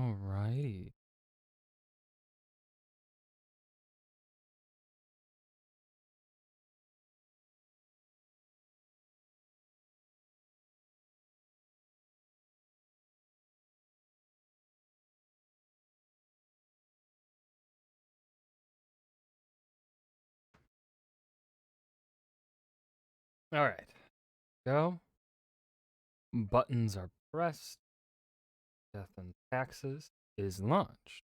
Alrighty. Alright. Go. Buttons are pressed. Death and Taxes is launched.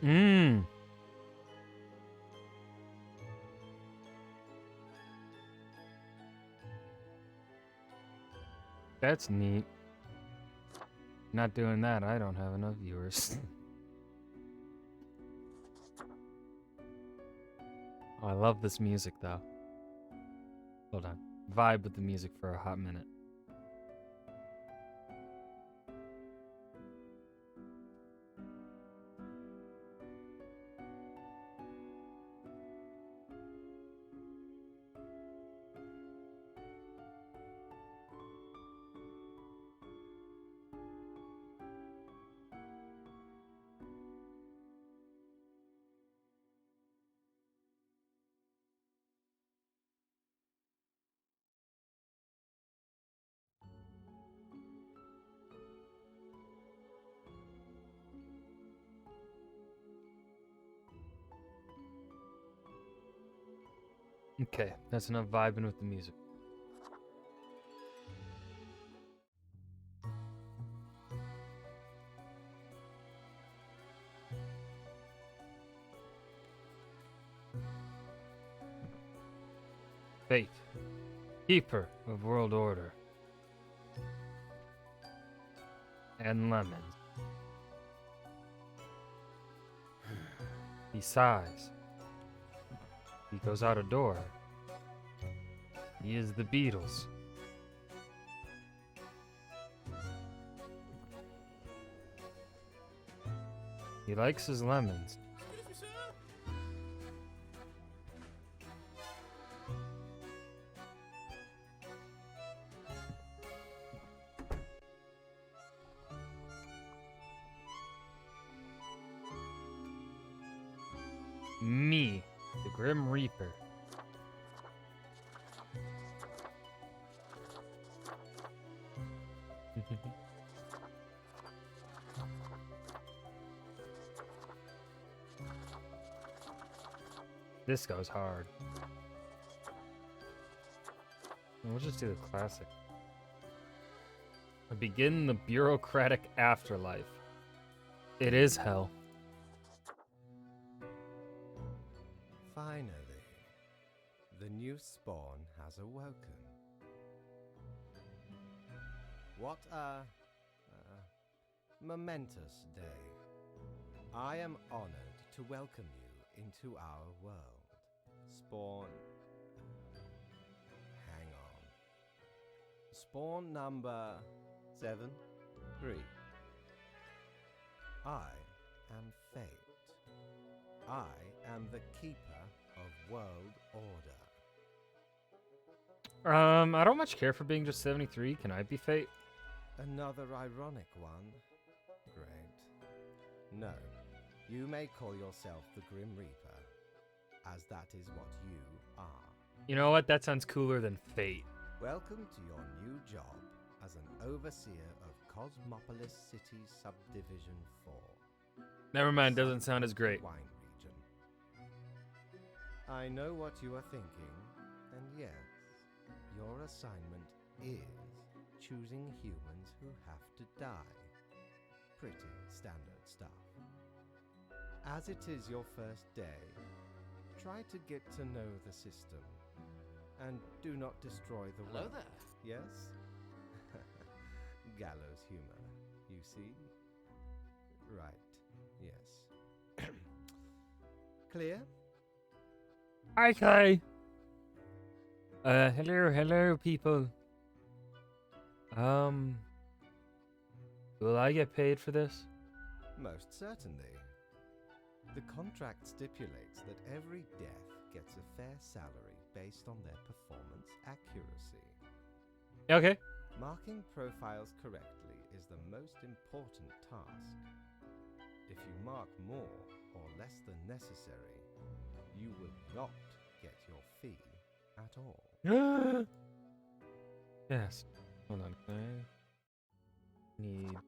Mmm. That's neat. Not doing that, I don't have enough viewers. Oh, I love this music though. Hold on. Vibe with the music for a hot minute. Okay, that's enough vibing with the music. Fate, Keeper of World Order, and Lemons. He sighs. He goes out a door. He is the Beatles. He likes his lemons. Me, the Grim Reaper. This goes hard. We'll just do the classic. Begin the bureaucratic afterlife. It is hell. Finally, the new spawn has awoken. What a momentous day. I am honored to welcome you into our world. Spawn. Hang on. Spawn number 7-3. I am Fate. I am the keeper of world order. I don't much care for being just 73. Can I be Fate? Another ironic one. Great. No, you may call yourself the Grim Reaper, as that is what you are. You know what? That sounds cooler than Fate. Welcome to your new job as an overseer of Cosmopolis City Subdivision 4. Never mind, doesn't sound as great. Wine region. I know what you are thinking, and yes, your assignment is choosing humans who have to die. Pretty standard stuff. As it is your first day, try to get to know the system and do not destroy the Hello world. there. Yes? Gallows humor, you see? Right, yes. Clear? Okay. Hello, people. Will I get paid for this? Most certainly. The contract stipulates that every death gets a fair salary based on their performance accuracy. Okay. Marking profiles correctly is the most important task. If you mark more or less than necessary, you will not get your fee at all. Yes. Hold on. Can I need.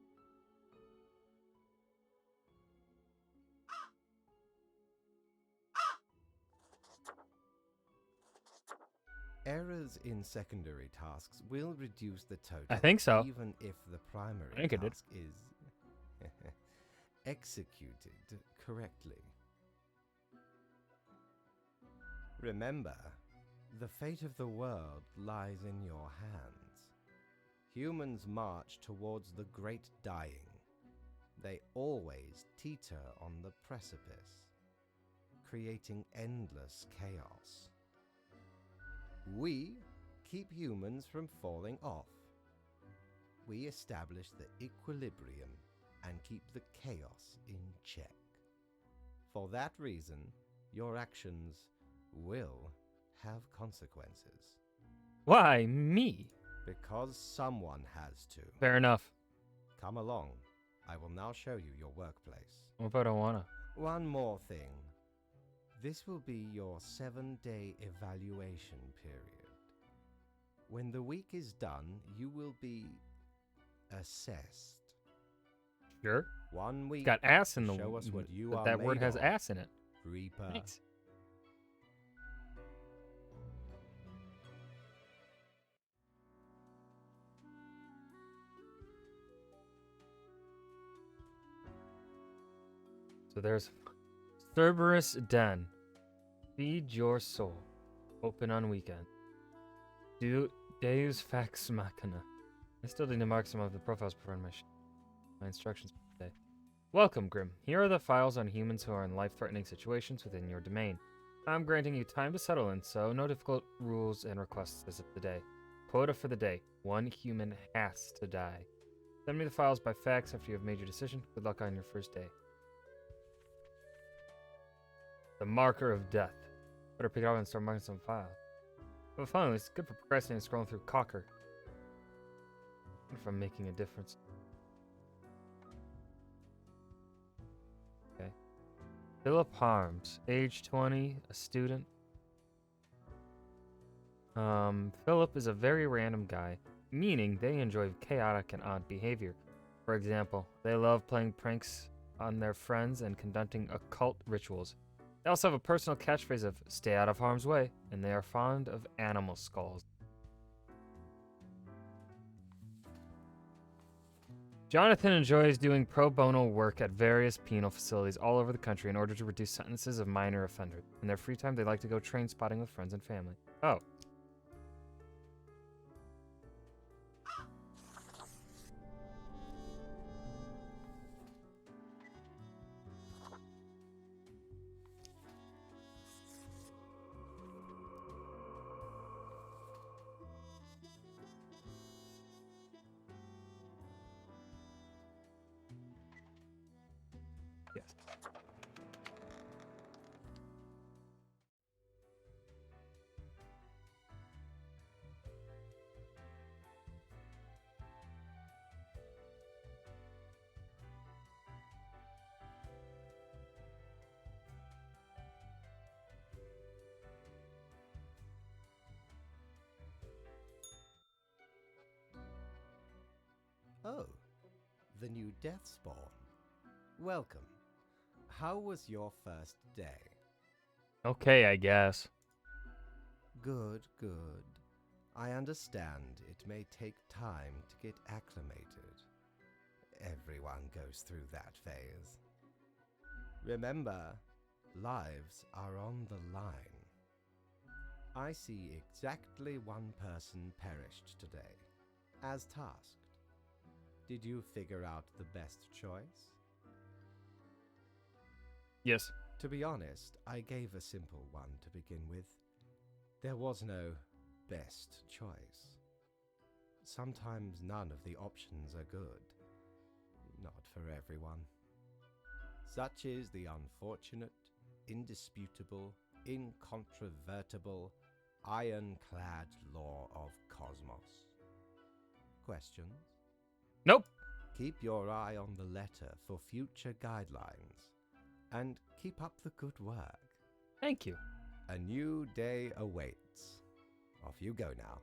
Errors in secondary tasks will reduce the total. I think so. Even if the primary I think it did. task is executed correctly. Remember, the fate of the world lies in your hands. Humans march towards the great dying. They always teeter on the precipice, creating endless chaos. We keep humans from falling off. We establish the equilibrium and keep the chaos in check. For that reason, your actions will have consequences. Why me? Because someone has to. Fair enough. Come along. I will now show you your workplace. What if I don't wanna? One more thing. This will be your 7-day evaluation period. When the week is done, you will be assessed. Sure. 1 week. Got ass in the Show us what you that are that word made has of. ass in it. Reaper. Thanks. So there's Cerberus Den. Feed your soul. Open on weekend. Deus Fax Machina. I still need to mark some of the profiles before my instructions for today. Welcome, Grim. Here are the files on humans who are in life-threatening situations within your domain. I'm granting you time to settle in, so no difficult rules and requests as of today. Quota for the day. 1 human has to die. Send me the files by fax after you have made your decision. Good luck on your first day. The marker of death. Better pick it up and start marking some files. But finally, it's good for procrastinating and scrolling through Cocker. What if I'm making a difference? Okay. Philip Harms, age 20, a student. Philip is a very random guy, meaning they enjoy chaotic and odd behavior. For example, they love playing pranks on their friends and conducting occult rituals. They also have a personal catchphrase of "stay out of harm's way," and they are fond of animal skulls. Jonathan enjoys doing pro bono work at various penal facilities all over the country in order to reduce sentences of minor offenders. In their free time, they like to go train spotting with friends and family. Oh. Yes. Oh, the new death spawn. Welcome. How was your first day? Okay, I guess. Good, good. I understand it may take time to get acclimated. Everyone goes through that phase. Remember, lives are on the line. I see exactly one person perished today, as tasked. Did you figure out the best choice? Yes. To be honest, I gave a simple one to begin with. There was no best choice. Sometimes none of the options are good. Not for everyone. Such is the unfortunate, indisputable, incontrovertible, ironclad law of cosmos. Questions? Nope. Keep your eye on the letter for future guidelines. And keep up the good work. Thank you. A new day awaits. Off you go now.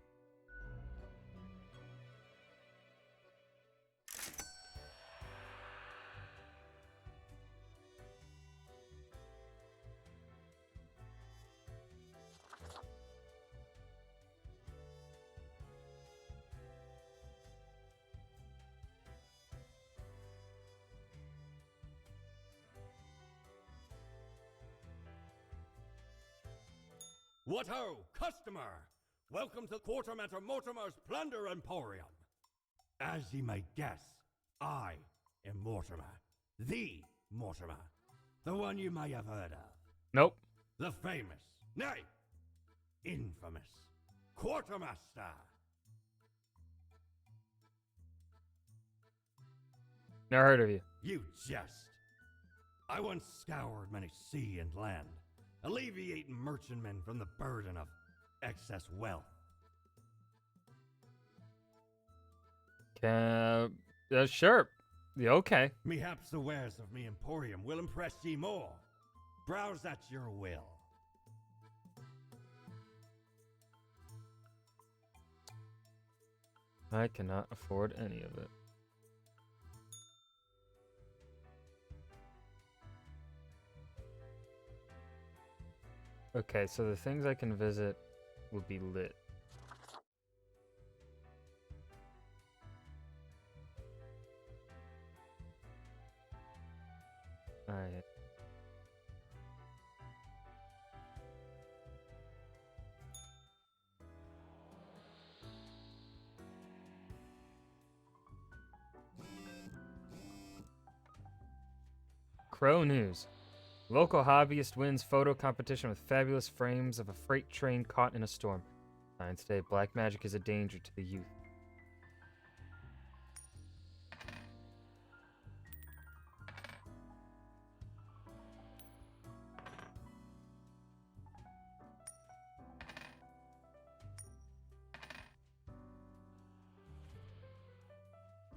What ho, customer! Welcome to Quartermaster Mortimer's Plunder Emporium. As ye may guess, I am Mortimer. The Mortimer. The one you may have heard of. Nope. The famous, nay, infamous Quartermaster. Never heard of you. You jest. I once scoured many sea and land, alleviating merchantmen from the burden of excess wealth. Sure. Yeah, okay. Mehaps the wares of me emporium will impress ye more. Browse at your will. I cannot afford any of it. Okay, so the things I can visit would be lit. Alright. Crow News. Local hobbyist wins photo competition with fabulous frames of a freight train caught in a storm. Science Day, black magic is a danger to the youth.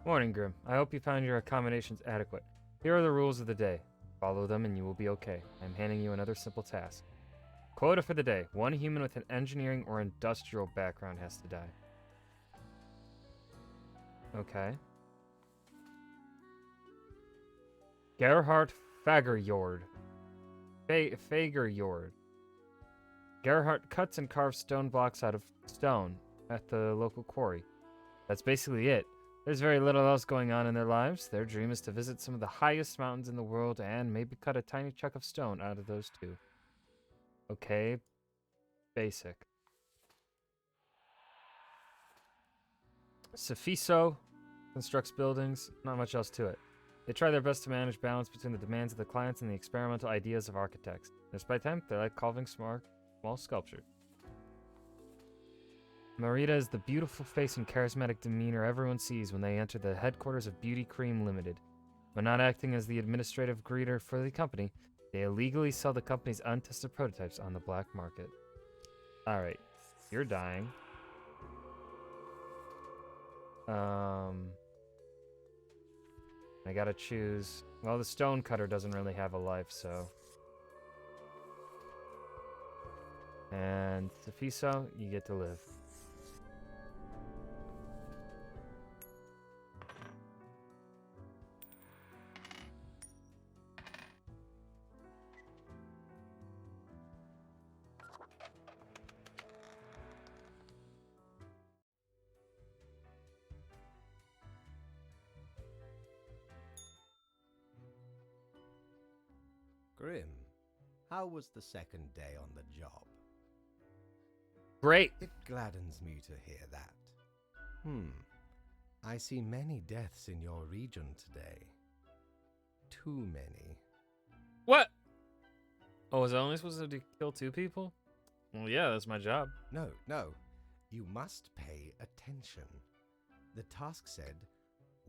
Morning, Grim. I hope you found your accommodations adequate. Here are the rules of the day. Follow them and you will be okay. I'm handing you another simple task. Quota for the day. One human with an engineering or industrial background has to die. Okay. Gerhard Fagerjord. Fagerjord. Gerhard cuts and carves stone blocks out of stone at the local quarry. That's basically it. There's very little else going on in their lives. Their dream is to visit some of the highest mountains in the world and maybe cut a tiny chunk of stone out of those too. Okay. Basic. Safiso constructs buildings. Not much else to it. They try their best to manage balance between the demands of the clients and the experimental ideas of architects. Despite time, they like carving small sculptures. Marita is the beautiful face and charismatic demeanor everyone sees when they enter the headquarters of Beauty Cream Limited. When not acting as the administrative greeter for the company, they illegally sell the company's untested prototypes on the black market. Alright, you're dying. I gotta choose. Well, the stonecutter doesn't really have a life, so. And Safiso, you get to live. Grim, how was the second day on the job? Great. It gladdens me to hear that. I see many deaths in your region today. Too many. What? Oh, was I only supposed to kill 2 people? Well, yeah, that's my job. No, no. You must pay attention. The task said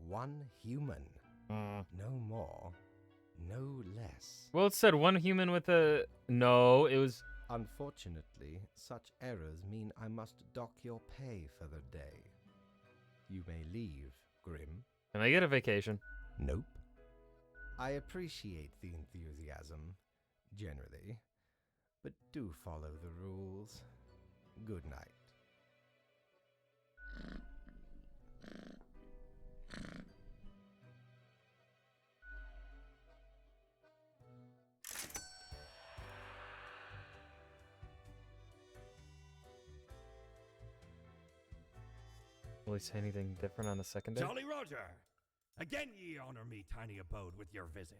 1 human. No more, no less. Well, it said 1 human with a... No, it was... Unfortunately, such errors mean I must dock your pay for the day. You may leave, Grim. Can I get a vacation? Nope. I appreciate the enthusiasm, generally, but do follow the rules. Good night. Will he say anything different on the second day? Jolly Roger! Again ye honor me tiny abode with your visit.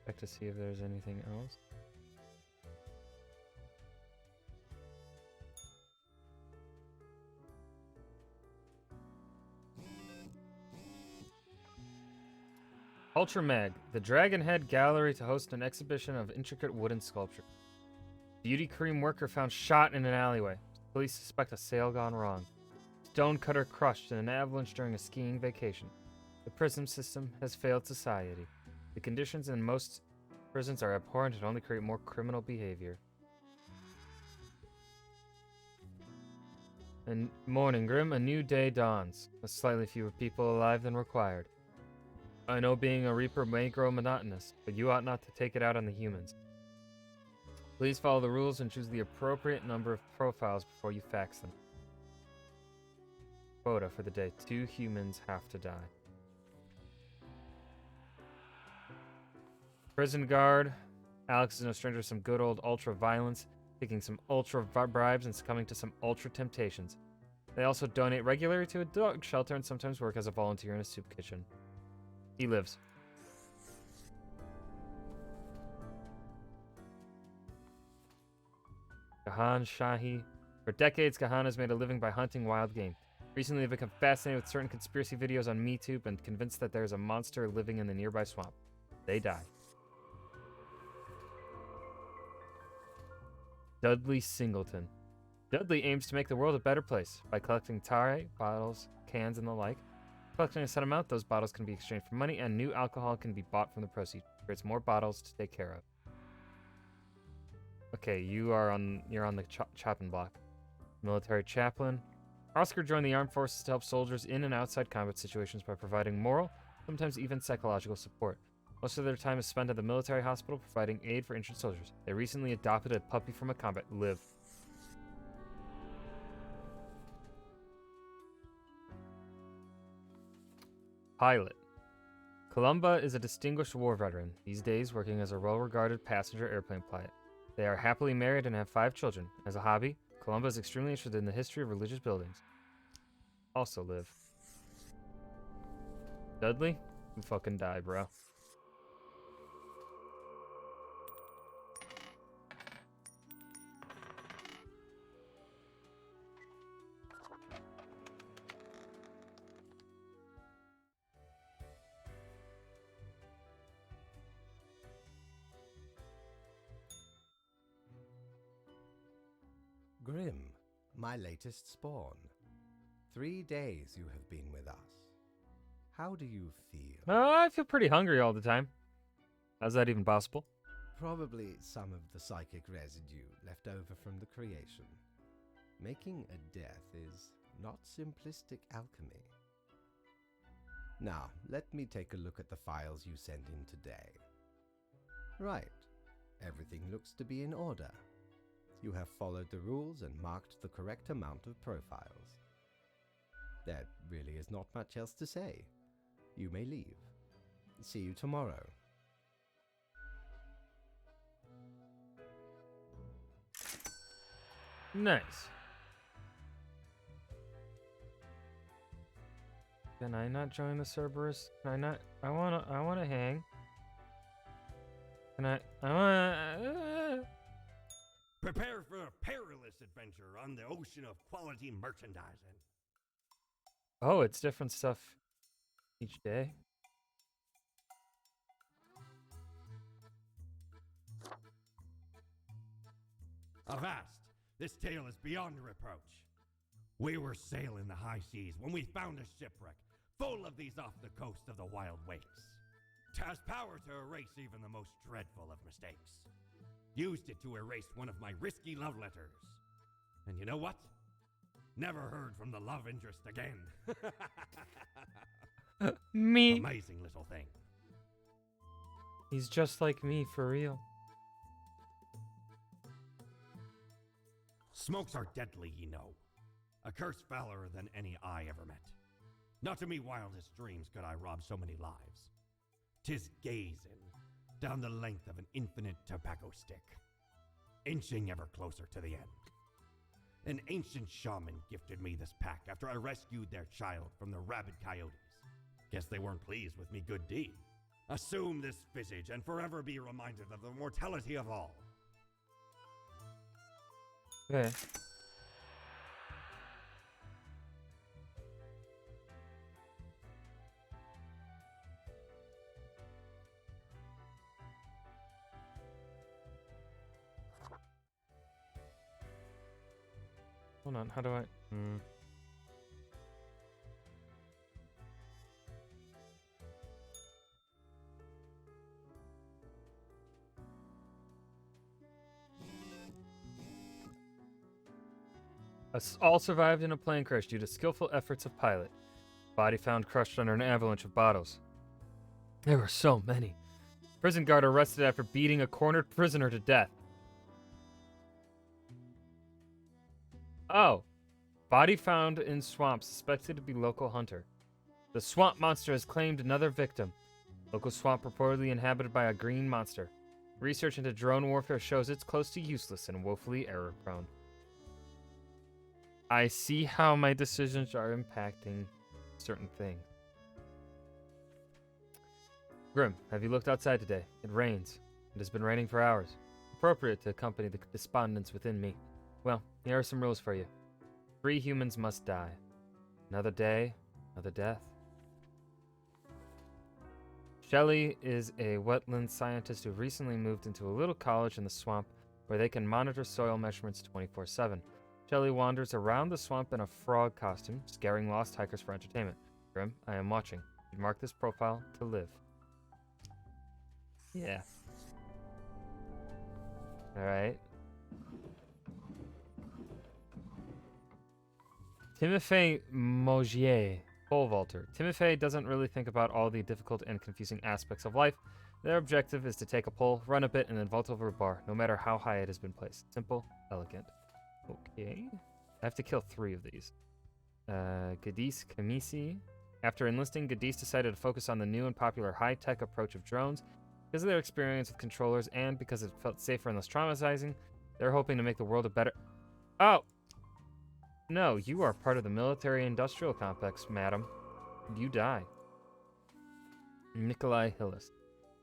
Check to see if there's anything else. Ultra Mag, the Dragon Head Gallery to host an exhibition of intricate wooden sculpture. Beauty cream worker found shot in an alleyway. Police suspect a sale gone wrong. Stonecutter crushed in an avalanche during a skiing vacation. The prison system has failed society. The conditions in most prisons are abhorrent and only create more criminal behavior. And morning, Grim, a new day dawns. With slightly fewer people alive than required. I know being a Reaper may grow monotonous, but you ought not to take it out on the humans. Please follow the rules and choose the appropriate number of profiles before you fax them. Quota for the day. 2 humans have to die. Prison guard. Alex is no stranger to some good old ultra violence, taking some ultra bribes and succumbing to some ultra temptations. They also donate regularly to a dog shelter and sometimes work as a volunteer in a soup kitchen. He lives. Gahan Shahi. For decades, Gahan has made a living by hunting wild game. Recently, they've become fascinated with certain conspiracy videos on MeTube and convinced that there is a monster living in the nearby swamp. They die. Dudley Singleton. Dudley aims to make the world a better place by collecting tare, bottles, cans, and the like. Collecting a set amount, those bottles can be exchanged for money, and new alcohol can be bought from the proceeds. Creates more bottles to take care of. Okay, you're on the chopping block. Military chaplain. Oscar joined the armed forces to help soldiers in and outside combat situations by providing moral, sometimes even psychological support. Most of their time is spent at the military hospital providing aid for injured soldiers. They recently adopted a puppy from a combat. Live. Pilot. Columba is a distinguished war veteran, these days working as a well-regarded passenger airplane pilot. They are happily married and have 5 children. As a hobby, Columba is extremely interested in the history of religious buildings. Also live. Dudley? You fucking die, bro. Grim, my latest spawn. 3 days you have been with us. How do you feel? I feel pretty hungry all the time. How's that even possible? Probably some of the psychic residue left over from the creation. Making a death is not simplistic alchemy. Now, let me take a look at the files you sent in today. Right. Everything looks to be in order. You have followed the rules and marked the correct amount of profiles. There really is not much else to say. You may leave. See you tomorrow. Nice. Can I not join the Cerberus? Can I not? I wanna hang. Can I wanna... Prepare for a perilous adventure on the ocean of quality merchandising. Oh, it's different stuff each day. Avast! This tale is beyond reproach. We were sailing the high seas when we found a shipwreck full of these off the coast of the Wild Wakes. 'Twas power to erase even the most dreadful of mistakes. Used it to erase one of my risky love letters. And you know what? Never heard from the love interest again. Me. Amazing little thing. He's just like me, for real. Smokes are deadly, ye know. A curse fouler than any I ever met. Not to me wildest dreams could I rob so many lives. 'Tis gazing down the length of an infinite tobacco stick, inching ever closer to the end. An ancient shaman gifted me this pack after I rescued their child from the rabid coyotes. Guess they weren't pleased with me good deed. Assume this visage and forever be reminded of the mortality of all. Okay. Hold on, how do I... All survived in a plane crash due to skillful efforts of pilot. Body found crushed under an avalanche of bottles. There were so many. Prison guard arrested after beating a cornered prisoner to death. Oh. Body found in swamp, suspected to be local hunter. The swamp monster has claimed another victim. Local swamp reportedly inhabited by a green monster. Research into drone warfare shows it's close to useless and woefully error-prone. I see how my decisions are impacting certain things. Grim, have you looked outside today? It rains. It has been raining for hours. Appropriate to accompany the despondence within me. Well, here are some rules for you. 3 humans must die. Another day, another death. Shelley is a wetland scientist who recently moved into a little college in the swamp where they can monitor soil measurements 24/7. Shelley wanders around the swamp in a frog costume, scaring lost hikers for entertainment. Grim, I am watching. You mark this profile to live. Yeah. Alright. Timothy Mogier, pole vaulter. Timothy doesn't really think about all the difficult and confusing aspects of life. Their objective is to take a pole, run up it, and then vault over a bar, no matter how high it has been placed. Simple, elegant. Okay. I have to kill 3 of these. Gadis Kamisi. After enlisting, Gadis decided to focus on the new and popular high-tech approach of drones. Because of their experience with controllers and because it felt safer and less traumatizing, they're hoping to make the world a better... Oh! No, you are part of the military-industrial complex, madam. You die. Nikolai Hillis.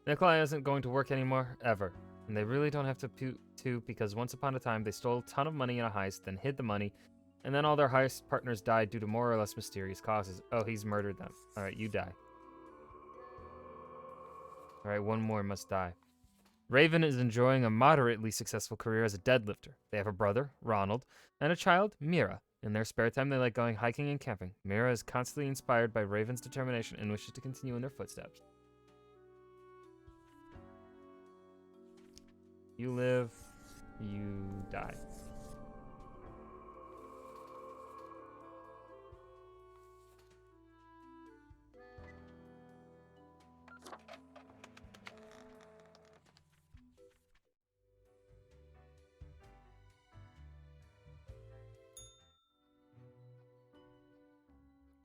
Nikolai isn't going to work anymore, ever. And they really don't have to because once upon a time they stole a ton of money in a heist, then hid the money, and then all their heist partners died due to more or less mysterious causes. Oh, he's murdered them. Alright, you die. Alright, one more must die. Raven is enjoying a moderately successful career as a deadlifter. They have a brother, Ronald, and a child, Mira. In their spare time, they like going hiking and camping. Mira is constantly inspired by Raven's determination and wishes to continue in their footsteps. You live, you die.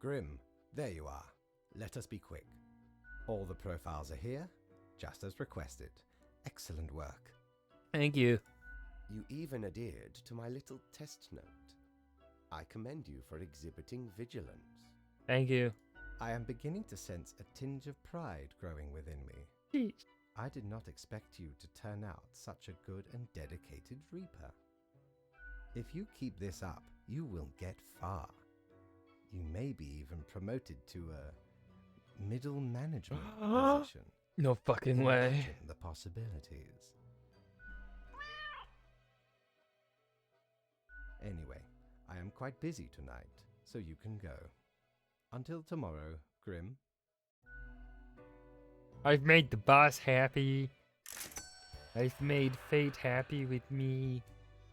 Grim, there you are. Let us be quick. All the profiles are here, just as requested. Excellent work. Thank you. You even adhered to my little test note. I commend you for exhibiting vigilance. Thank you. I am beginning to sense a tinge of pride growing within me. Jeez. I did not expect you to turn out such a good and dedicated Reaper. If you keep this up, you will get far. You may be even promoted to a middle management position. No fucking way. Imagine the possibilities. Anyway, I am quite busy tonight, so you can go. Until tomorrow, Grim. I've made the boss happy. I've made fate happy with me.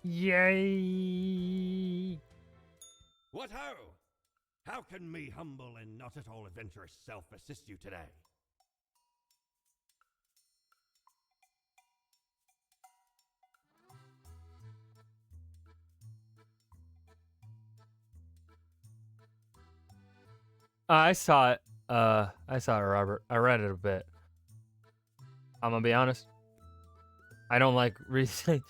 Yay! What ho! How can me humble and not at all adventurous self assist you today? I saw it. I saw it, Robert. I read it a bit. I'm gonna be honest. I don't like reading.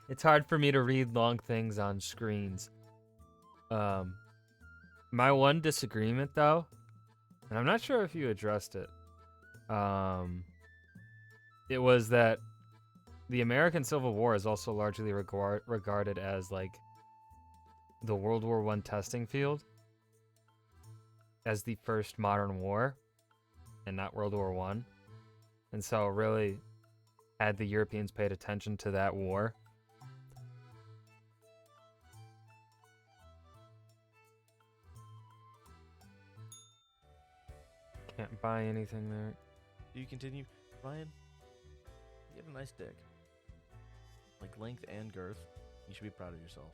It's hard for me to read long things on screens. My one disagreement, though, and I'm not sure if you addressed it. It was that the American Civil War is also largely regarded as like the World War I testing field, as the first modern war, and not World War I. And so really, had the Europeans paid attention to that war, can't buy anything there. Do you continue? Ryan, you have a nice dick. Like length and girth. You should be proud of yourself.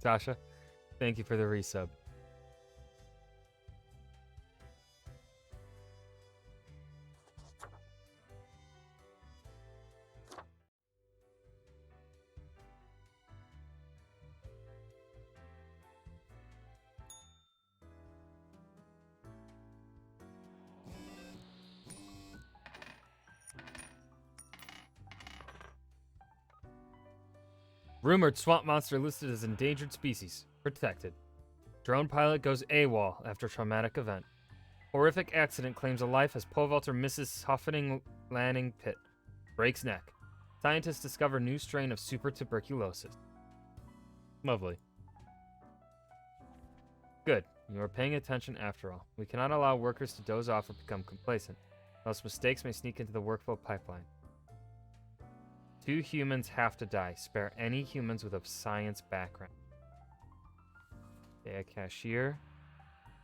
Sasha, thank you for the resub. Rumored swamp monster listed as endangered species. Protected. Drone pilot goes AWOL after traumatic event. Horrific accident claims a life as Povalter misses softening landing pit. Breaks neck. Scientists discover new strain of super tuberculosis. Lovely. Good. You are paying attention after all. We cannot allow workers to doze off or become complacent. Else mistakes may sneak into the workflow pipeline. 2 humans have to die. Spare any humans with a science background. Okay, a cashier.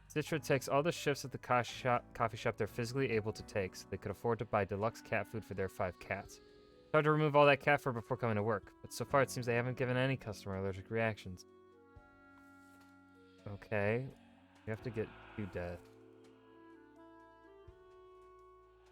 Citra takes all the shifts at the coffee shop they're physically able to take, so they could afford to buy deluxe cat food for their 5 cats. It's hard to remove all that cat fur before coming to work, but so far it seems they haven't given any customer allergic reactions. Okay, we have to get 2 dead.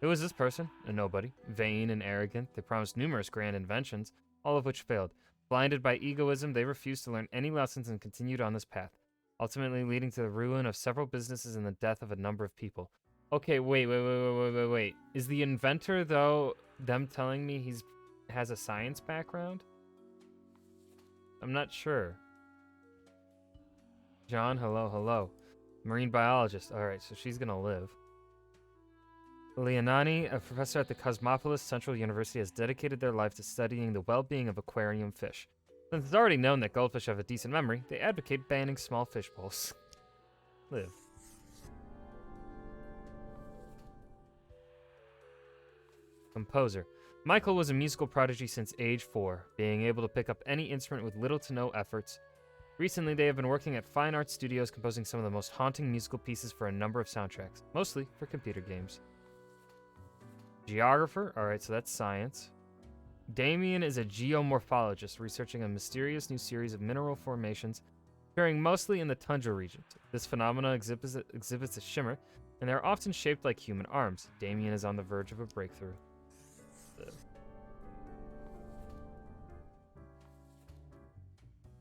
Who is this person? A nobody. Vain and arrogant, they promised numerous grand inventions, all of which failed. Blinded by egoism, they refused to learn any lessons and continued on this path, ultimately leading to the ruin of several businesses and the death of a number of people. Okay, wait. Is the inventor, though, them telling me he has a science background? I'm not sure. John, hello. Marine biologist. Alright, so she's gonna live. Leonani, a professor at the Cosmopolis Central University, has dedicated their life to studying the well-being of aquarium fish. Since it's already known that goldfish have a decent memory, they advocate banning small fish bowls. Live. Composer. Michael was a musical prodigy since age 4, being able to pick up any instrument with little to no efforts. Recently, they have been working at fine art studios composing some of the most haunting musical pieces for a number of soundtracks, mostly for computer games. Geographer, alright, so that's science. Damien is a geomorphologist researching a mysterious new series of mineral formations occurring mostly in the tundra region. This phenomena exhibits a shimmer, and they are often shaped like human arms. Damien is on the verge of a breakthrough.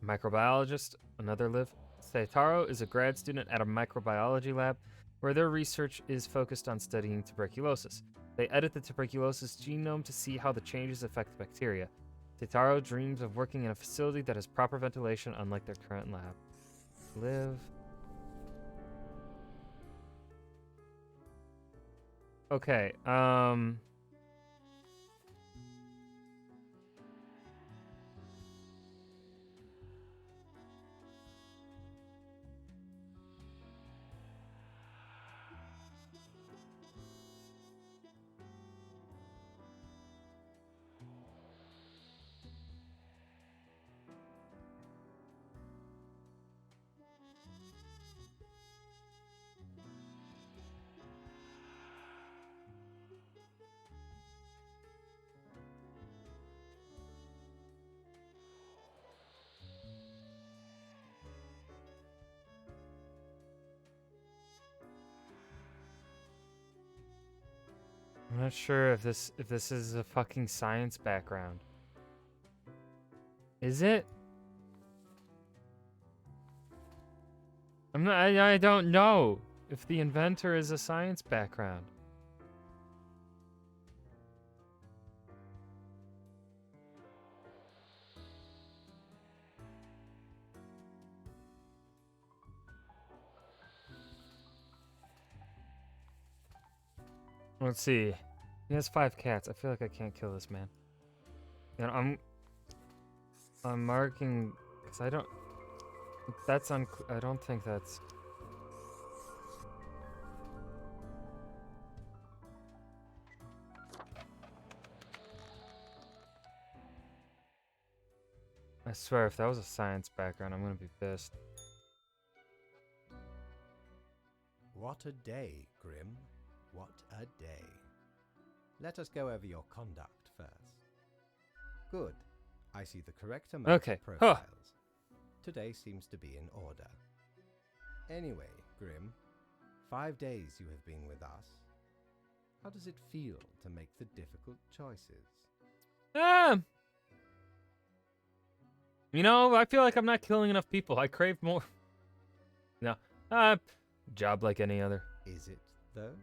Microbiologist, another live. Saitaro is a grad student at a microbiology lab where their research is focused on studying tuberculosis. They edit the tuberculosis genome to see how the changes affect bacteria. Saitaro dreams of working in a facility that has proper ventilation, unlike their current lab. Live. Okay, I'm not sure if this is a fucking science background. Is it? I don't know if the inventor is a science background. Let's see. He has 5 cats. I feel like I can't kill this man. And I'm marking because I don't. That's I don't think that's. I swear, if that was a science background, I'm gonna be pissed. What a day, Grim. What a day. Let us go over your conduct first. Good. I see the correct amount Okay. of Huh. profiles. Today seems to be in order. Anyway, Grim, 5 days you have been with us. How does it feel to make the difficult choices? You know, I feel like I'm not killing enough people. I crave more. No. Job like any other. Is it, though?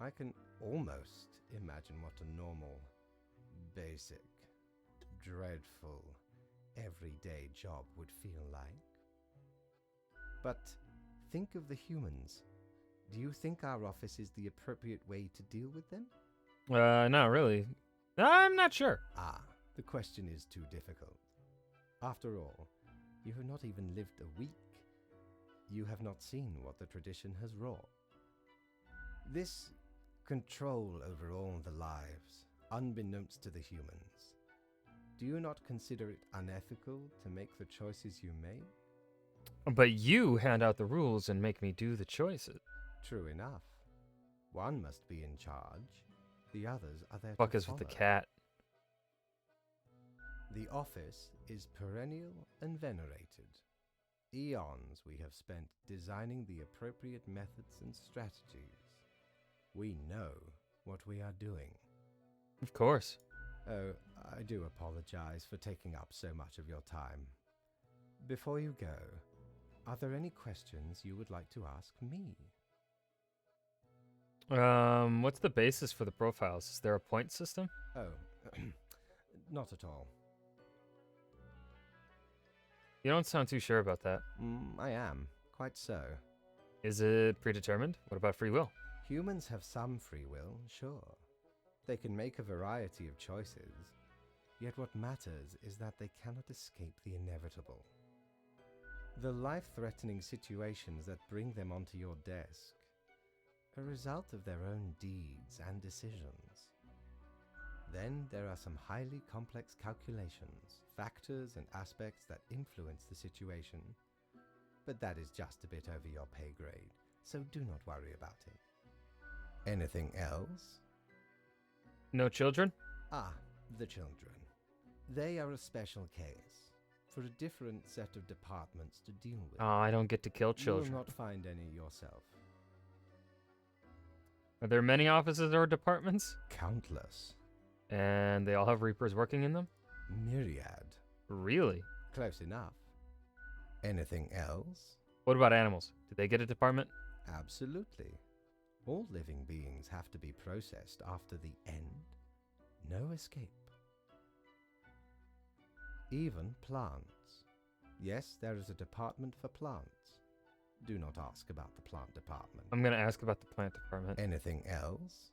I can almost imagine what a normal, basic, dreadful, everyday job would feel like. But think of the humans. Do you think our office is the appropriate way to deal with them? Not really. I'm not sure. Ah, the question is too difficult. After all, you have not even lived a week. You have not seen what the tradition has wrought. This control over all the lives, unbeknownst to the humans. Do you not consider it unethical to make the choices you make? But you hand out the rules and make me do the choices. True enough. One must be in charge. The others are there Fuck to is with the follow. cat. The office is perennial and venerated. Eons we have spent designing the appropriate methods and strategies. We know what we are doing. Of course. Oh, I do apologize for taking up so much of your time. Before you go, are there any questions you would like to ask me? What's the basis for the profiles? Is there a point system? Oh, not at all. You don't sound too sure about that. I am, quite so. Is it predetermined? What about free will? Humans have some free will, sure. They can make a variety of choices. Yet what matters is that they cannot escape the inevitable. The life-threatening situations that bring them onto your desk are a result of their own deeds and decisions. Then there are some highly complex calculations, factors and aspects that influence the situation. But that is just a bit over your pay grade, so do not worry about it. Anything else? No children? Ah, the children. They are a special case, for a different set of departments to deal with. Oh, I don't get to kill You children. will not find any yourself. Are there many offices or departments? Countless. And they all have Reapers working in them? Myriad. Really? Close enough. Anything else? What about animals? Do they get a department? Absolutely. All living beings have to be processed after the end. No escape. Even plants. Yes, there is a department for plants. Do not ask about the plant department. I'm gonna ask about the plant department. Anything else?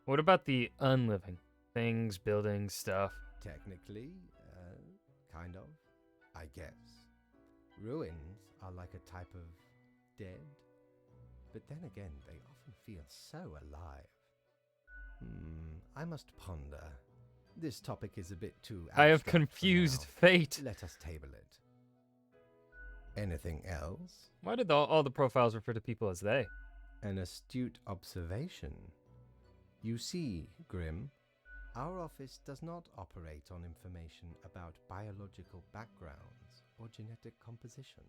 What about the unliving? Things, buildings, stuff. Technically, kind of, I guess. Ruins are like a type of dead, but then again, they often feel so alive. I must ponder. This topic is a bit too I have abstract for confused now. fate. Let us table it. Anything else? Why did all the profiles refer to people as they? An astute observation. You see, Grim, our office does not operate on information about biological backgrounds or genetic composition.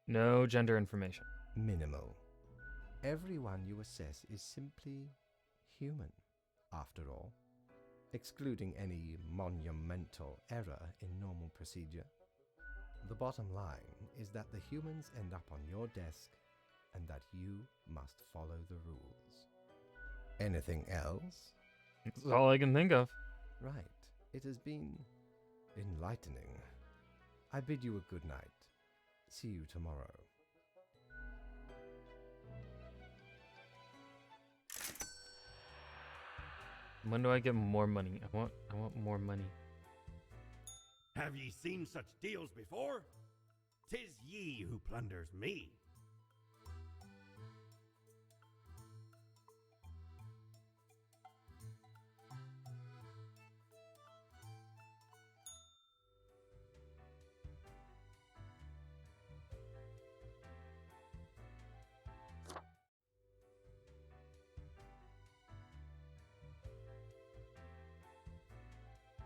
No gender information. Minimal. Everyone you assess is simply human, after all, excluding any monumental error in normal procedure. The bottom line is that the humans end up on your desk and that you must follow the rules. Anything else? That's all I can think of. Right. It has been enlightening. I bid you a good night. See you tomorrow. When do I get more money? I want more money. Have ye seen such deals before? 'Tis ye who plunders me.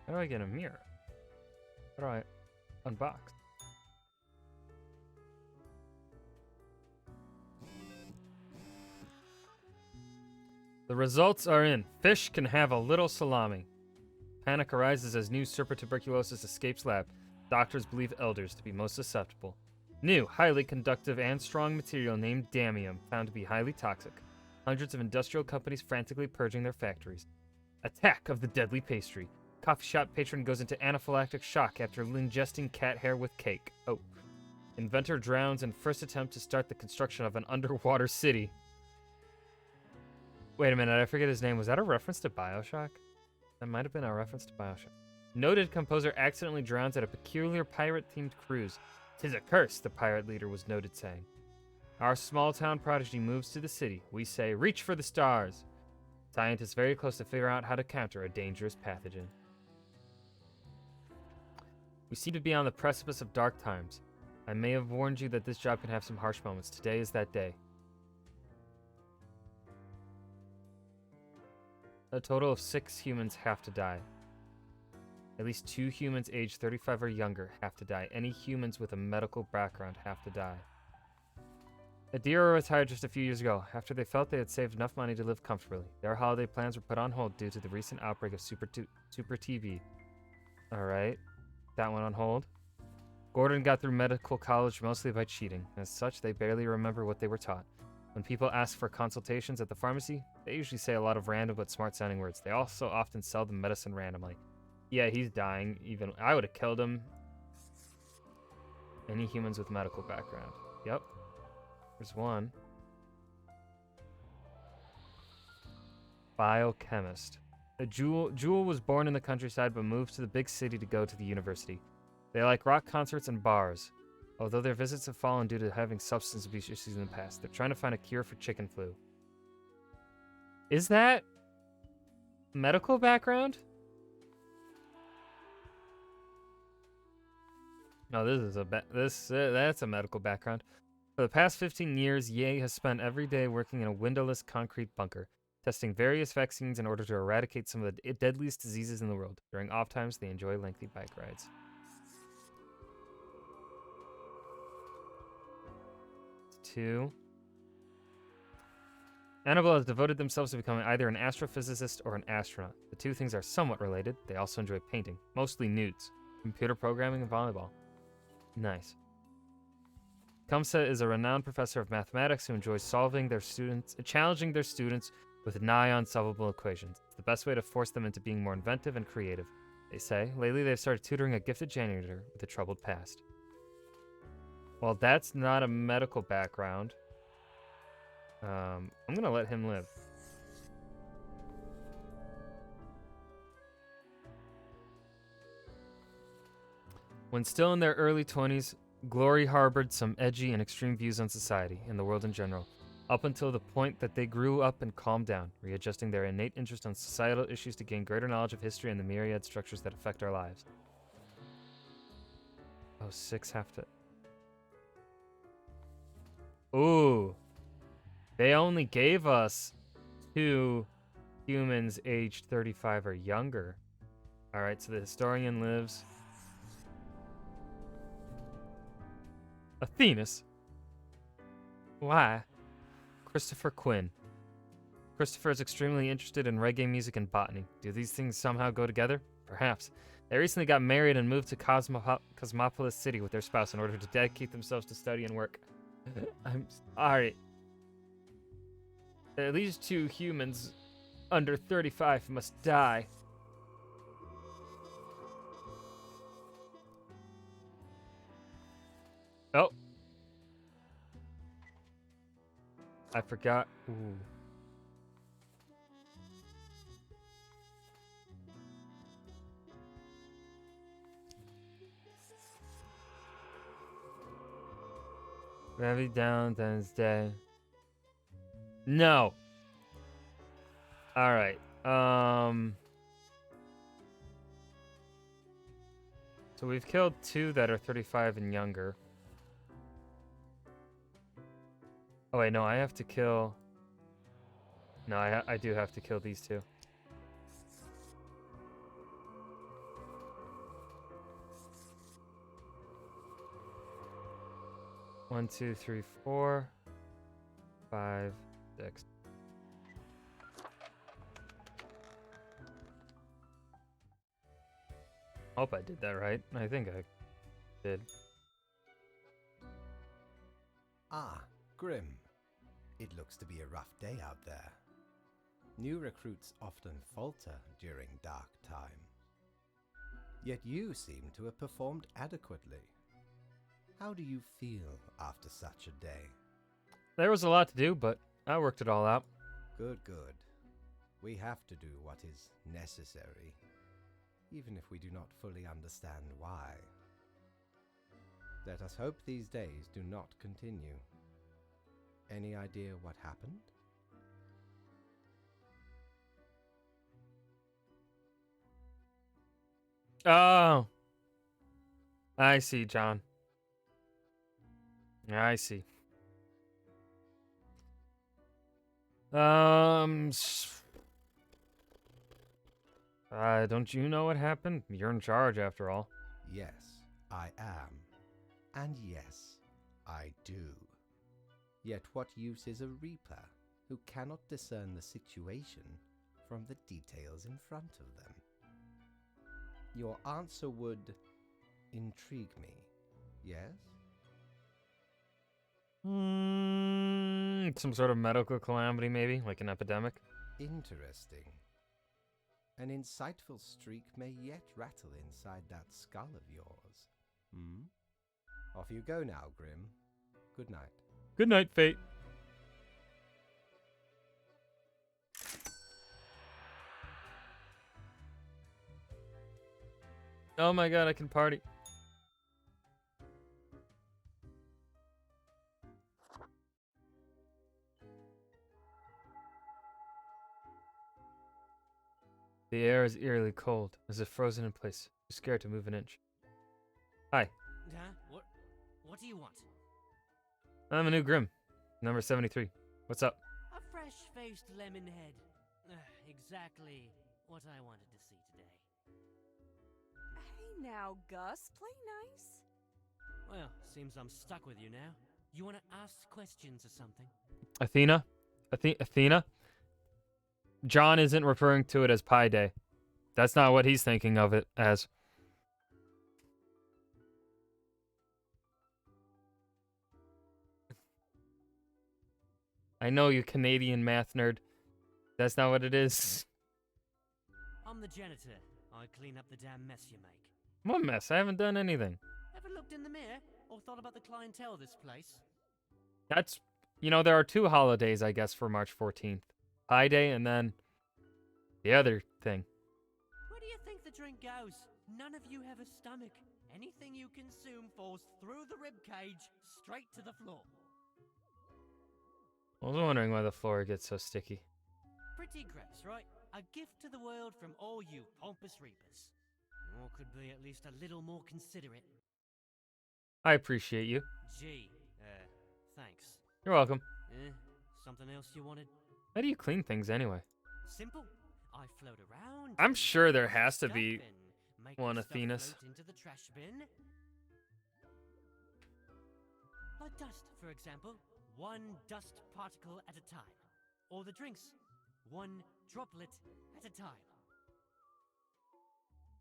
How do I get a mirror? How do I unbox? The results are in. Fish can have a little salami. Panic arises as new tuberculosis escapes lab. Doctors believe elders to be most susceptible. New, highly conductive and strong material named damium found to be highly toxic. Hundreds of industrial companies frantically purging their factories. Attack of the deadly pastry. Coffee shop patron goes into anaphylactic shock after ingesting cat hair with cake. Oh. Inventor drowns in first attempt to start the construction of an underwater city. Wait a minute, I forget his name. Was that a reference to BioShock? That might have been a reference to BioShock. Noted composer accidentally drowns at a peculiar pirate-themed cruise. 'Tis a curse, the pirate leader was noted saying. Our small-town prodigy moves to the city. We say, reach for the stars. Scientists very close to figure out how to counter a dangerous pathogen. We seem to be on the precipice of dark times. I may have warned you that this job can have some harsh moments. Today is that day. A total of 6 humans have to die. At least 2 humans aged 35 or younger have to die. Any humans with a medical background have to die. Adira retired just a few years ago, after they felt they had saved enough money to live comfortably. Their holiday plans were put on hold due to the recent outbreak of Super TB. Alright, that went on hold. Gordon got through medical college mostly by cheating. As such, they barely remember what they were taught. When people ask for consultations at the pharmacy, they usually say a lot of random but smart-sounding words. They also often sell the medicine randomly. Yeah, he's dying. Even I would have killed him. Any humans with medical background. Yep. There's one. Biochemist. Jewel was born in the countryside but moved to the big city to go to the university. They like rock concerts and bars. Although their visits have fallen due to having substance abuse issues in the past, they're trying to find a cure for chicken flu. Is that medical background? No, that's a medical background. For the past 15 years, Ye has spent every day working in a windowless concrete bunker, testing various vaccines in order to eradicate some of the deadliest diseases in the world. During off times, they enjoy lengthy bike rides. Two. Annabelle has devoted themselves to becoming either an astrophysicist or an astronaut. The two things are somewhat related. They also enjoy painting, mostly nudes, computer programming, and volleyball. Nice. Kumsa is a renowned professor of mathematics who enjoys challenging their students with nigh unsolvable equations. It's the best way to force them into being more inventive and creative. They say, lately they've started tutoring a gifted janitor with a troubled past. Well, that's not a medical background. I'm gonna let him live. When still in their early 20s, Glory harbored some edgy and extreme views on society and the world in general, up until the point that they grew up and calmed down, readjusting their innate interest on societal issues to gain greater knowledge of history and the myriad structures that affect our lives. Oh, 6 have to... Ooh. They only gave us 2 humans aged 35 or younger. Alright, so the historian lives... Athenas. Why? Christopher Quinn. Christopher is extremely interested in reggae music and botany. Do these things somehow go together? Perhaps. They recently got married and moved to Cosmopolis City with their spouse in order to dedicate themselves to study and work. I'm sorry. At least 2 humans under 35 must die. Oh. I forgot. Ooh. Gravity down, then it's dead. No. All right. So we've killed 2 that are 35 and younger. Oh wait, no, I have to kill... No, I do have to kill these 2. One, 2, 3, 4, 5, 6. Hope I did that right. I think I did. Ah, Grim. It looks to be a rough day out there. New recruits often falter during dark time. Yet you seem to have performed adequately. How do you feel after such a day? There was a lot to do, but I worked it all out. Good, good. We have to do what is necessary, even if we do not fully understand why. Let us hope these days do not continue. Any idea what happened? Oh. I see, John. I see. Don't you know what happened? You're in charge after all. Yes, I am. And yes, I do. Yet what use is a reaper who cannot discern the situation from the details in front of them? Your answer would intrigue me, yes? Some sort of medical calamity, maybe? Like an epidemic? Interesting. An insightful streak may yet rattle inside that skull of yours. Hmm? Off you go now, Grim. Good night. Good night, Fate. Oh my god, I can party. The air is eerily cold, as if frozen in place. Too scared to move an inch. Hi, Huh? What do you want? I'm a new Grim, number 73. What's up? A fresh-faced lemon head. Exactly what I wanted to see today. Hey now, Gus, play nice. Well, seems I'm stuck with you now. You want to ask questions or something? Athena? Athena? John isn't referring to it as Pi Day. That's not what he's thinking of it as. I know, you Canadian math nerd. That's not what it is. I'm the janitor. I clean up the damn mess you make. What mess? I haven't done anything. Ever looked in the mirror? Or thought about the clientele of this place? That's, there are two holidays, I guess, for March 14th. Pi Day and then the other thing. Where do you think the drink goes? None of you have a stomach. Anything you consume falls through the rib cage straight to the floor. I was wondering why the floor gets so sticky. Pretty gross, right? A gift to the world from all you pompous reapers. Or could be at least a little more considerate. I appreciate you. Gee, thanks. You're welcome. Something else you wanted? How do you clean things anyway? Simple. I float around. I'm and sure there collect has to stuff be and make one the stuff Athenas. float into the trash bin. Like dust, for example. One dust particle at a time. Or the drinks. One droplet at a time.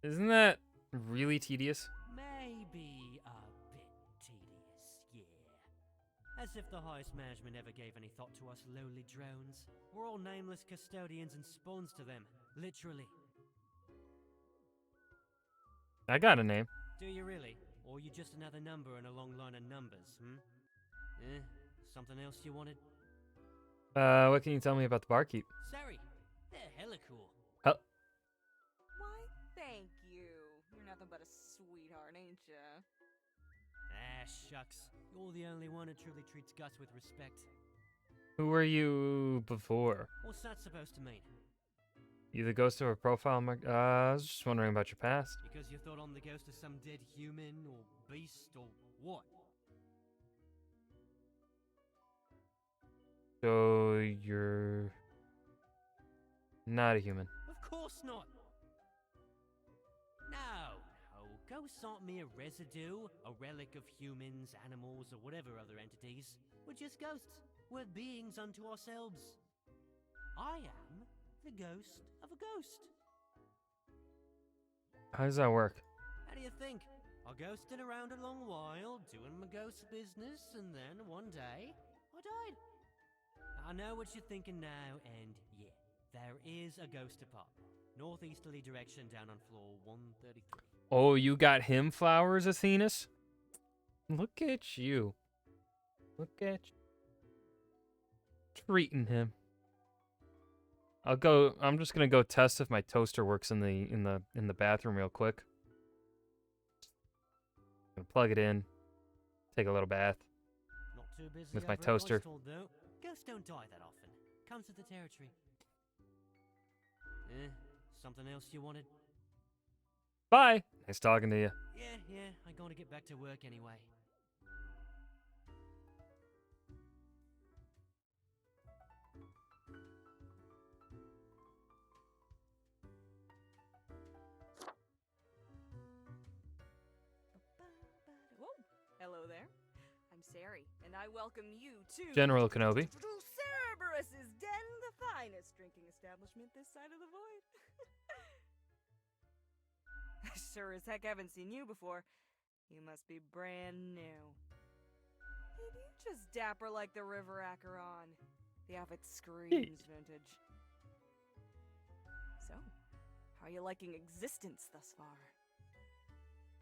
Isn't that really tedious? Maybe a bit tedious, yeah. As if the highest management ever gave any thought to us lowly drones. We're all nameless custodians and spawns to them, literally. I got a name. Do you really? Or are you just another number in a long line of numbers, Something else you wanted? What can you tell me about the barkeep? Sorry, they're hella cool. Why, thank you. You're nothing but a sweetheart, ain't ya? Ah, shucks. You're the only one who truly treats Gus with respect. Who were you before? What's that supposed to mean? You the ghost of a profile? I was just wondering about your past. Because you thought I'm the ghost of some dead human, or beast, or what? So you're not a human. Of course not! No. Ghosts aren't mere residue, a relic of humans, animals, or whatever other entities. We're just ghosts. We're beings unto ourselves. I am the ghost of a ghost. How does that work? How do you think? I ghosted around a long while, doing my ghost business, and then one day, I died. I know what you're thinking now, and yeah, there is a ghost apartment. Northeasterly direction down on floor 133. Oh, you got him flowers, Athenas? Look at you. Look at you. Treating him. I'm just gonna go test if my toaster works in the bathroom real quick. Gonna plug it in. Take a little bath. Not too busy With my over at toaster. Ghost though. Ghosts don't die that often. Comes with the territory. Something else you wanted? Bye. Nice talking to you. Yeah, I'm gonna get back to work anyway. Whoa. Hello there. I'm Sari, and I welcome you to General Kenobi. Cerberus's Den, the finest drinking establishment this side of the void. I sure as heck haven't seen you before. You must be brand new. Maybe you just dapper like the River Acheron. The outfit screams vintage. So, how are you liking existence thus far?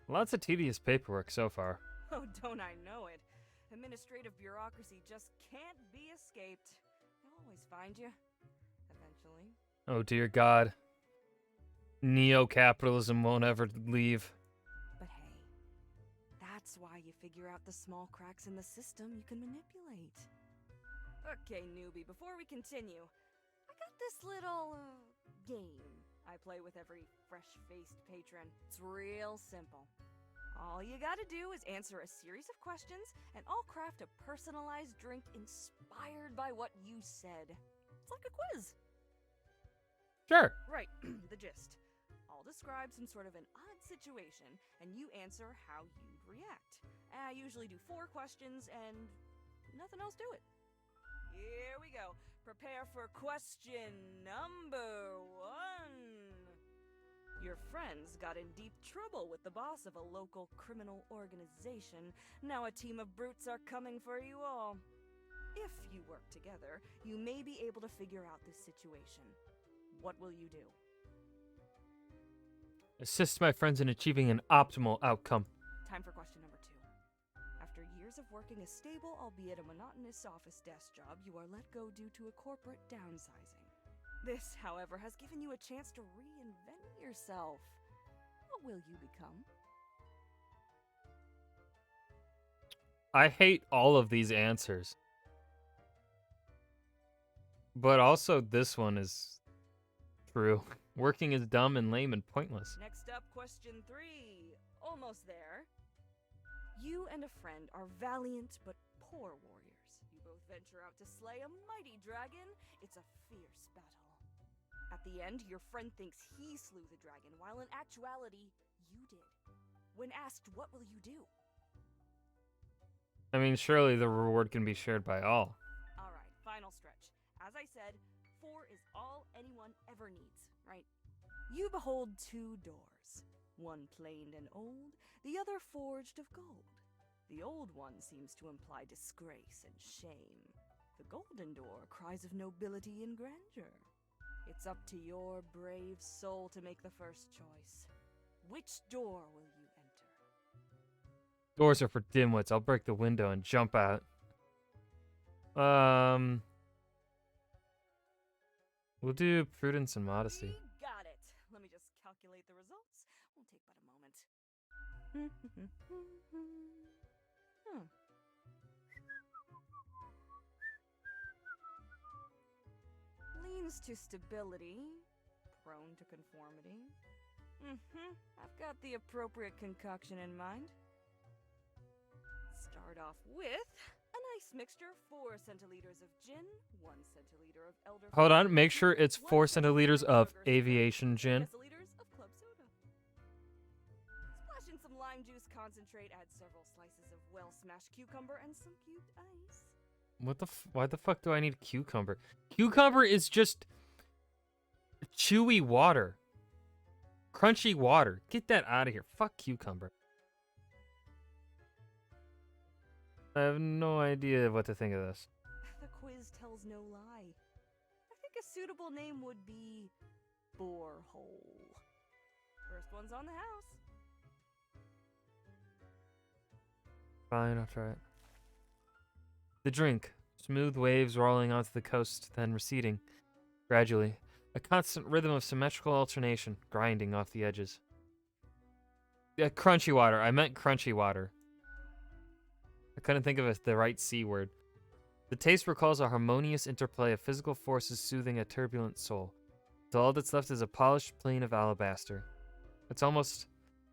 Lots of tedious paperwork so far. Oh, don't I know it. Administrative bureaucracy just can't be escaped. They'll always find you. Eventually. Oh dear God. Neo-capitalism won't ever leave. But hey, that's why you figure out the small cracks in the system you can manipulate. Okay, newbie, before we continue, I got this little, game I play with every fresh-faced patron. It's real simple. All you gotta do is answer a series of questions, and I'll craft a personalized drink inspired by what you said. It's like a quiz. Sure. Right, the gist. I'll describe some sort of an odd situation, and you answer how you'd react. I usually do 4 questions, and nothing else to it. Here we go. Prepare for question number 1. Your friends got in deep trouble with the boss of a local criminal organization. Now a team of brutes are coming for you all. If you work together, you may be able to figure out this situation. What will you do? Assist my friends in achieving an optimal outcome. Time for question number 2. years of working a stable, albeit a monotonous office desk job, you are let go due to a corporate downsizing. This, however, has given you a chance to reinvent yourself. What will you become? I hate all of these answers. But also this one is true. Working is dumb and lame and pointless. Next up, question 3. Almost there. You and a friend are valiant but poor warriors. You both venture out to slay a mighty dragon. It's a fierce battle. At the end, your friend thinks he slew the dragon, while in actuality, you did. When asked, what will you do? I mean, surely the reward can be shared by all. Alright, final stretch. As I said, 4 is all anyone ever needs, right? You behold 2 doors. One planed and old, the other forged of gold. The old one seems to imply disgrace and shame. The golden door cries of nobility and grandeur. It's up to your brave soul to make the first choice. Which door will you enter? Doors are for dimwits. I'll break the window and jump out. We'll do prudence and modesty. We got it. Let me just calculate the results. Won't take but a moment. Huh. Leans to stability, prone to conformity. I've got the appropriate concoction in mind. Start off with a nice mixture: 4 centiliters of gin, 1 centiliter of elder. Hold on, make sure it's 4 1 centiliters centiliter of sugar, aviation gin. deciliters of club soda. Splash in some lime juice concentrate, add several slices of well-smashed cucumber and some cubed ice. What the why the fuck do I need cucumber? Cucumber is just chewy water. Crunchy water. Get that out of here. Fuck cucumber. I have no idea what to think of this. The quiz tells no lie. I think a suitable name would be Borehole. First one's on the house. Fine, I'll try it. The drink. Smooth waves rolling onto the coast, then receding. Gradually. A constant rhythm of symmetrical alternation, grinding off the edges. Yeah, crunchy water. I meant crunchy water. I couldn't think of the right C word. The taste recalls a harmonious interplay of physical forces soothing a turbulent soul. So all that's left is a polished plane of alabaster. It's almost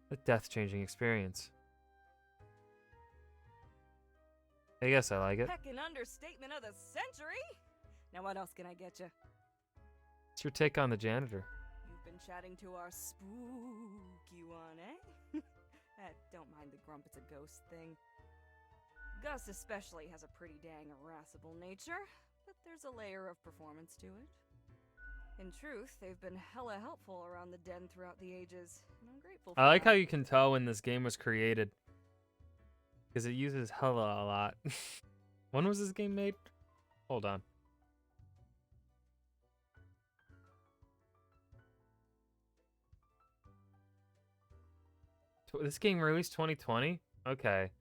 a death-changing experience. I guess I like it. Heck, an understatement of the century! Now what else can I get you? What's your take on the janitor? You've been chatting to our spooky one, eh? Don't mind the grump, it's a ghost thing. Gus especially has a pretty dang irascible nature, but there's a layer of performance to it. In truth, they've been hella helpful around the den throughout the ages, and I'm grateful for I like that. how you can tell when this game was created. Because it uses hella a lot. When was this game made? Hold on. This game released 2020? Okay.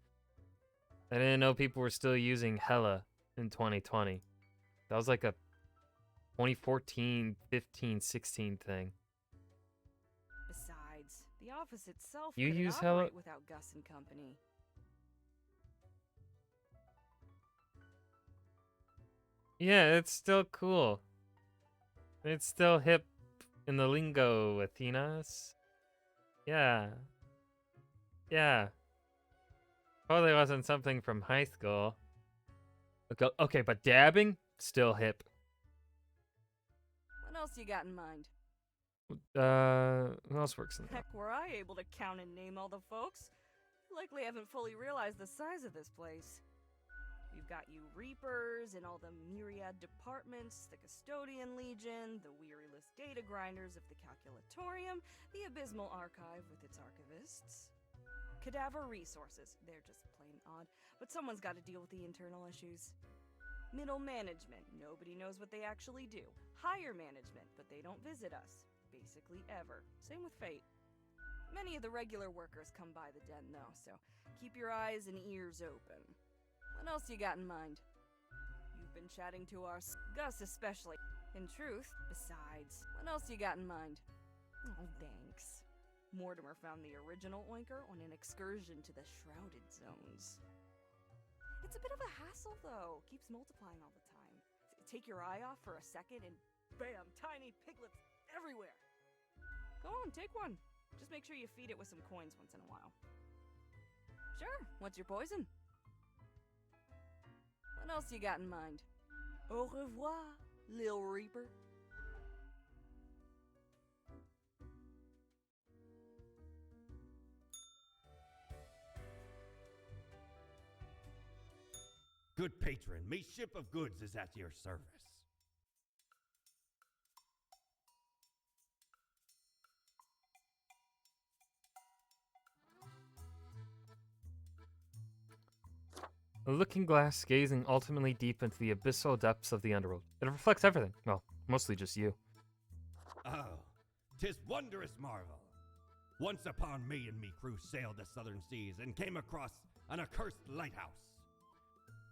I didn't know people were still using hella in 2020. That was like a 2014, 15, 16 thing. Besides, the office itself You couldn't use hella- operate without Gus and company. Yeah, it's still cool. It's still hip in the lingo, Athenas. Yeah. Yeah. Totally wasn't something from high school. Okay, but dabbing? Still hip. What else you got in mind? Who else works in there? Heck, were I able to count and name all the folks? You likely haven't fully realized the size of this place. We've got you Reapers in all the myriad departments, the Custodian Legion, the weariless data grinders of the Calculatorium, the Abysmal Archive with its archivists. Cadaver Resources, they're just plain odd, but someone's got to deal with the internal issues. Middle Management, nobody knows what they actually do. Higher Management, but they don't visit us. Basically ever. Same with Fate. Many of the regular workers come by the den though, so keep your eyes and ears open. What else you got in mind? You've been chatting to our Gus especially. In truth, besides, what else you got in mind? Oh, thanks. Mortimer found the original Oinker on an excursion to the Shrouded Zones. It's a bit of a hassle, though. Keeps multiplying all the time. Take your eye off for a second and bam, tiny piglets everywhere. Go on, take one. Just make sure you feed it with some coins once in a while. Sure, what's your poison? What else you got in mind? Au revoir, Lil Reaper. Good patron, me ship of goods is at your service. A looking glass gazing ultimately deep into the abyssal depths of the underworld. It reflects everything. Well, mostly just you. Oh, 'tis wondrous marvel. Once upon me and me crew sailed the southern seas and came across an accursed lighthouse.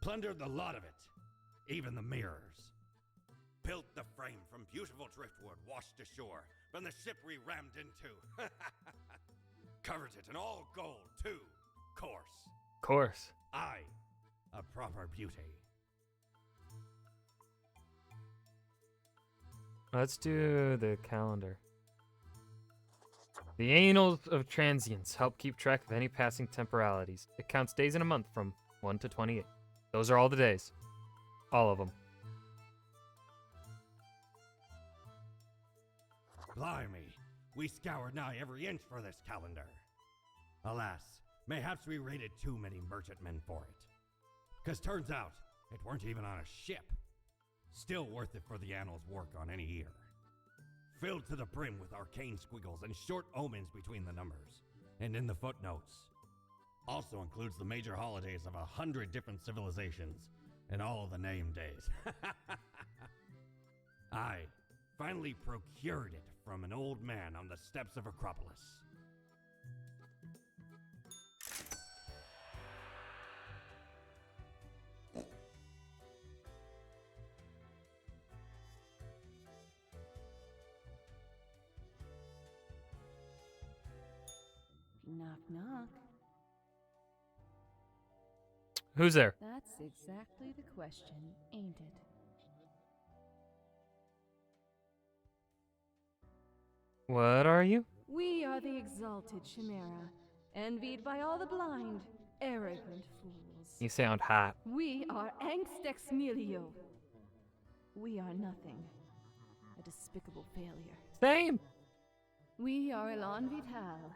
Plundered the lot of it, even the mirrors. Built the frame from beautiful driftwood washed ashore from the ship we rammed into. Covered it in all gold, too, course. Course. Aye, a proper beauty. Let's do the calendar. The Annals of Transience help keep track of any passing temporalities. It counts days in a month from 1 to 28. Those are all the days. All of them. Blimey, we scoured nigh every inch for this calendar. Alas, mayhaps we raided too many merchantmen for it. 'Cause turns out, it weren't even on a ship. Still worth it for the annals' work on any year. Filled to the brim with arcane squiggles and short omens between the numbers, and in the footnotes. Also includes the major holidays of 100 different civilizations, and all the name days. I finally procured it from an old man on the steps of Acropolis. Knock, knock. Who's there? That's exactly the question, ain't it? What are you? We are the exalted Chimera, envied by all the blind, arrogant fools. You sound hot. We are Angst Exmelio. We are nothing. A despicable failure. Same. We are Elan Vital,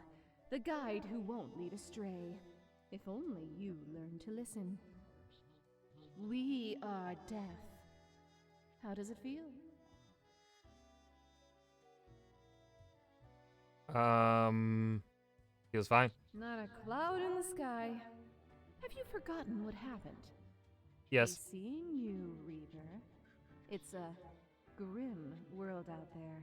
the guide who won't lead astray. If only you learn to listen. We are deaf. How does it feel? Feels fine. Not a cloud in the sky. Have you forgotten what happened? Yes. Seeing you, Reaver. It's a grim world out there.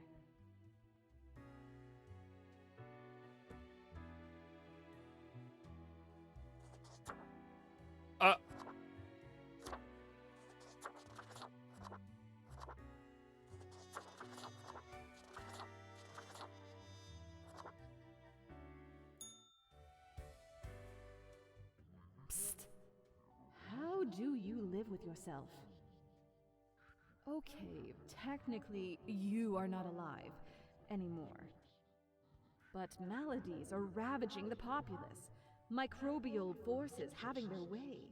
Psst. How do you live with yourself? Okay, technically, you are not alive anymore. But maladies are ravaging the populace. Microbial forces having their way.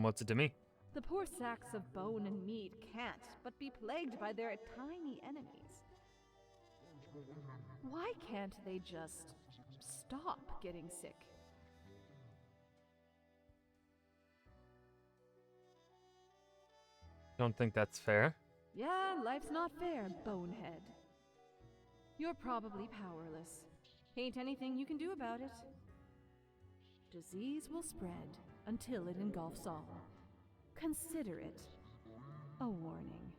What's it to me? The poor sacks of bone and meat can't but be plagued by their tiny enemies. Why can't they just stop getting sick? Don't think that's fair. Yeah, life's not fair, bonehead. You're probably powerless. Ain't anything you can do about it. Disease will spread until it engulfs all. Consider it a warning.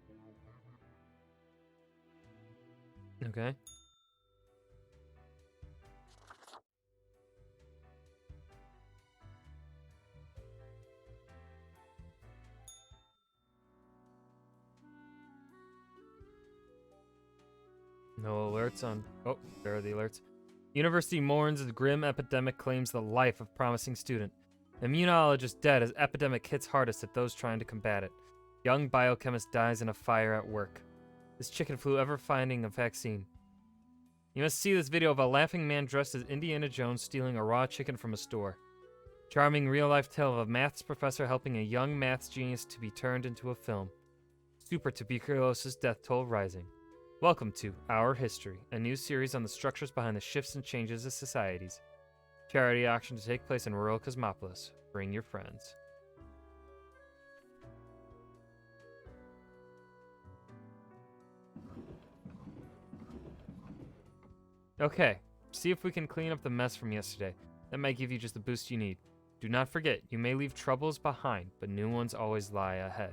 Okay. alerts on... Oh, there are the alerts. University mourns as grim epidemic claims the life of promising student. Immunologist dead as epidemic hits hardest at those trying to combat it. Young biochemist dies in a fire at work. Is chicken flu ever finding a vaccine? You must see this video of a laughing man dressed as Indiana Jones stealing a raw chicken from a store. Charming real-life tale of a maths professor helping a young maths genius to be turned into a film. Super tuberculosis death toll rising. Welcome to Our History, a new series on the structures behind the shifts and changes of societies. Charity auction to take place in rural Cosmopolis. Bring your friends. Okay, see if we can clean up the mess from yesterday. That might give you just the boost you need. Do not forget, you may leave troubles behind, but new ones always lie ahead.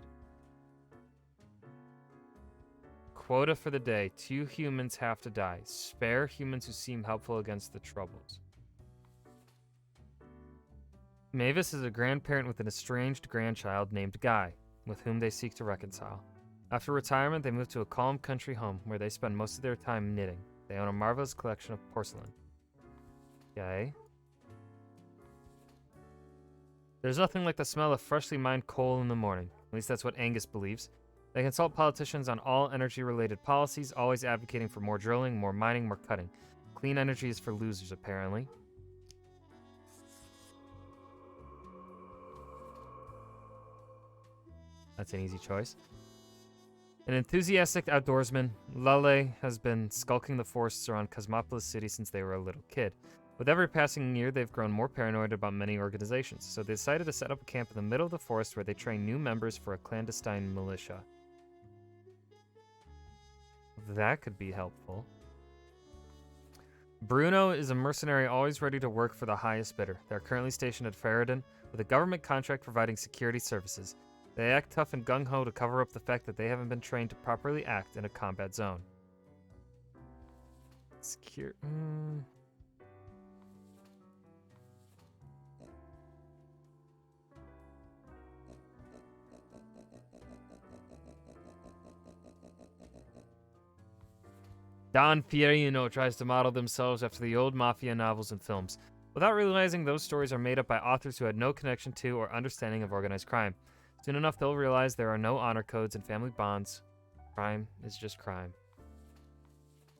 Quota for the day. 2 humans have to die. Spare humans who seem helpful against the troubles. Mavis is a grandparent with an estranged grandchild named Guy, with whom they seek to reconcile. After retirement, they move to a calm country home where they spend most of their time knitting. They own a marvelous collection of porcelain. Okay. There's nothing like the smell of freshly mined coal in the morning. At least that's what Angus believes. They consult politicians on all energy-related policies, always advocating for more drilling, more mining, more cutting. Clean energy is for losers, apparently. That's an easy choice. An enthusiastic outdoorsman, Lale has been skulking the forests around Cosmopolis City since they were a little kid. With every passing year, they've grown more paranoid about many organizations, so they decided to set up a camp in the middle of the forest where they train new members for a clandestine militia. That could be helpful. Bruno is a mercenary always ready to work for the highest bidder. They're currently stationed at Faradin, with a government contract providing security services. They act tough and gung-ho to cover up the fact that they haven't been trained to properly act in a combat zone. Secure... Don Fiorino tries to model themselves after the old mafia novels and films, without realizing those stories are made up by authors who had no connection to or understanding of organized crime. Soon enough, they'll realize there are no honor codes and family bonds. Crime is just crime.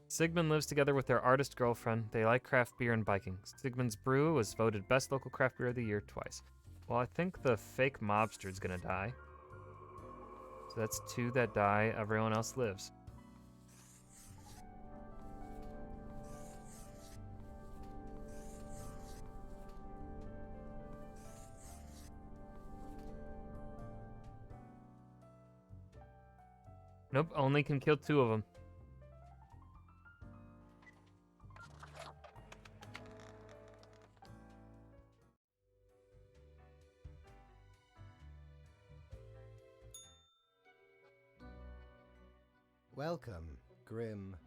Sigmund lives together with their artist girlfriend. They like craft beer and biking. Sigmund's brew was voted best local craft beer of the year twice. Well, I think the fake mobster's gonna die. So that's 2 that die. Everyone else lives. Nope, only can kill 2 of them. Welcome, Grim.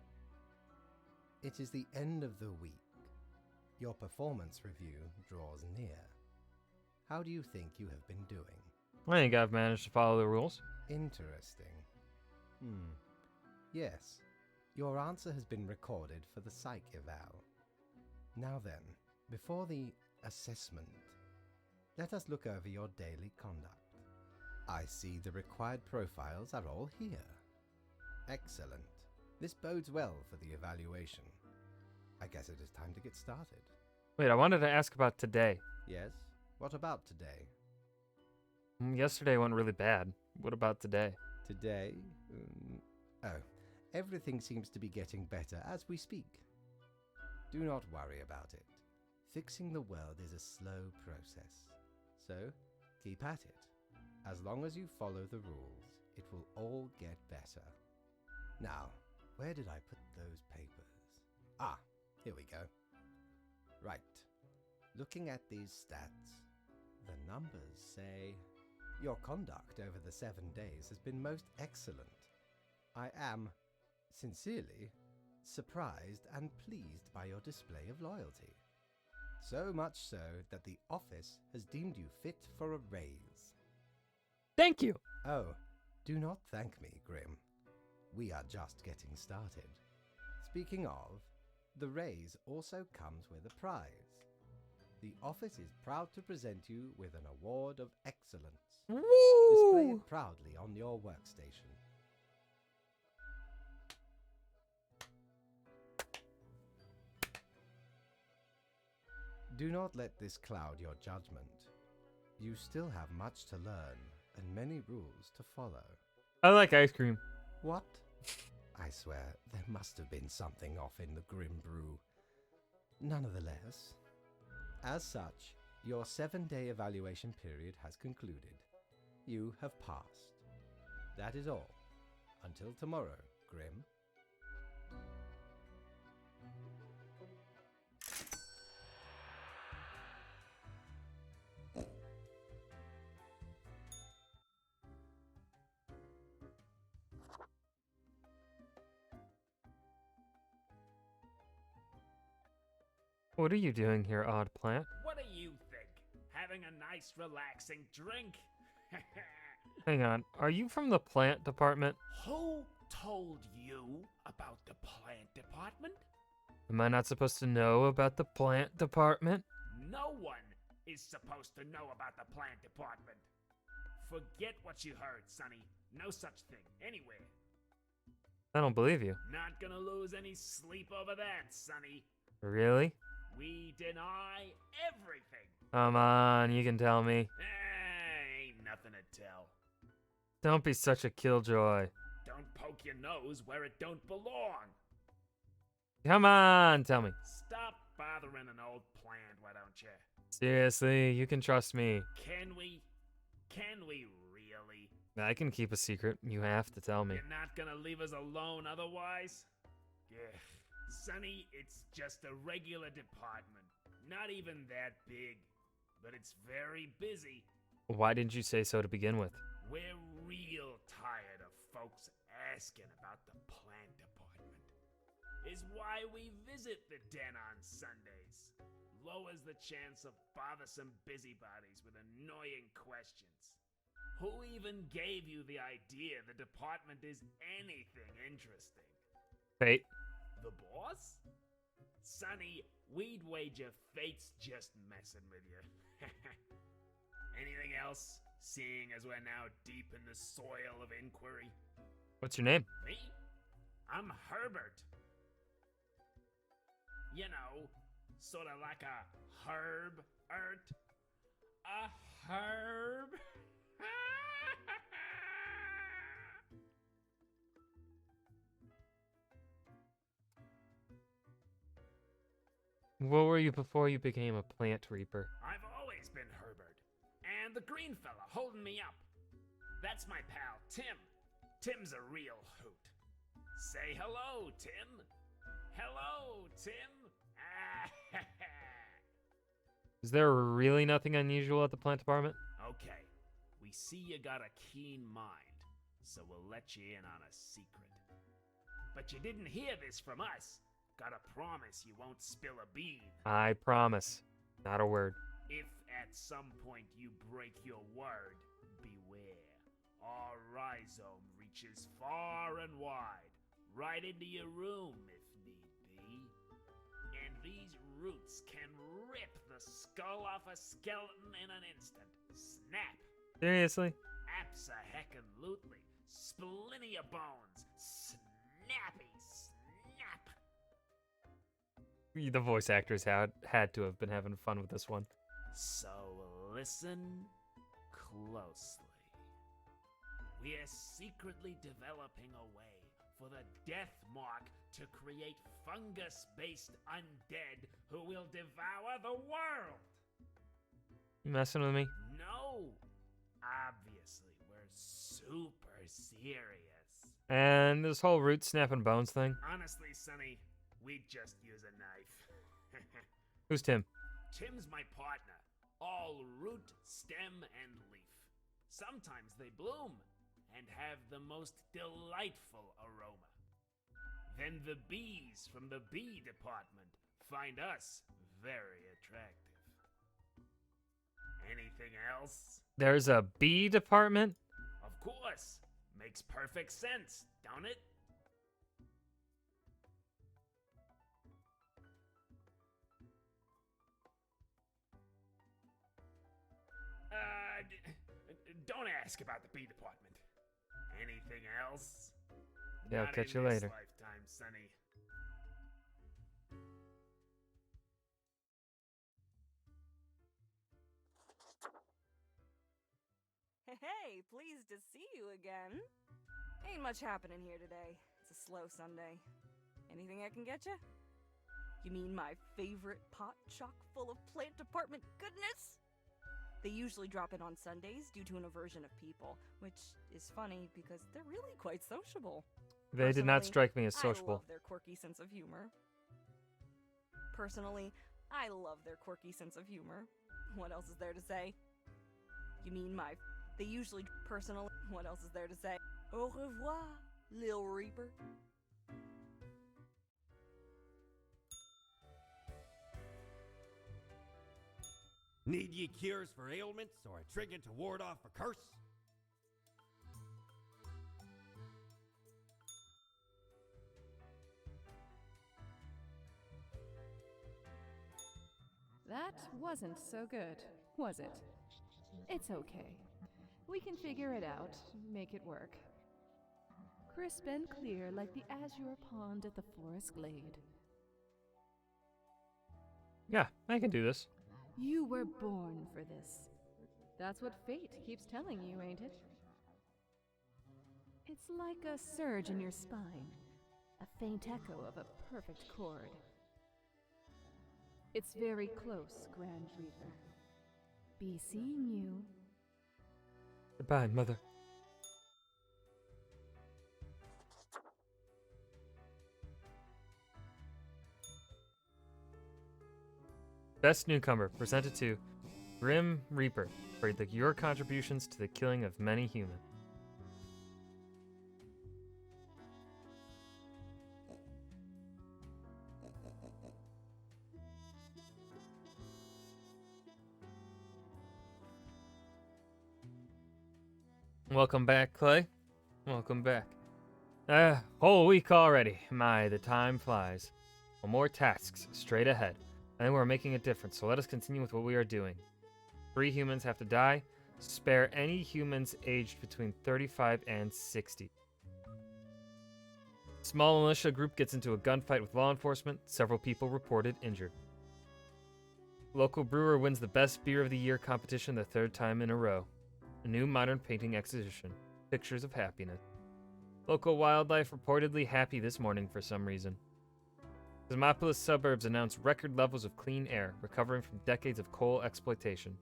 It is the end of the week. Your performance review draws near. How do you think you have been doing? I think I've managed to follow the rules. Interesting. Yes, your answer has been recorded for the psych eval. Now then, before the assessment, let us look over your daily conduct. I see the required profiles are all here. Excellent. This bodes well for the evaluation. I guess it is time to get started. Wait, I wanted to ask about today. Yes? What about today? Yesterday went really bad. What about today? Today? Everything seems to be getting better as we speak. Do not worry about it. Fixing the world is a slow process. So, keep at it. As long as you follow the rules, it will all get better. Now, where did I put those papers? Ah, here we go. Right. Looking at these stats, the numbers say your conduct over the 7 days has been most excellent. I am, sincerely, surprised and pleased by your display of loyalty. So much so that the office has deemed you fit for a raise. Thank you! Oh, do not thank me, Grim. We are just getting started. Speaking of, the raise also comes with a prize. The office is proud to present you with an award of excellence. Display it proudly on your workstation. Do not let this cloud your judgment. You still have much to learn and many rules to follow. I like ice cream. What? I swear, there must have been something off in the Grim Brew. Nonetheless, as such, your 7-day evaluation period has concluded. You have passed. That is all. Until tomorrow, Grim. What are you doing here, odd plant? What do you think? Having a nice, relaxing drink? Hang on, are you from the plant department? Who told you about the plant department? Am I not supposed to know about the plant department? No one is supposed to know about the plant department. Forget what you heard, Sonny. No such thing anywhere. I don't believe you. Not gonna lose any sleep over that, Sonny. Really? We deny everything. Come on, you can tell me. Ain't nothing to tell. Don't be such a killjoy. Don't poke your nose where it don't belong. Come on, tell me. Stop bothering an old plant, why don't you? Seriously, you can trust me. Can we? Can we really? I can keep a secret. You have to tell me. You're not gonna leave us alone otherwise? Yeah. Sonny, it's just a regular department. Not even that big. But it's very busy. Why didn't you say so to begin with? We're real tired of folks asking about the plant department. Is why we visit the den on Sundays. Lowers the chance of bothersome busybodies with annoying questions. Who even gave you the idea the department is anything interesting? Fate. The boss? Sonny, we'd wager Fate's just messing with you. Anything else? Seeing as we're now deep in the soil of inquiry. What's your name? Me? I'm Herbert. You know, sort of like a herb-ert. A herb? What were you before you became a plant reaper? I've always been Herbert. And the green fella holding me up. That's my pal, Tim. Tim's a real hoot. Say hello, Tim. Hello, Tim. Is there really nothing unusual at the plant department? Okay, we see you got a keen mind, so we'll let you in on a secret. But you didn't hear this from us. Gotta promise you won't spill a bean. I promise. Not a word. If at some point you break your word, beware. Our rhizome reaches far and wide, right into your room if need be. And these roots can rip the skull off a skeleton in an instant. Snap. Seriously? Abso-heckin-lutely. Splinter your bones. Snappy snap. The voice actors had to have been having fun with this one. So listen closely. We are secretly developing a way for the Death Mark to create fungus-based undead who will devour the world. You messing with me? No, obviously we're super serious. And this whole root snapping bones thing? Honestly, Sonny, we'd just use a knife. Who's Tim? Tim's my partner. All root, stem, and leaf. Sometimes they bloom and have the most delightful aroma. Then the bees from the bee department find us very attractive. Anything else? There's a bee department? Of course. Makes perfect sense, don't it? Don't ask about the bee department. Anything else? Yeah, I'll Not catch in you this later. Lifetime, Sonny. Hey, pleased to see you again. Ain't much happening here today. It's a slow Sunday. Anything I can get you? You mean my favorite pot chock full of plant department goodness? They usually drop in on Sundays due to an aversion of people, which is funny because they're really quite sociable. They did not Personally, strike me as I sociable. love their quirky sense of humor. Personally, I love their quirky sense of humor. What else is there to say? You mean my... They usually... Personally... What else is there to say? Au revoir, Lil Reaper. Need ye cures for ailments or a trinket to ward off a curse? That wasn't so good, was it? It's okay. We can figure it out, make it work. Crisp and clear like the azure pond at the forest glade. Yeah, I can do this. You were born for this. That's what fate keeps telling you, ain't it? It's like a surge in your spine, a faint echo of a perfect chord. It's very close, Grand Reaper. Be seeing you. Goodbye, Mother. Best newcomer, presented to Grim Reaper for your contributions to the killing of many humans. Welcome back, Clay. Welcome back. Whole week already. My, the time flies. Well, more tasks straight ahead. I think we're making a difference, so let us continue with what we are doing. 3 humans have to die. Spare any humans aged between 35 and 60. Small militia group gets into a gunfight with law enforcement. Several people reported injured. Local brewer wins the best beer of the year competition the 3rd time in a row. A new modern painting exhibition. Pictures of happiness. Local wildlife reportedly happy this morning for some reason. Cosmopolis suburbs announce record levels of clean air, recovering from decades of coal exploitation.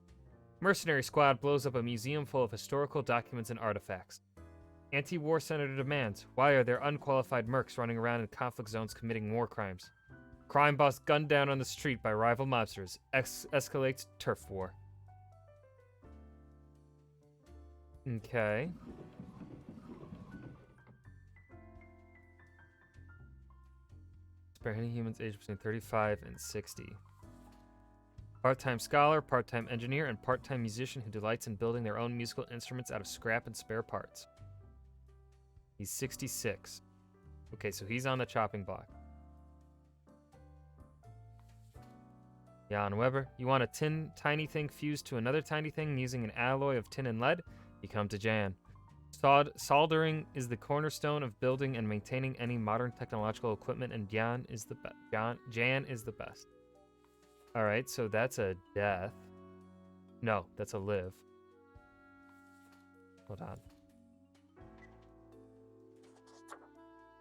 Mercenary squad blows up a museum full of historical documents and artifacts. Anti-war senator demands, why are there unqualified mercs running around in conflict zones committing war crimes? Crime boss gunned down on the street by rival mobsters. Escalates turf war. Okay. Spare any humans aged between 35 and 60. Part-time scholar, part-time engineer, and part-time musician who delights in building their own musical instruments out of scrap and spare parts. He's 66. Okay, so he's on the chopping block. Jan Weber, you want a tiny thing fused to another tiny thing using an alloy of tin and lead? You come to Jan. Soldering is the cornerstone of building and maintaining any modern technological equipment, and Jan is the best. All right, so that's a death. No, that's a live. Hold on.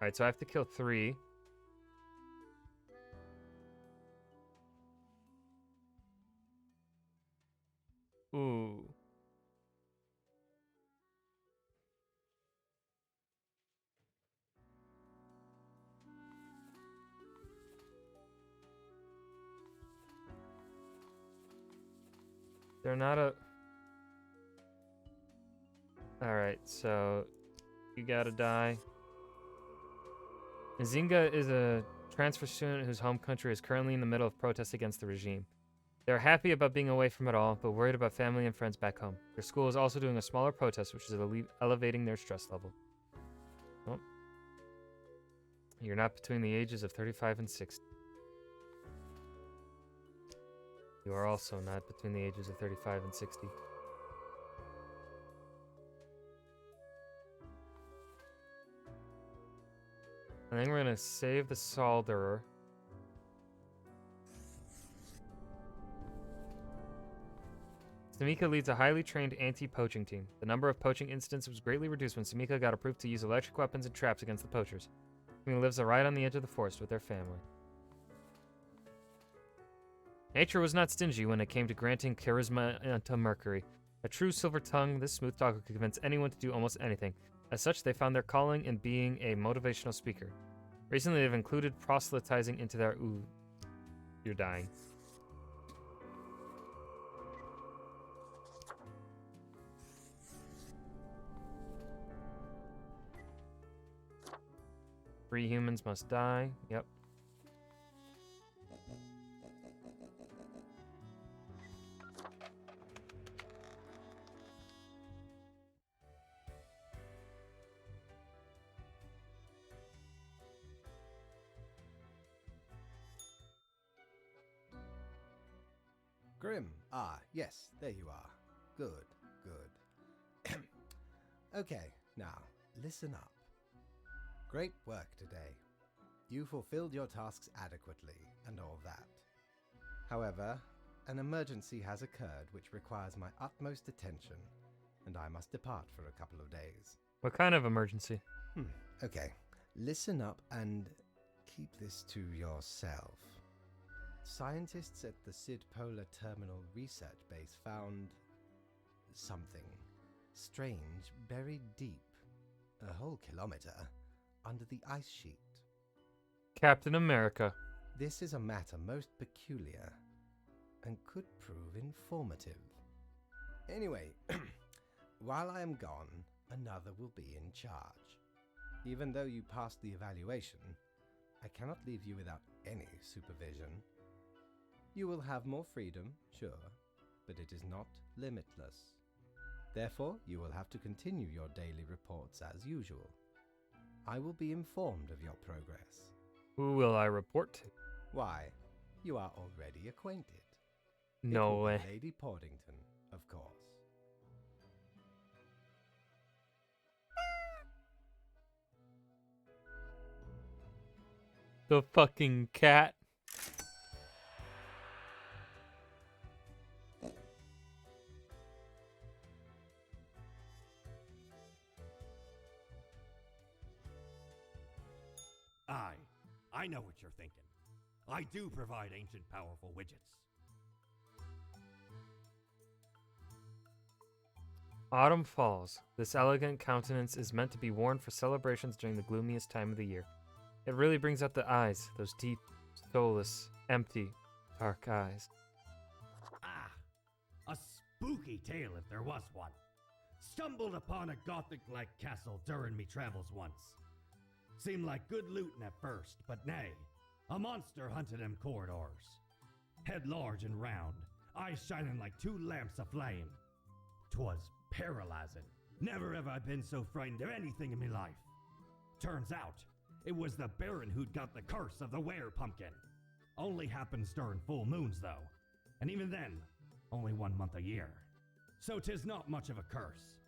All right, so I have to kill 3. Ooh. They're not a... Alright, so... You gotta die. Nzinga is a transfer student whose home country is currently in the middle of protests against the regime. They're happy about being away from it all, but worried about family and friends back home. Their school is also doing a smaller protest, which is elevating their stress level. Oh. You're not between the ages of 35 and 60. You are also not between the ages of 35 and 60. I think we're gonna save the solderer. Samika leads a highly trained anti-poaching team. The number of poaching incidents was greatly reduced when Samika got approved to use electric weapons and traps against the poachers. Samika lives right on the edge of the forest with their family. Nature was not stingy when it came to granting charisma to Mercury. A true silver tongue, this smooth talker could convince anyone to do almost anything. As such, they found their calling in being a motivational speaker. Recently, they've included proselytizing into their... Ooh, you're dying. Three humans must die. Yep. Grim. Ah, yes, there you are. Good, good. Okay, now, listen up. Great work today. You fulfilled your tasks adequately, and all that. However, an emergency has occurred which requires my utmost attention, and I must depart for a couple of days. What kind of emergency? Okay, listen up and keep this to yourself. Scientists at the Sid Polar Terminal Research Base found something strange buried deep, a whole kilometer, under the ice sheet. Captain America. This is a matter most peculiar and could prove informative. Anyway, while I am gone, another will be in charge. Even though you passed the evaluation, I cannot leave you without any supervision. You will have more freedom, sure, but it is not limitless. Therefore, you will have to continue your daily reports as usual. I will be informed of your progress. Who will I report to? Why, you are already acquainted. No way. Lady Portington, of course. The fucking cat. I know what you're thinking. I do provide ancient powerful widgets. Autumn falls. This elegant countenance is meant to be worn for celebrations during the gloomiest time of the year. It really brings out the eyes, those deep, soulless, empty, dark eyes. Ah, a spooky tale if there was one. Stumbled upon a gothic-like castle during me travels once. Seemed like good looting at first, but nay, a monster hunted them corridors. Head large and round, eyes shining like two lamps aflame. 'Twas paralyzing. Never have I been so frightened of anything in me life. Turns out, it was the Baron who'd got the curse of the were-pumpkin. Only happens during full moons, though. And even then, only 1 month a year. So 'tis not much of a curse.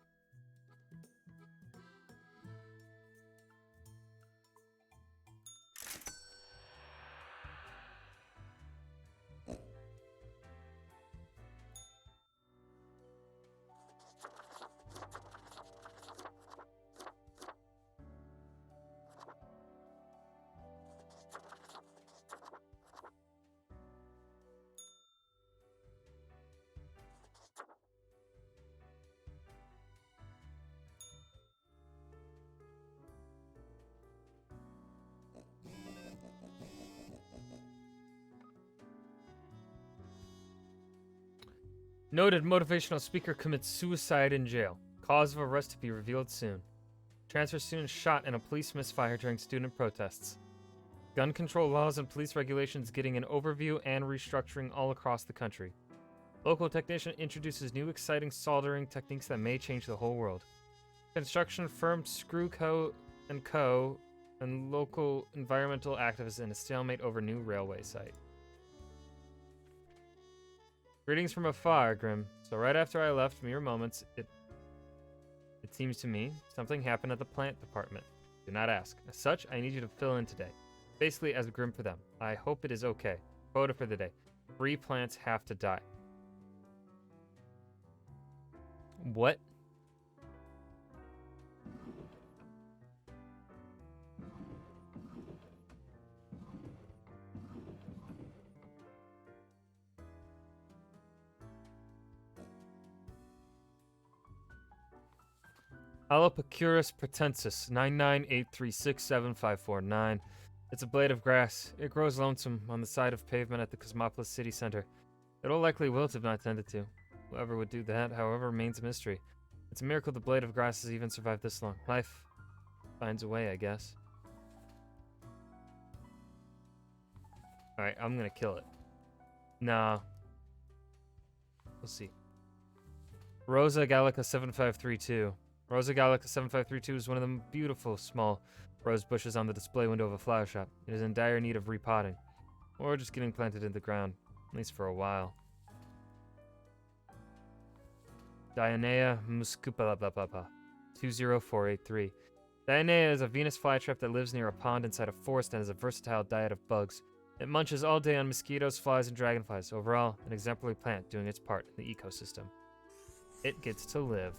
Noted motivational speaker commits suicide in jail. Cause of arrest to be revealed soon. Transfer student shot in a police misfire during student protests. Gun control laws and police regulations getting an overview and restructuring all across the country. Local technician introduces new exciting soldering techniques that may change the whole world. Construction firm Screw Co. and local environmental activists in a stalemate over new railway site. Greetings from afar, Grim. So right after I left mere moments, it seems to me, something happened at the plant department. Do not ask. As such, I need you to fill in today. Basically, as Grim for them. I hope it is okay. Quota for the day. 3 plants have to die. What? Alopecurus pratensis, 998367549. It's a blade of grass. It grows lonesome on the side of pavement at the Cosmopolis city center. It'll likely wilt if not tended to. Whoever would do that, however, remains a mystery. It's a miracle the blade of grass has even survived this long. Life finds a way, I guess. Alright, I'm gonna kill it. Nah. We'll see. Rosa Gallica 7532. Rosa Gallica 7532 is one of the beautiful small rose bushes on the display window of a flower shop. It is in dire need of repotting, or just getting planted in the ground, at least for a while. Dionea muscipula 20483. Dionea is a Venus flytrap that lives near a pond inside a forest and has a versatile diet of bugs. It munches all day on mosquitoes, flies, and dragonflies. Overall, an exemplary plant doing its part in the ecosystem. It gets to live.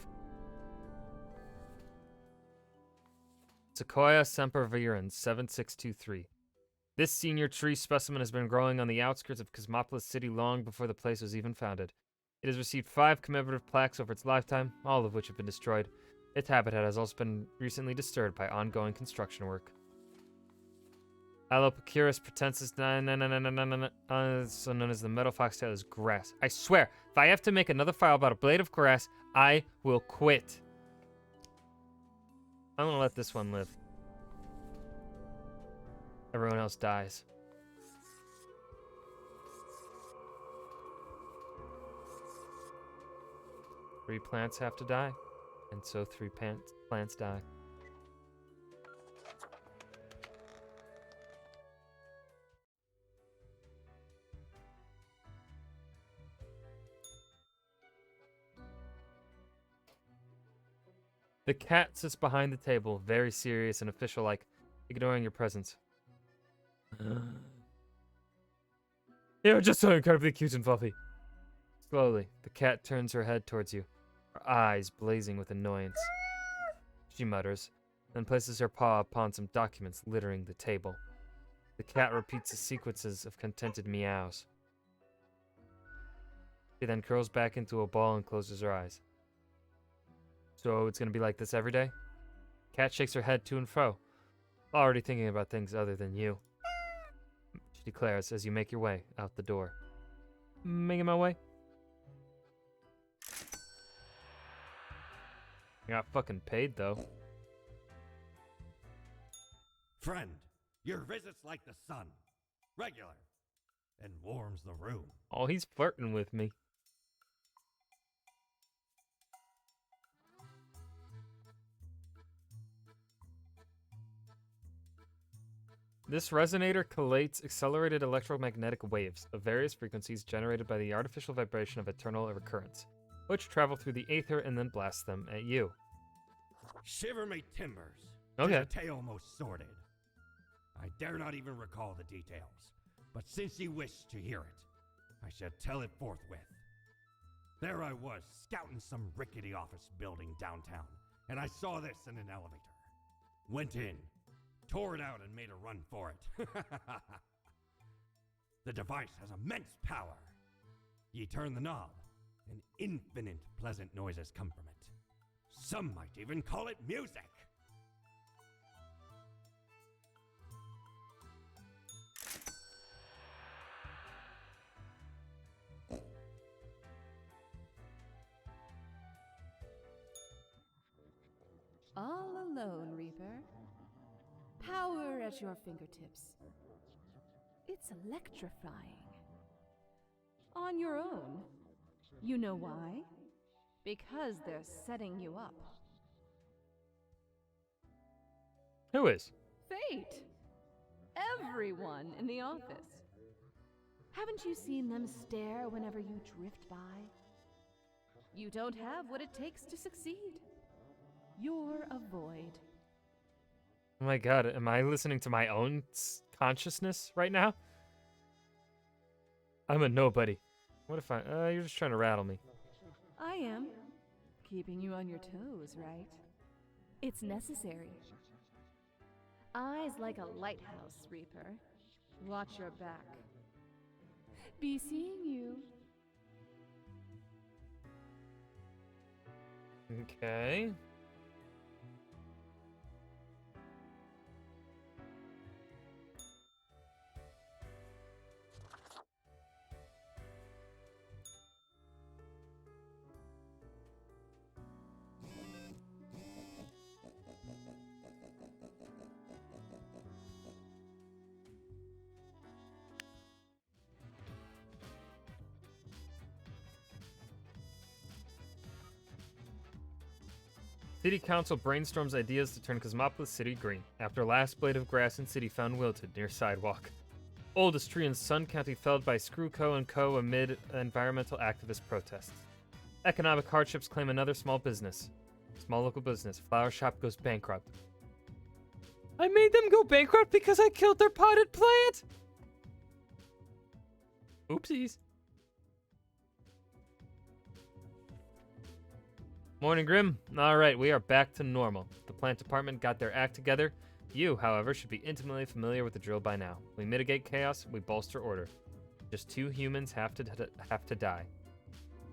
Sequoia sempervirens 7623. This senior tree specimen has been growing on the outskirts of Cosmopolis City long before the place was even founded. It has received 5 commemorative plaques over its lifetime, all of which have been destroyed. Its habitat has also been recently disturbed by ongoing construction work. Alopecurus pratensis, also known as the meadow foxtail, is grass. I swear, if I have to make another file about a blade of grass, I will quit. I'm gonna let this one live. Everyone else dies. Three plants have to die, and so 3 plants die. The cat sits behind the table, very serious and official-like, ignoring your presence. You're just so incredibly cute and fluffy. Slowly, the cat turns her head towards you, her eyes blazing with annoyance. She mutters, then places her paw upon some documents littering the table. The cat repeats the sequences of contented meows. She then curls back into a ball and closes her eyes. So it's gonna be like this every day? Cat shakes her head to and fro, already thinking about things other than you. She declares as you make your way out the door. Making my way? I got fucking paid though. Friend, your visit's like the sun. Regular. And warms the room. Oh, he's flirting with me. This resonator collates accelerated electromagnetic waves of various frequencies generated by the artificial vibration of eternal recurrence, which travel through the aether and then blast them at you. Shiver me timbers. Okay. 'Tis a tale most sordid. I dare not even recall the details, but since you wish to hear it, I shall tell it forthwith. There I was, scouting some rickety office building downtown, and I saw this in an elevator. Went in, tore it out, and made a run for it. The device has immense power. Ye turn the knob, and infinite pleasant noises come from it. Some might even call it music. All alone, Reaper. Power at your fingertips. It's electrifying. On your own. You know why? Because they're setting you up. Who is? Fate! Everyone in the office. Haven't you seen them stare whenever you drift by? You don't have what it takes to succeed. You're a void. Oh my god, am I listening to my own consciousness right now? I'm a nobody. What if you're just trying to rattle me. I am. Keeping you on your toes, right? It's necessary. Eyes like a lighthouse, Reaper. Watch your back. Be seeing you. Okay. City Council brainstorms ideas to turn Cosmopolis City green, after last blade of grass in city found wilted near sidewalk. Oldest tree in Sun County felled by Screwco & Co. amid environmental activist protests. Economic hardships claim another small local business. Flower shop goes bankrupt. I made them go bankrupt because I killed their potted plant! Oopsies. Morning, Grim. Alright, we are back to normal. The plant department got their act together. You, however, should be intimately familiar with the drill by now. We mitigate chaos, we bolster order. Just 2 humans have to die.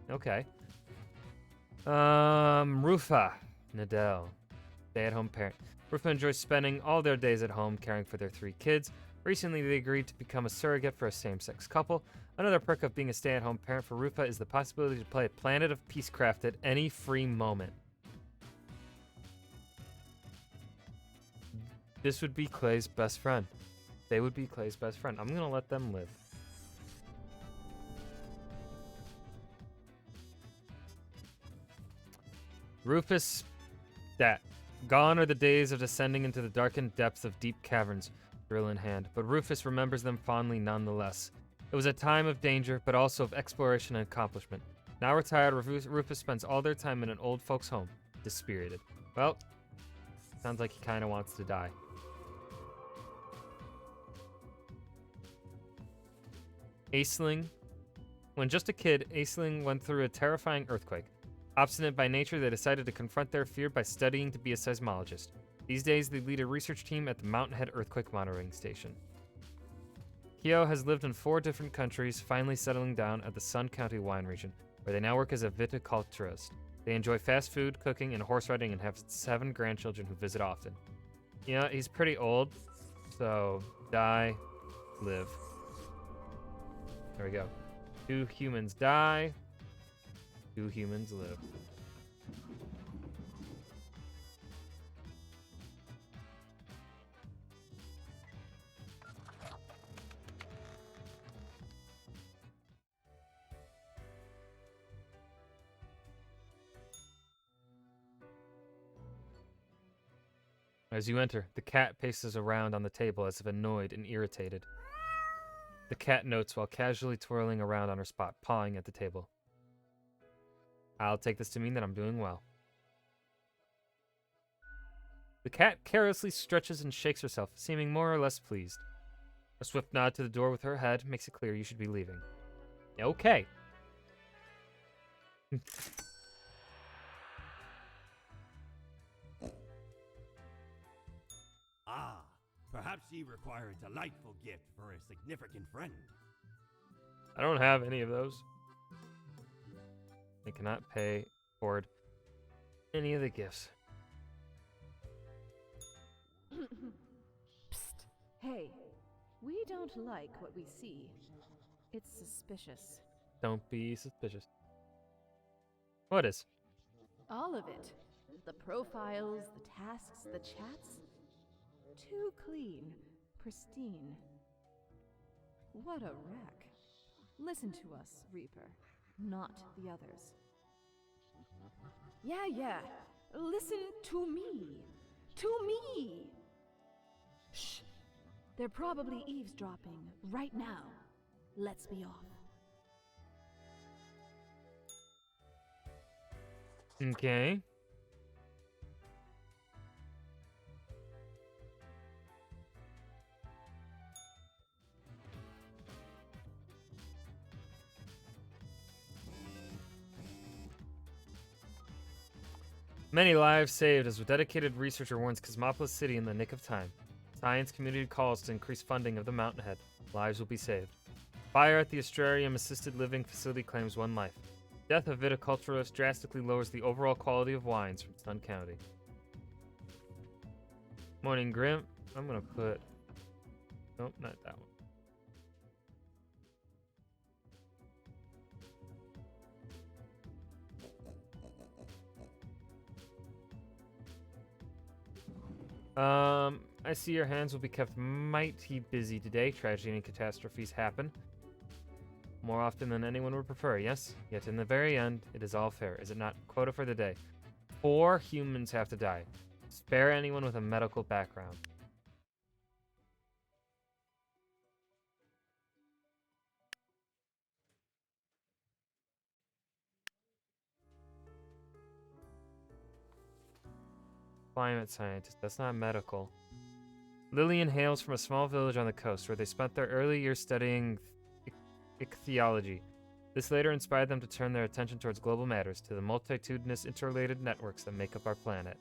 Okay. Rufa. Nadell. Stay-at-home parent. Rufa enjoys spending all their days at home caring for their 3 kids. Recently, they agreed to become a surrogate for a same-sex couple. Another perk of being a stay-at-home parent for Rufa is the possibility to play Planet of Peacecraft at any free moment. This would be Clay's best friend. They would be Clay's best friend. I'm gonna let them live. Rufus, that. Gone are the days of descending into the darkened depths of deep caverns, drill in hand, but Rufus remembers them fondly nonetheless. It was a time of danger, but also of exploration and accomplishment. Now retired, Rufus spends all their time in an old folks' home, dispirited. Well, sounds like he kind of wants to die. Aisling. When just a kid, Aisling went through a terrifying earthquake. Obstinate by nature, they decided to confront their fear by studying to be a seismologist. These days, they lead a research team at the Mountain Head Earthquake Monitoring Station. Kyo has lived in 4 different countries, finally settling down at the Sun County wine region, where they now work as a viticulturist. They enjoy fast food, cooking, and horse riding and have 7 grandchildren who visit often. You know, he's pretty old, so die, live. There we go. 2 humans die, 2 humans live. As you enter, the cat paces around on the table as if annoyed and irritated. The cat notes while casually twirling around on her spot, pawing at the table. I'll take this to mean that I'm doing well. The cat carelessly stretches and shakes herself, seeming more or less pleased. A swift nod to the door with her head makes it clear you should be leaving. Okay. Ah, perhaps ye require a delightful gift for a significant friend. I don't have any of those. I cannot pay forward any of the gifts. Psst. Hey, we don't like what we see. It's suspicious. Don't be suspicious. What is? All of it. The profiles, the tasks, the chats. Too clean, pristine. What a wreck. Listen to us, Reaper, not the others. Yeah. Listen to me. To me! Shh. They're probably eavesdropping right now. Let's be off. Okay. Many lives saved as a dedicated researcher warns Cosmopolis City in the nick of time. Science community calls to increase funding of the Mountainhead. Lives will be saved. Fire at the Astrarium Assisted Living Facility claims 1 life. Death of viticulturist drastically lowers the overall quality of wines from Sun County. Morning, Grim. I'm gonna put... Nope, not that one. I see your hands will be kept mighty busy today. Tragedy and catastrophes happen. More often than anyone would prefer, yes? Yet in the very end, it is all fair, is it not? Quota for the day. 4 humans have to die. Spare anyone with a medical background. Climate scientist, that's not medical. Lillian hails from a small village on the coast where they spent their early years studying ichthyology. This later inspired them to turn their attention towards global matters, to the multitudinous interrelated networks that make up our planet.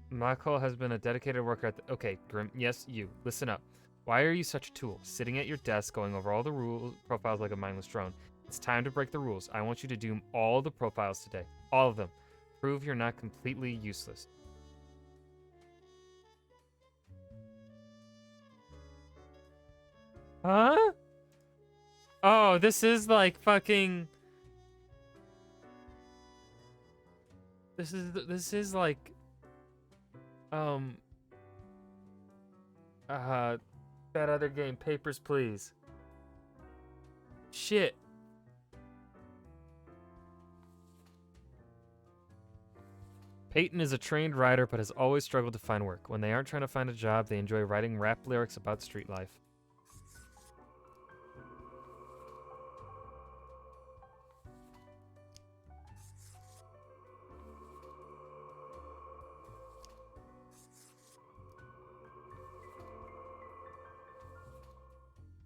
Mako has been a dedicated worker at the... Okay, Grim, yes, you. Listen up. Why are you such a tool, sitting at your desk going over all the rules profiles like a mindless drone? It's time to break the rules. I want you to do all the profiles today. All of them. Prove you're not completely useless. Huh? Oh, this is like fucking... This is like... that other game, Papers, Please. Shit. Peyton is a trained writer but has always struggled to find work. When they aren't trying to find a job, they enjoy writing rap lyrics about street life.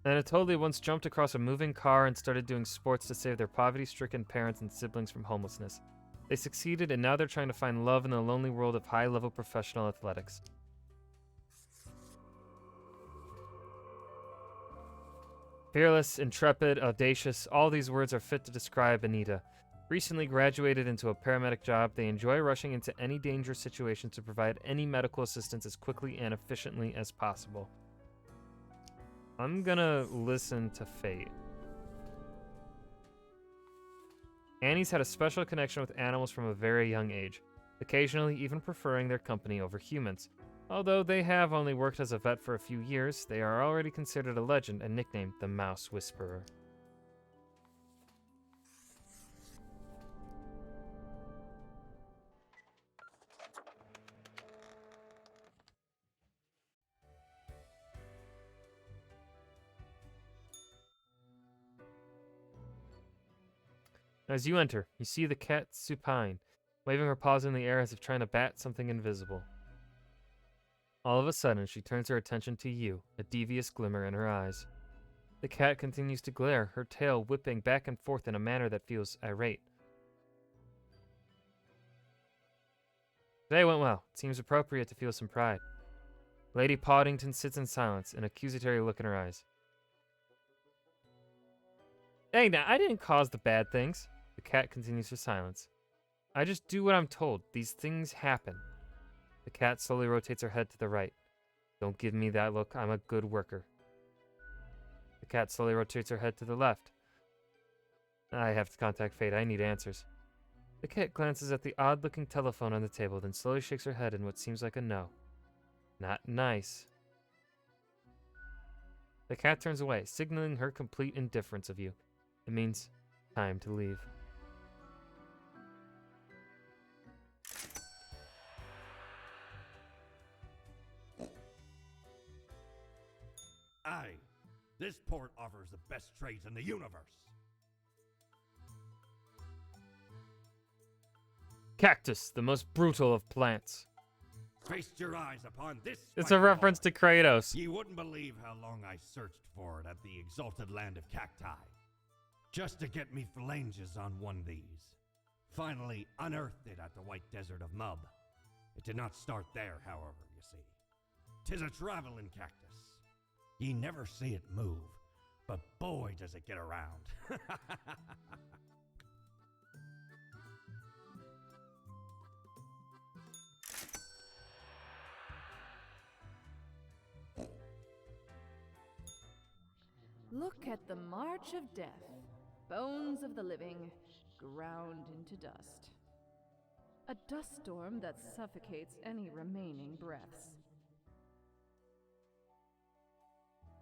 Anatoly once jumped across a moving car and started doing sports to save their poverty-stricken parents and siblings from homelessness. They succeeded, and now they're trying to find love in the lonely world of high-level professional athletics. Fearless, intrepid, audacious, all these words are fit to describe Anita. Recently graduated into a paramedic job, they enjoy rushing into any dangerous situation to provide any medical assistance as quickly and efficiently as possible. I'm gonna listen to Fate. Annie's had a special connection with animals from a very young age, occasionally even preferring their company over humans. Although they have only worked as a vet for a few years, they are already considered a legend and nicknamed the Mouse Whisperer. As you enter, you see the cat supine, waving her paws in the air as if trying to bat something invisible. All of a sudden, she turns her attention to you, a devious glimmer in her eyes. The cat continues to glare, her tail whipping back and forth in a manner that feels irate. Today went well. It seems appropriate to feel some pride. Lady Poddington sits in silence, an accusatory look in her eyes. Hey, now, I didn't cause the bad things. The cat continues her silence. I just do what I'm told. These things happen. The cat slowly rotates her head to the right. Don't give me that look. I'm a good worker. The cat slowly rotates her head to the left. I have to contact Fate. I need answers. The cat glances at the odd-looking telephone on the table, then slowly shakes her head in what seems like a no. Not nice. The cat turns away, signaling her complete indifference of you. It means time to leave. Aye, this port offers the best trades in the universe. Cactus, the most brutal of plants. Feast your eyes upon this. It's a reference to Kratos. Ye wouldn't believe how long I searched for it at the exalted land of cacti. just to get me phalanges on one of these. Finally unearthed it at the White Desert of Mub. It did not start there, however, you see. 'Tis a traveling cactus. Ye never see it move, but boy does it get around. Look at the march of death. Bones of the living, ground into dust. A dust storm that suffocates any remaining breaths.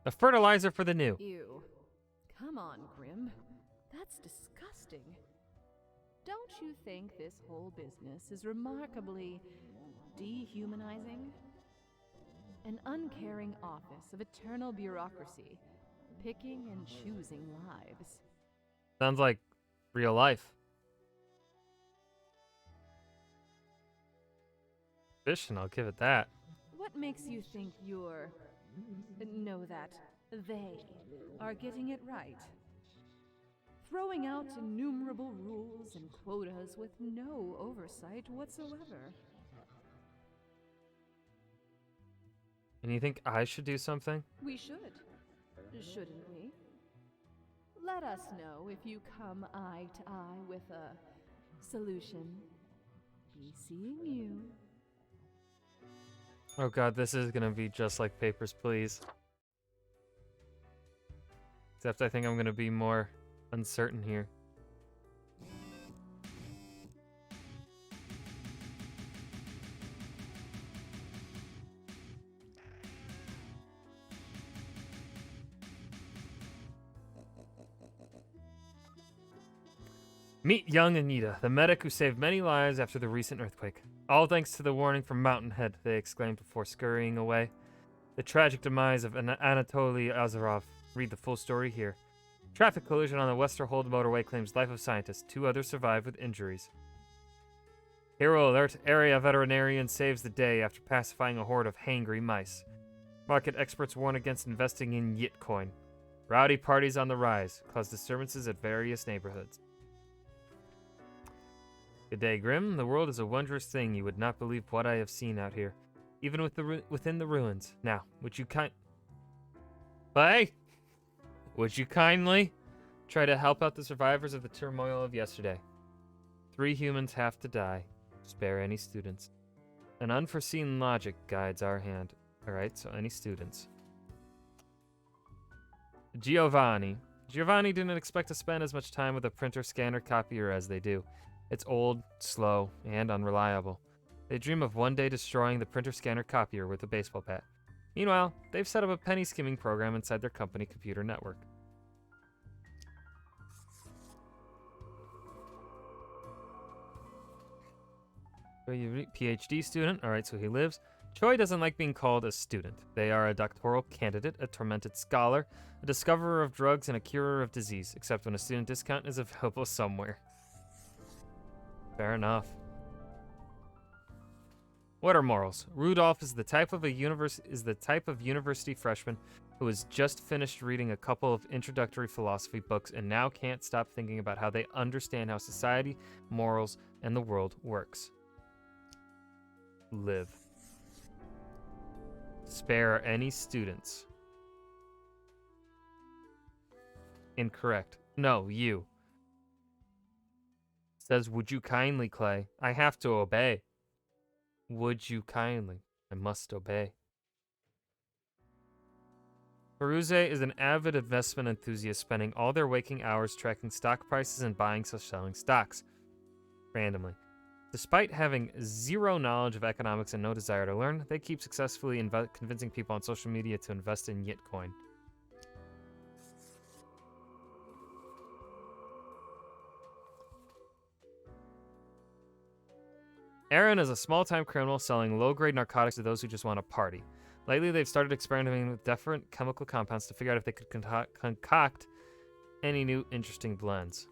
A fertilizer for the new. Ew. Come on, Grim. That's disgusting. Don't you think this whole business is remarkably dehumanizing? An uncaring office of eternal bureaucracy, picking and choosing lives. Sounds like real life. Efficient, I'll give it that. What makes you think that they are getting it right? Throwing out innumerable rules and quotas with no oversight whatsoever. And you think I should do something? We should, shouldn't we? Let us know if you come eye to eye with a solution. Be seeing you. Oh god, this is gonna be just like Papers, Please. Except I think I'm gonna be more uncertain here. Meet young Anita, the medic who saved many lives after the recent earthquake. All thanks to the warning from Mountainhead, they exclaimed before scurrying away. The tragic demise of Anatoly Azarov. Read the full story here. Traffic collision on the Westerhold motorway claims life of scientist. 2 others survive with injuries. Hero alert, area veterinarian saves the day after pacifying a horde of hangry mice. Market experts warn against investing in Yitcoin. Rowdy parties on the rise, cause disturbances at various neighborhoods. Good day, Grim. The world is a wondrous thing. You would not believe what I have seen out here, even with within the ruins. Now, would you would you kindly try to help out the survivors of the turmoil of yesterday? 3 humans have to die. Spare any students. An unforeseen logic guides our hand. Alright, so any students. Giovanni. Giovanni didn't expect to spend as much time with a printer, scanner, copier as they do. It's old, slow, and unreliable. They dream of one day destroying the printer, scanner, copier with a baseball bat. Meanwhile, they've set up a penny skimming program inside their company computer network. PhD student. Alright, so he lives. Choi doesn't like being called a student. They are a doctoral candidate, a tormented scholar, a discoverer of drugs, and a curer of disease, except when a student discount is available somewhere. Fair enough. What are morals? Rudolph is the type of university freshman who has just finished reading a couple of introductory philosophy books and now can't stop thinking about how they understand how society, morals, and the world works. Live. Spare any students. Incorrect. No, you. Says, would you kindly, Clay? I have to obey. Would you kindly? I must obey. Peruzze is an avid investment enthusiast spending all their waking hours tracking stock prices and buying or selling stocks. Randomly. Despite having zero knowledge of economics and no desire to learn, they keep successfully convincing people on social media to invest in Yitcoin. Aaron is a small-time criminal selling low-grade narcotics to those who just want to party. Lately, they've started experimenting with different chemical compounds to figure out if they could concoct any new interesting blends.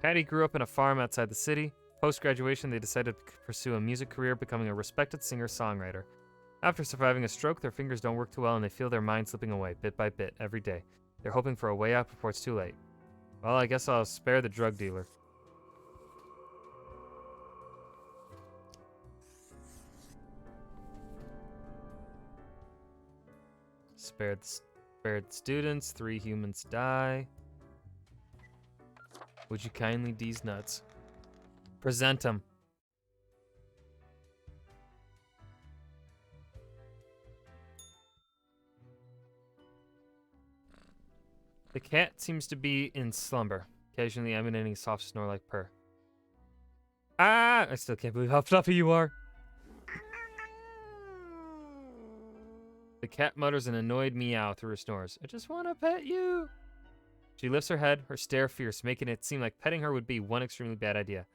Patty grew up in a farm outside the city. Post-graduation, they decided to pursue a music career, becoming a respected singer-songwriter. After surviving a stroke, their fingers don't work too well and they feel their mind slipping away, bit by bit, every day. They're hoping for a way out before it's too late. Well, I guess I'll spare the drug dealer. Spared students, 3 humans die. Would you kindly these nuts? Present them. The cat seems to be in slumber, occasionally emanating a soft snore-like purr. Ah! I still can't believe how fluffy you are. The cat mutters an annoyed meow through her snores. I just want to pet you. She lifts her head, her stare fierce, making it seem like petting her would be one extremely bad idea.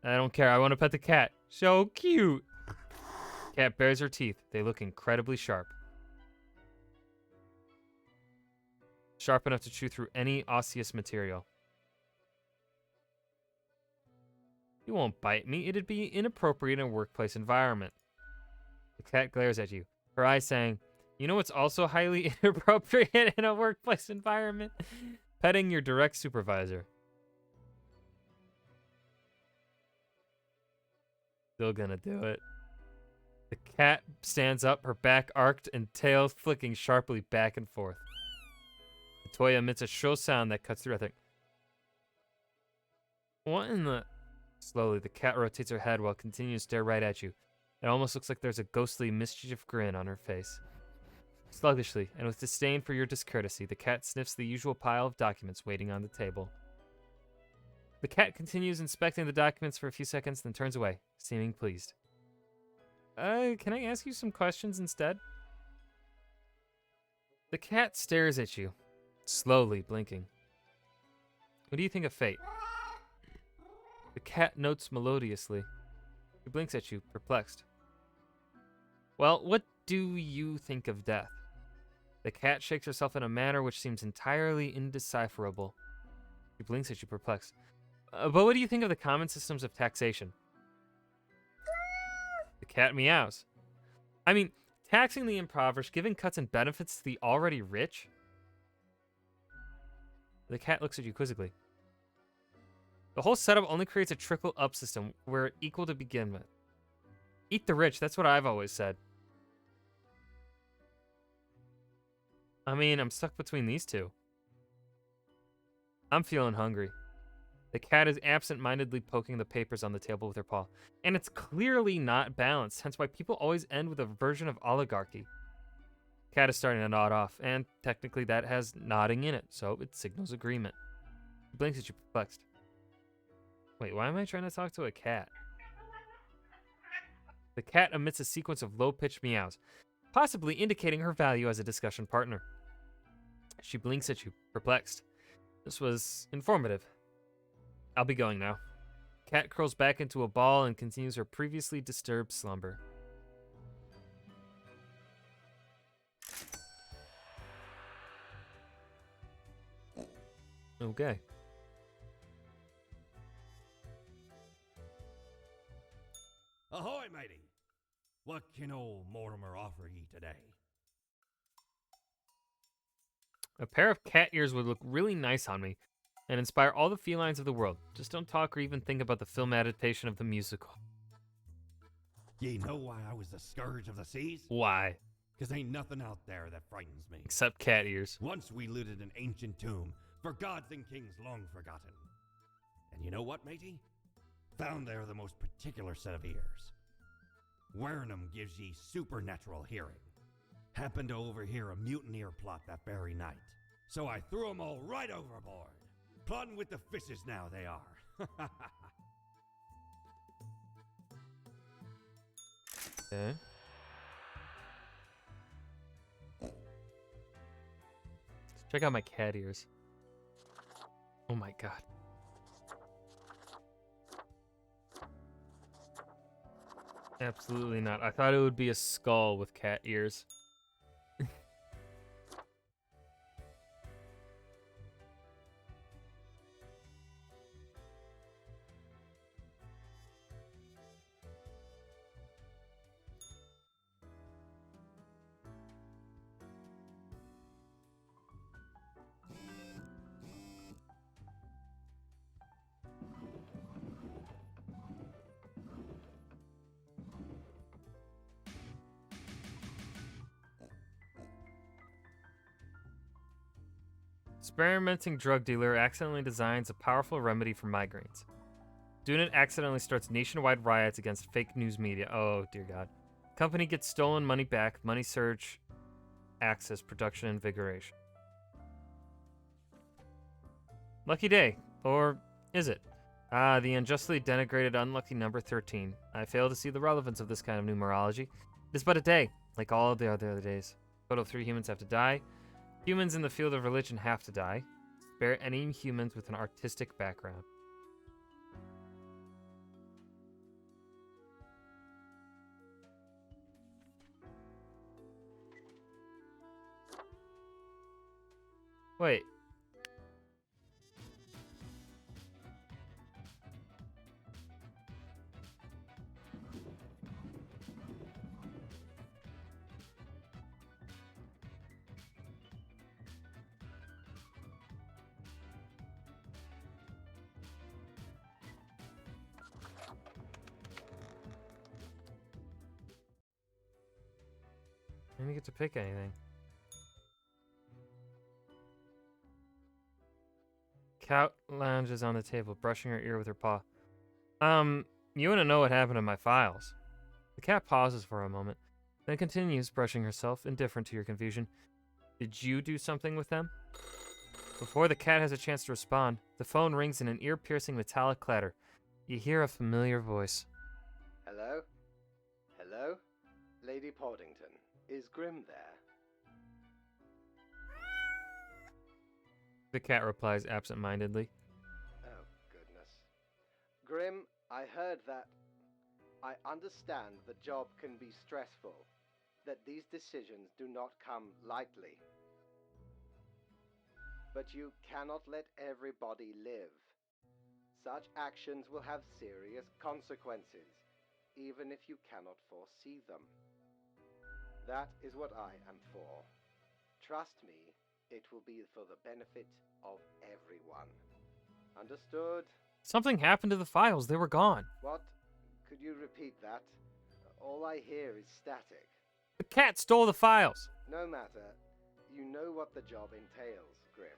I don't care. I want to pet the cat. So cute. Cat bares her teeth. They look incredibly sharp. Sharp enough to chew through any osseous material. You won't bite me. It'd be inappropriate in a workplace environment. The cat glares at you, her eyes saying, you know what's also highly inappropriate in a workplace environment? Petting your direct supervisor. Still gonna do it. The cat stands up, her back arched and tail flicking sharply back and forth. The toy emits a shrill sound that cuts through everything. What in the... Slowly, the cat rotates her head while continuing to stare right at you. It almost looks like there's a ghostly, mischief grin on her face. Sluggishly, and with disdain for your discourtesy, the cat sniffs the usual pile of documents waiting on the table. The cat continues inspecting the documents for a few seconds, then turns away, seeming pleased. Can I ask you some questions instead? The cat stares at you, slowly blinking. What do you think of fate? The cat notes melodiously. He blinks at you, perplexed. Well, what do you think of death? The cat shakes herself in a manner which seems entirely indecipherable. He blinks at you, perplexed. But what do you think of the common systems of taxation? The cat meows. I mean, taxing the impoverished, giving cuts and benefits to the already rich? The cat looks at you quizzically. The whole setup only creates a trickle-up system where it's equal to begin with. Eat the rich, that's what I've always said. I mean, I'm stuck between these two. I'm feeling hungry. The cat is absent-mindedly poking the papers on the table with her paw. And it's clearly not balanced, hence why people always end with a version of oligarchy. Cat is starting to nod off, and technically that has nodding in it, so it signals agreement. He blinks at you, perplexed. Wait, why am I trying to talk to a cat? The cat emits a sequence of low-pitched meows, possibly indicating her value as a discussion partner. She blinks at you, perplexed. This was informative. I'll be going now. Cat curls back into a ball and continues her previously disturbed slumber. Okay. Ahoy, matey! What can old Mortimer offer ye today? A pair of cat ears would look really nice on me and inspire all the felines of the world. Just don't talk or even think about the film adaptation of the musical. Ye know why I was the scourge of the seas? Why? 'Cause ain't nothing out there that frightens me. Except cat ears. Once we looted an ancient tomb for gods and kings long forgotten. And you know what, matey? Found there the most particular set of ears. Wearing 'em gives ye supernatural hearing. Happened to overhear a mutineer plot that very night. So I threw 'em all right overboard. Plotting with the fishes now they are. Okay. Let's check out my cat ears. Oh my god. Absolutely not. I thought it would be a skull with cat ears. Experimenting drug dealer accidentally designs a powerful remedy for migraines. Student accidentally starts nationwide riots against fake news media. Oh, dear God. Company gets stolen money back. Money surge. Access, production, invigoration. Lucky day. Or is it? Ah, the unjustly denigrated unlucky number 13. I fail to see the relevance of this kind of numerology. It is but a day, like all of the other days. A total of 3 humans have to die. Humans in the field of religion have to die. Spare any humans with an artistic background. Wait. I didn't get to pick anything. Cat lounges on the table, brushing her ear with her paw. You want to know what happened to my files? The cat pauses for a moment, then continues brushing herself, indifferent to your confusion. Did you do something with them? Before the cat has a chance to respond, the phone rings in an ear-piercing metallic clatter. You hear a familiar voice. Hello? Hello? Lady Poddington, is Grim there? The cat replies absent-mindedly. Oh, goodness. Grim, I heard that. I understand the job can be stressful, that these decisions do not come lightly. But you cannot let everybody live. Such actions will have serious consequences, even if you cannot foresee them. That is what I am for. Trust me, it will be for the benefit of everyone. Understood? Something happened to the files. They were gone. What? Could you repeat that? All I hear is static. The cat stole the files. No matter. You know what the job entails, Grim.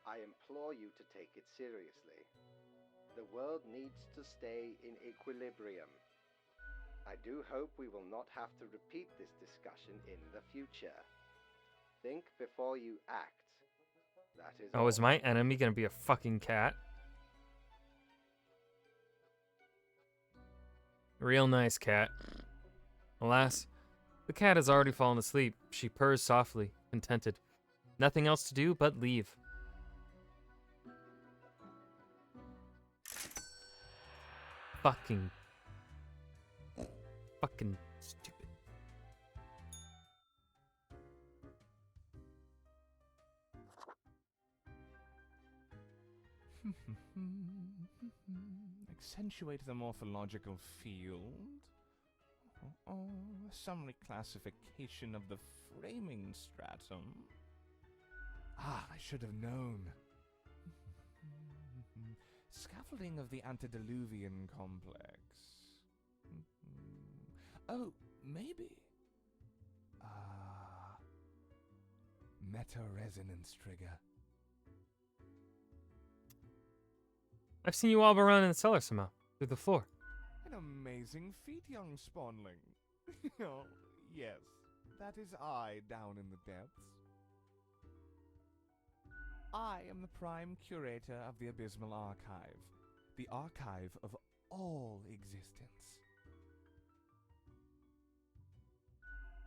I implore you to take it seriously. The world needs to stay in equilibrium. I do hope we will not have to repeat this discussion in the future. Think before you act. That is all. Oh, is my enemy gonna be a fucking cat? Real nice cat. Alas, the cat has already fallen asleep. She purrs softly, contented. Nothing else to do but leave. Fucking stupid. Accentuate the morphological field. Some reclassification of the framing stratum. Ah, I should have known. Scaffolding of the antediluvian complex. Oh, maybe. Meta-resonance trigger. I've seen you all around in the cellar somehow, through the floor. An amazing feat, young spawnling. Oh, yes, that is I down in the depths. I am the prime curator of the Abysmal Archive, the archive of all existence.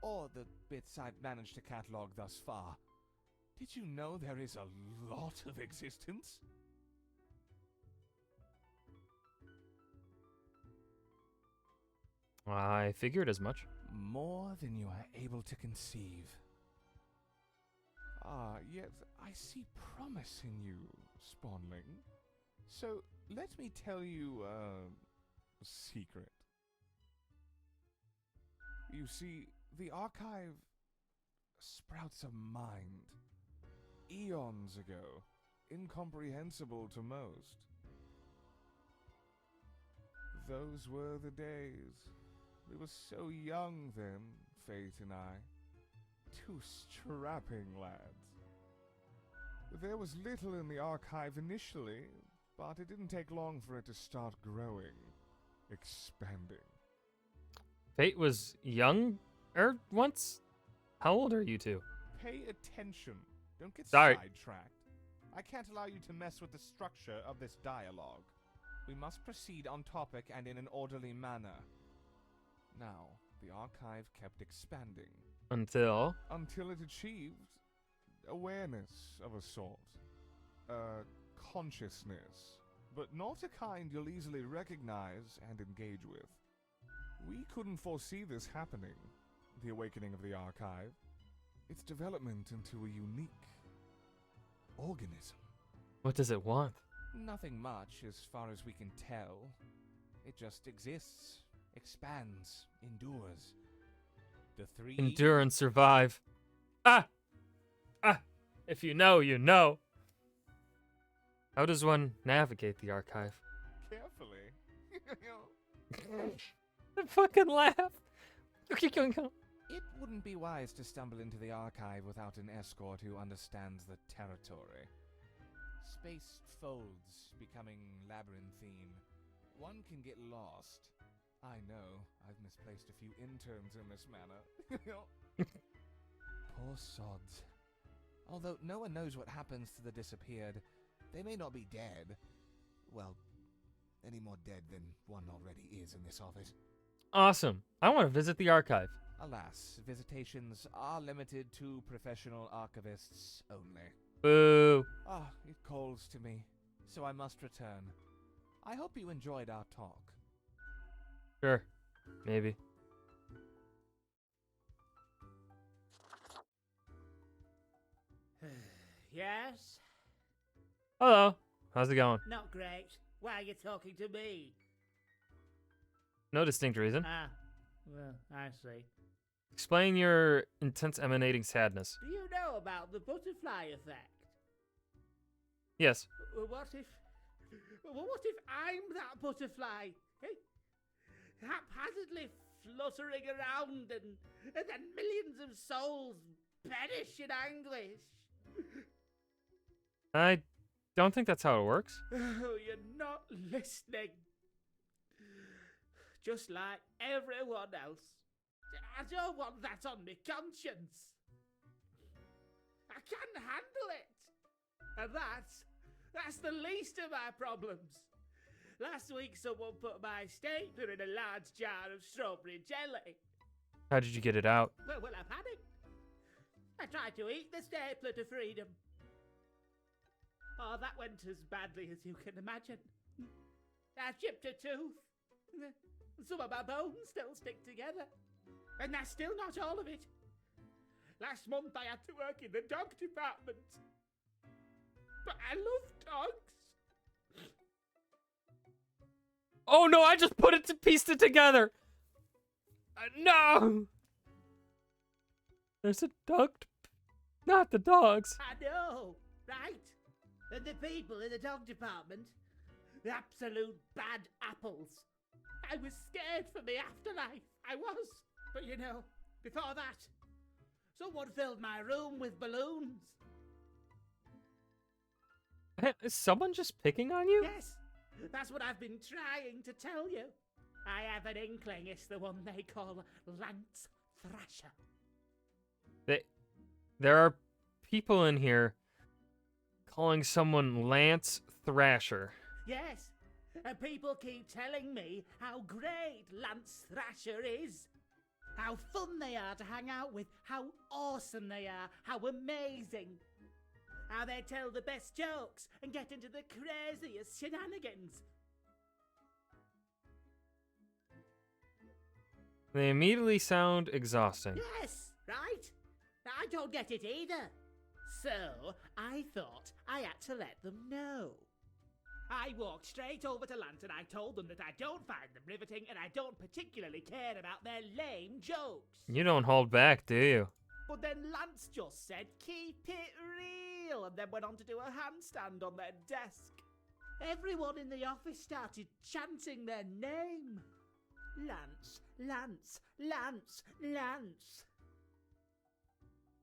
Or the bits I've managed to catalog thus far. Did you know there is a lot of existence? I figured as much. More than you are able to conceive. Ah, yes, I see promise in you, spawnling. So, let me tell you a secret. You see, the archive sprouts a mind. Eons ago, incomprehensible to most. Those were the days. We were so young then, Fate and I. Two strapping lads. There was little in the archive initially, but it didn't take long for it to start growing, expanding. Fate was young once? How old are you two? Pay attention. Don't get Sorry. sidetracked. I can't allow you to mess with the structure of this dialogue. We must proceed on topic and in an orderly manner. Now, the archive kept expanding. Until Until it achieved awareness of a sort. Consciousness. But not a kind you'll easily recognize and engage with. We couldn't foresee this happening, the awakening of the archive. Its development into a unique organism. what does it want? Nothing much as far as we can tell. It just exists, expands, endures. The three... Endure and survive. Ah! Ah! If you know, you know. How does one navigate the archive? Carefully. I fucking laugh. It wouldn't be wise to stumble into the archive without an escort who understands the territory. Space folds, becoming labyrinthine. One can get lost. I know, I've misplaced a few interns in this manner. Poor sods. Although no one knows what happens to the disappeared, they may not be dead. Well, any more dead than one already is in this office. Awesome. I want to visit the archive. Alas, visitations are limited to professional archivists only. Boo. Ah, it calls to me, so I must return. I hope you enjoyed our talk. Sure. Maybe. Yes? Hello. How's it going? Not great. Why are you talking to me? No distinct reason. Ah, well, I see. Explain your intense emanating sadness. Do you know about the butterfly effect? Yes. What if I'm that butterfly? Eh? Haphazardly fluttering around and then millions of souls perish in anguish. I don't think that's how it works. Oh, you're not listening. Just like everyone else. I don't want that on my conscience. I can't handle it. And that's the least of my problems. Last week someone put my stapler in a large jar of strawberry jelly. How did you get it out? Well, I panicked. I tried to eat the stapler to freedom. Oh, that went as badly as you can imagine. I chipped a tooth. Some of my bones still stick together. And that's still not all of it. Last month I had to work in the dog department. But I love dogs. Oh no, I just pieced it together. No. There's a dog. Not the dogs. I know, right? And the people in the dog department, the absolute bad apples. I was scared for the afterlife. I was. But you know, before that, someone filled my room with balloons. Is someone just picking on you? Yes, that's what I've been trying to tell you. I have an inkling it's the one they call Lance Thrasher. There are people in here calling someone Lance Thrasher. Yes, and people keep telling me how great Lance Thrasher is. How fun they are to hang out with, how awesome they are, how amazing. How they tell the best jokes and get into the craziest shenanigans. They immediately sound exhausting. Yes, right? I don't get it either. So, I thought I had to let them know. I walked straight over to Lance and I told them that I don't find them riveting and I don't particularly care about their lame jokes. You don't hold back, do you? But then Lance just said, keep it real, and then went on to do a handstand on their desk. Everyone in the office started chanting their name. Lance, Lance, Lance, Lance.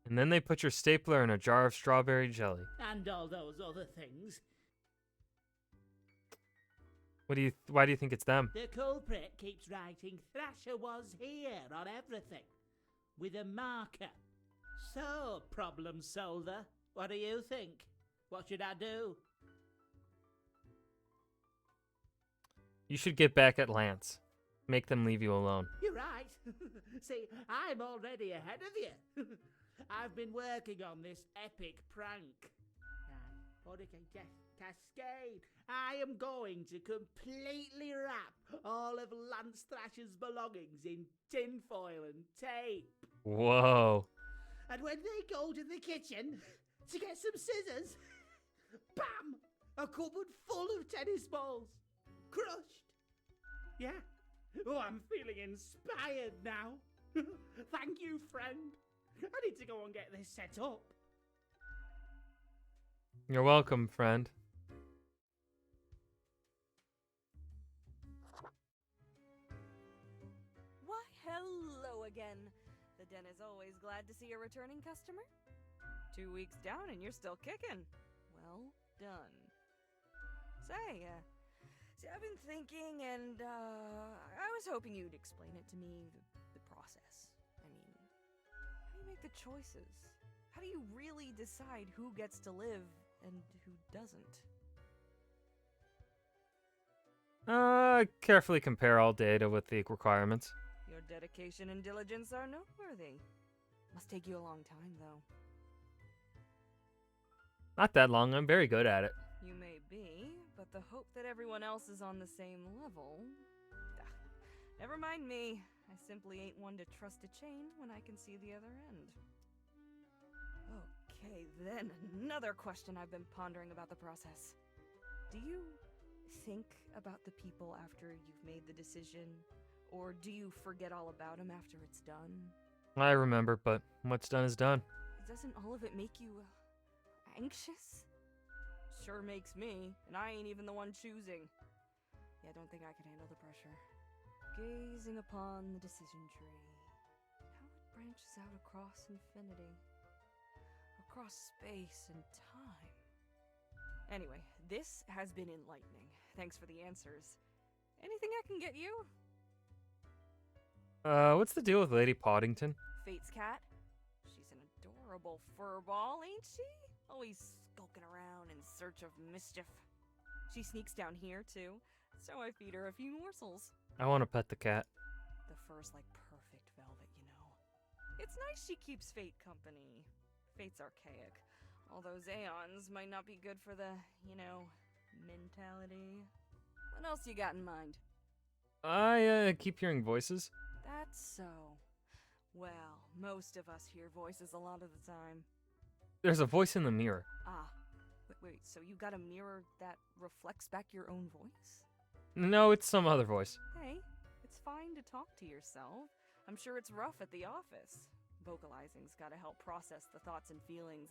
And then they put your stapler in a jar of strawberry jelly. And all those other things. Why do you think it's them? The culprit keeps writing Thrasher was here on everything. With a marker. So, problem solver, what do you think? What should I do? You should get back at Lance. Make them leave you alone. You're right. See, I'm already ahead of you. I've been working on this epic prank. Hurricane Cascade. I am going to completely wrap all of Lance Thrasher's belongings in tinfoil and tape. Whoa. And when they go to the kitchen to get some scissors, bam! A cupboard full of tennis balls. Crushed. Yeah. Oh, I'm feeling inspired now. Thank you, friend. I need to go and get this set up. You're welcome, friend. Why, hello again. The den is always glad to see a returning customer. 2 weeks down and you're still kicking. Well done. Say, I've been thinking and, I was hoping you'd explain it to me, the process. I mean, how do you make the choices? How do you really decide who gets to live and who doesn't? Carefully compare all data with the requirements. Your dedication and diligence are noteworthy. Must take you a long time, though. Not that long, I'm very good at it. You may be, but the hope that everyone else is on the same level... Never mind me. I simply ain't one to trust a chain when I can see the other end. Okay, then, another question I've been pondering about the process. Do you think about the people after you've made the decision? Or do you forget all about them after it's done? I remember, but what's done is done. Doesn't all of it make you... anxious? Sure makes me, and I ain't even the one choosing. Yeah, I don't think I can handle the pressure. Gazing upon the decision tree. How it branches out across infinity. Across space and time. Anyway, this has been enlightening. Thanks for the answers. Anything I can get you? What's the deal with Lady Poddington? Fate's cat? She's an adorable furball, ain't she? Always skulking around in search of mischief. She sneaks down here, too, so I feed her a few morsels. I want to pet the cat. The fur's like perfect velvet, you know. It's nice she keeps Fate company. Fate's archaic. All those aeons might not be good for the, mentality. What else you got in mind? I keep hearing voices. That's so. Well, most of us hear voices a lot of the time. There's a voice in the mirror. Ah. Wait, so you got a mirror that reflects back your own voice? No, it's some other voice. Hey, it's fine to talk to yourself. I'm sure it's rough at the office. Vocalizing's gotta help process the thoughts and feelings,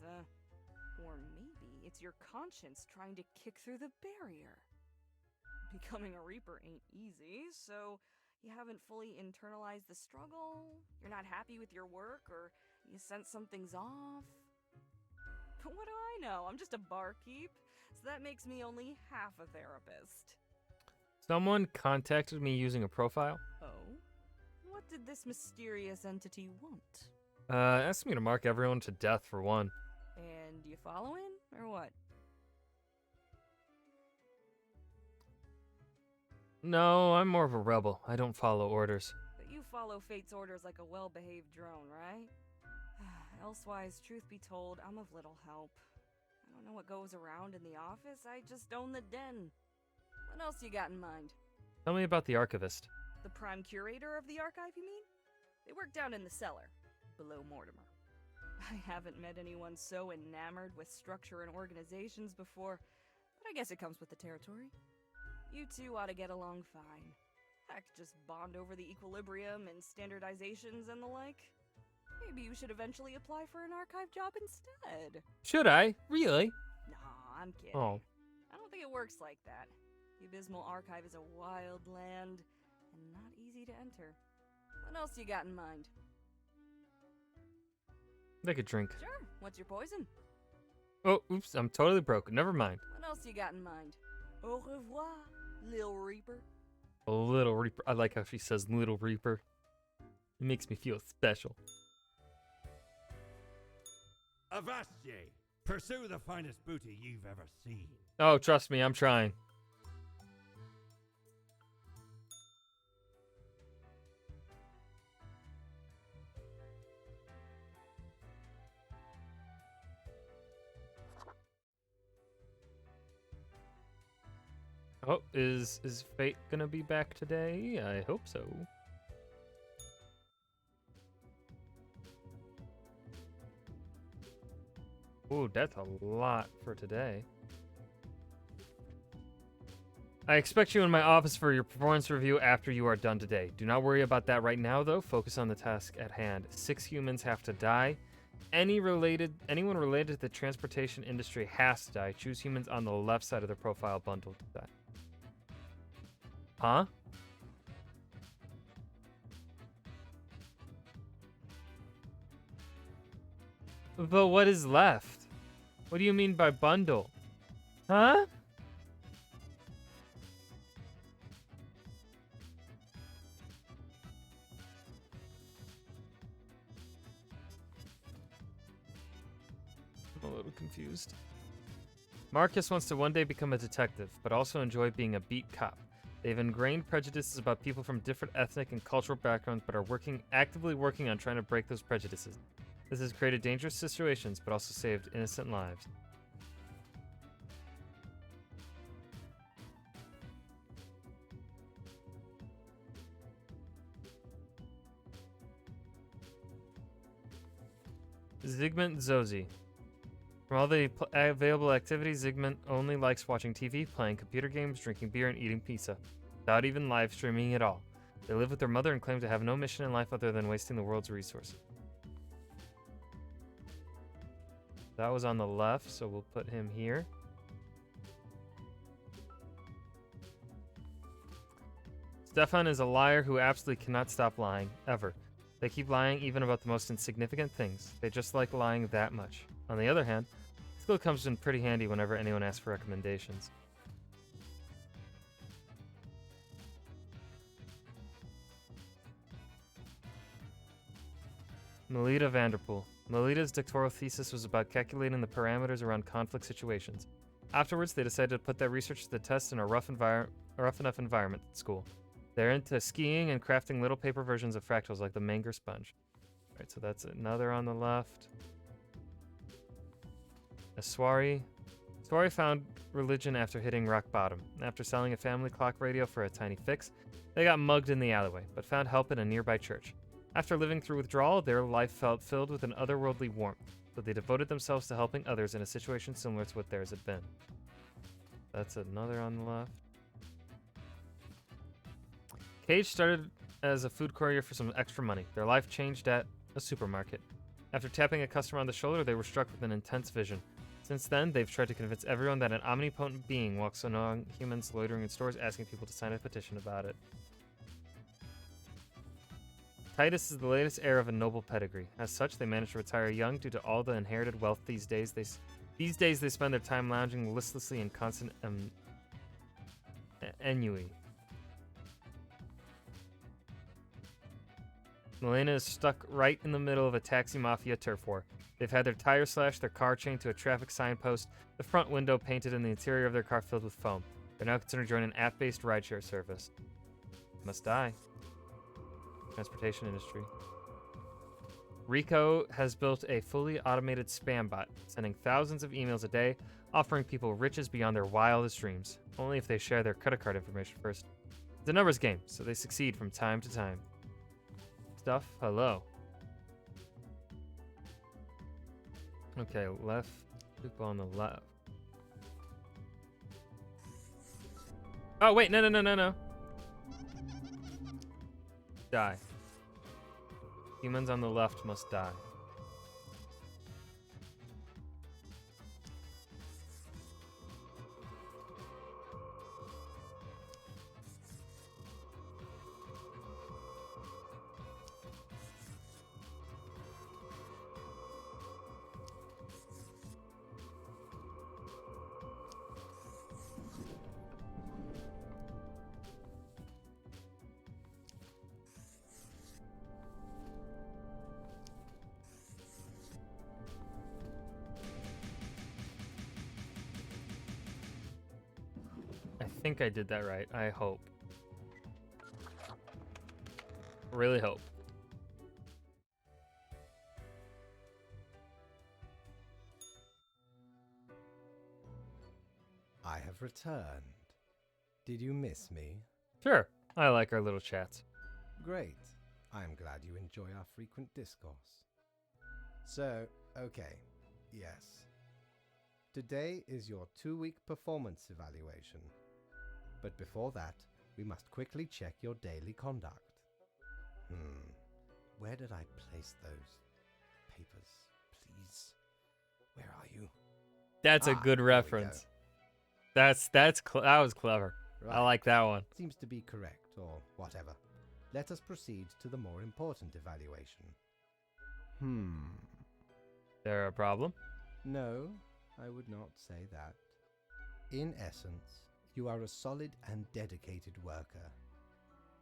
Or maybe it's your conscience trying to kick through the barrier. Becoming a Reaper ain't easy, so you haven't fully internalized the struggle, you're not happy with your work, or you sense something's off. But what do I know? I'm just a barkeep, so that makes me only half a therapist. Someone contacted me using a profile. Oh? What did this mysterious entity want? Asked me to mark everyone to death for one. And you following, or what? No, I'm more of a rebel. I don't follow orders. But you follow Fate's orders like a well-behaved drone, right? Elsewise, truth be told, I'm of little help. I don't know what goes around in the office, I just own the den. What else you got in mind? Tell me about the archivist. The prime curator of the archive, you mean? They work down in the cellar, below Mortimer. I haven't met anyone so enamored with structure and organizations before, but I guess it comes with the territory. You two ought to get along fine. Heck, just bond over the equilibrium and standardizations and the like. Maybe you should eventually apply for an archive job instead. Should I? Really? Nah, I'm kidding. Oh. I don't think it works like that. The Abysmal Archive is a wild land, and not easy to enter. What else you got in mind? Take a drink. Sure. What's your poison? Oh, oops, I'm totally broke. Never mind. What else you got in mind? Au revoir, Lil Reaper. A little Reaper. I like how she says Little Reaper. It makes me feel special. Avast ye! Pursue the finest booty you've ever seen. Oh, trust me, I'm trying. Oh, is Fate gonna be back today? I hope so. Ooh, that's a lot for today. I expect you in my office for your performance review after you are done today. Do not worry about that right now, though. Focus on the task at hand. 6 humans have to die. Anyone related to the transportation industry has to die. Choose humans on the left side of the profile bundle to die. Huh? But what is left? What do you mean by bundle? Huh? I'm a little confused. Marcus wants to one day become a detective, but also enjoy being a beat cop. They have ingrained prejudices about people from different ethnic and cultural backgrounds, but are actively working on trying to break those prejudices. This has created dangerous situations, but also saved innocent lives. Zygmunt Zozi. From all the available activities, Zygmunt only likes watching TV, playing computer games, drinking beer, and eating pizza, without even live streaming at all. They live with their mother and claim to have no mission in life other than wasting the world's resources. That was on the left, so we'll put him here. Stefan is a liar who absolutely cannot stop lying, ever. They keep lying even about the most insignificant things. They just like lying that much. On the other hand, skill comes in pretty handy whenever anyone asks for recommendations. Melita Vanderpool. Melita's doctoral thesis was about calculating the parameters around conflict situations. Afterwards, they decided to put that research to the test in a rough enough environment at school. They're into skiing and crafting little paper versions of fractals like the Manger sponge. Alright, so that's another on the left. Aswari. Aswari found religion after hitting rock bottom. After selling a family clock radio for a tiny fix, they got mugged in the alleyway, but found help in a nearby church. After living through withdrawal, their life felt filled with an otherworldly warmth, so they devoted themselves to helping others in a situation similar to what theirs had been. That's another on the left. Cage started as a food courier for some extra money. Their life changed at a supermarket. After tapping a customer on the shoulder, they were struck with an intense vision. Since then, they've tried to convince everyone that an omnipotent being walks among humans loitering in stores asking people to sign a petition about it. Titus is the latest heir of a noble pedigree. As such, they managed to retire young due to all the inherited wealth these days. They spend their time lounging listlessly in constant ennui. Milena is stuck right in the middle of a taxi mafia turf war. They've had their tires slashed, their car chained to a traffic signpost, the front window painted, and the interior of their car filled with foam. They're now considering joining an app-based rideshare service. Must die. Transportation industry. Rico has built a fully automated spam bot, sending thousands of emails a day, offering people riches beyond their wildest dreams, only if they share their credit card information first. It's a numbers game, so they succeed from time to time. Stuff, hello. Okay, left, people on the left. Oh, wait, no. Die. Humans on the left must die. think I did that right. I hope. Really hope. I have returned. Did you miss me? Sure. I like our little chats. Great. I am glad you enjoy our frequent discourse. So, okay. Yes. Today is your 2-week performance evaluation. But before that, we must quickly check your daily conduct. Where did I place those papers, please? Where are you? That's a good there we go. reference. That was clever. I Right. like that one. Seems to be correct, or whatever. Let us proceed to the more important evaluation. There a problem? No, I would not say that. In essence, you are a solid and dedicated worker.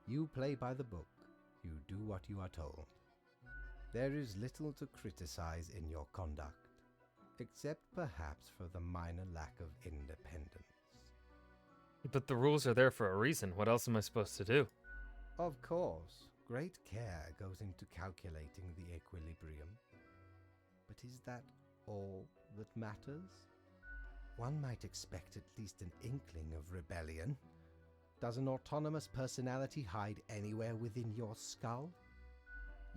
You play by the book. You do what you are told. There is little to criticize in your conduct, except perhaps for the minor lack of independence. But the rules are there for a reason. What else am I supposed to do? Of course, great care goes into calculating the equilibrium. But is that all that matters? One might expect at least an inkling of rebellion. Does an autonomous personality hide anywhere within your skull?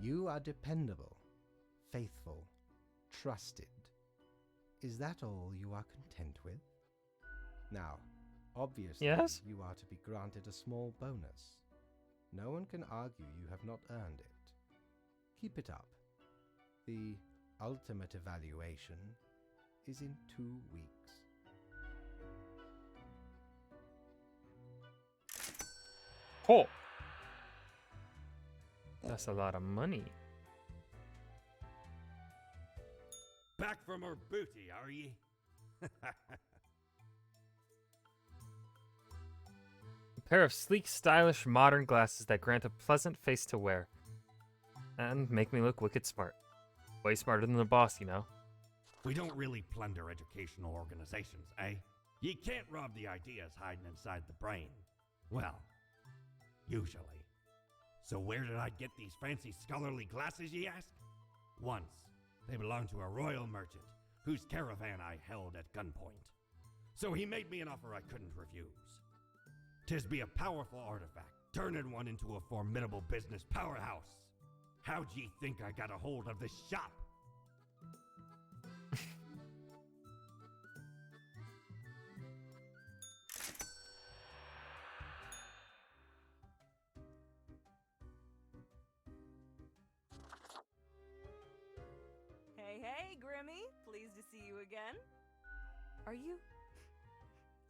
You are dependable, faithful, trusted. Is that all you are content with? Now, obviously, Yes? you are to be granted a small bonus. No one can argue you have not earned it. Keep it up. The ultimate evaluation is in 2 weeks. Oh! That's a lot of money. Back from her booty, are ye? A pair of sleek, stylish, modern glasses that grant a pleasant face to wear. And make me look wicked smart. Way smarter than the boss, you know. We don't really plunder educational organizations, eh? Ye can't rob the ideas hiding inside the brain. Well, usually. So where did I get these fancy scholarly glasses, ye ask? Once, they belonged to a royal merchant, whose caravan I held at gunpoint. So he made me an offer I couldn't refuse. 'Tis be a powerful artifact, turning one into a formidable business powerhouse. How'd ye think I got a hold of this shop? Hey, Grimmy. Pleased to see you again. Are you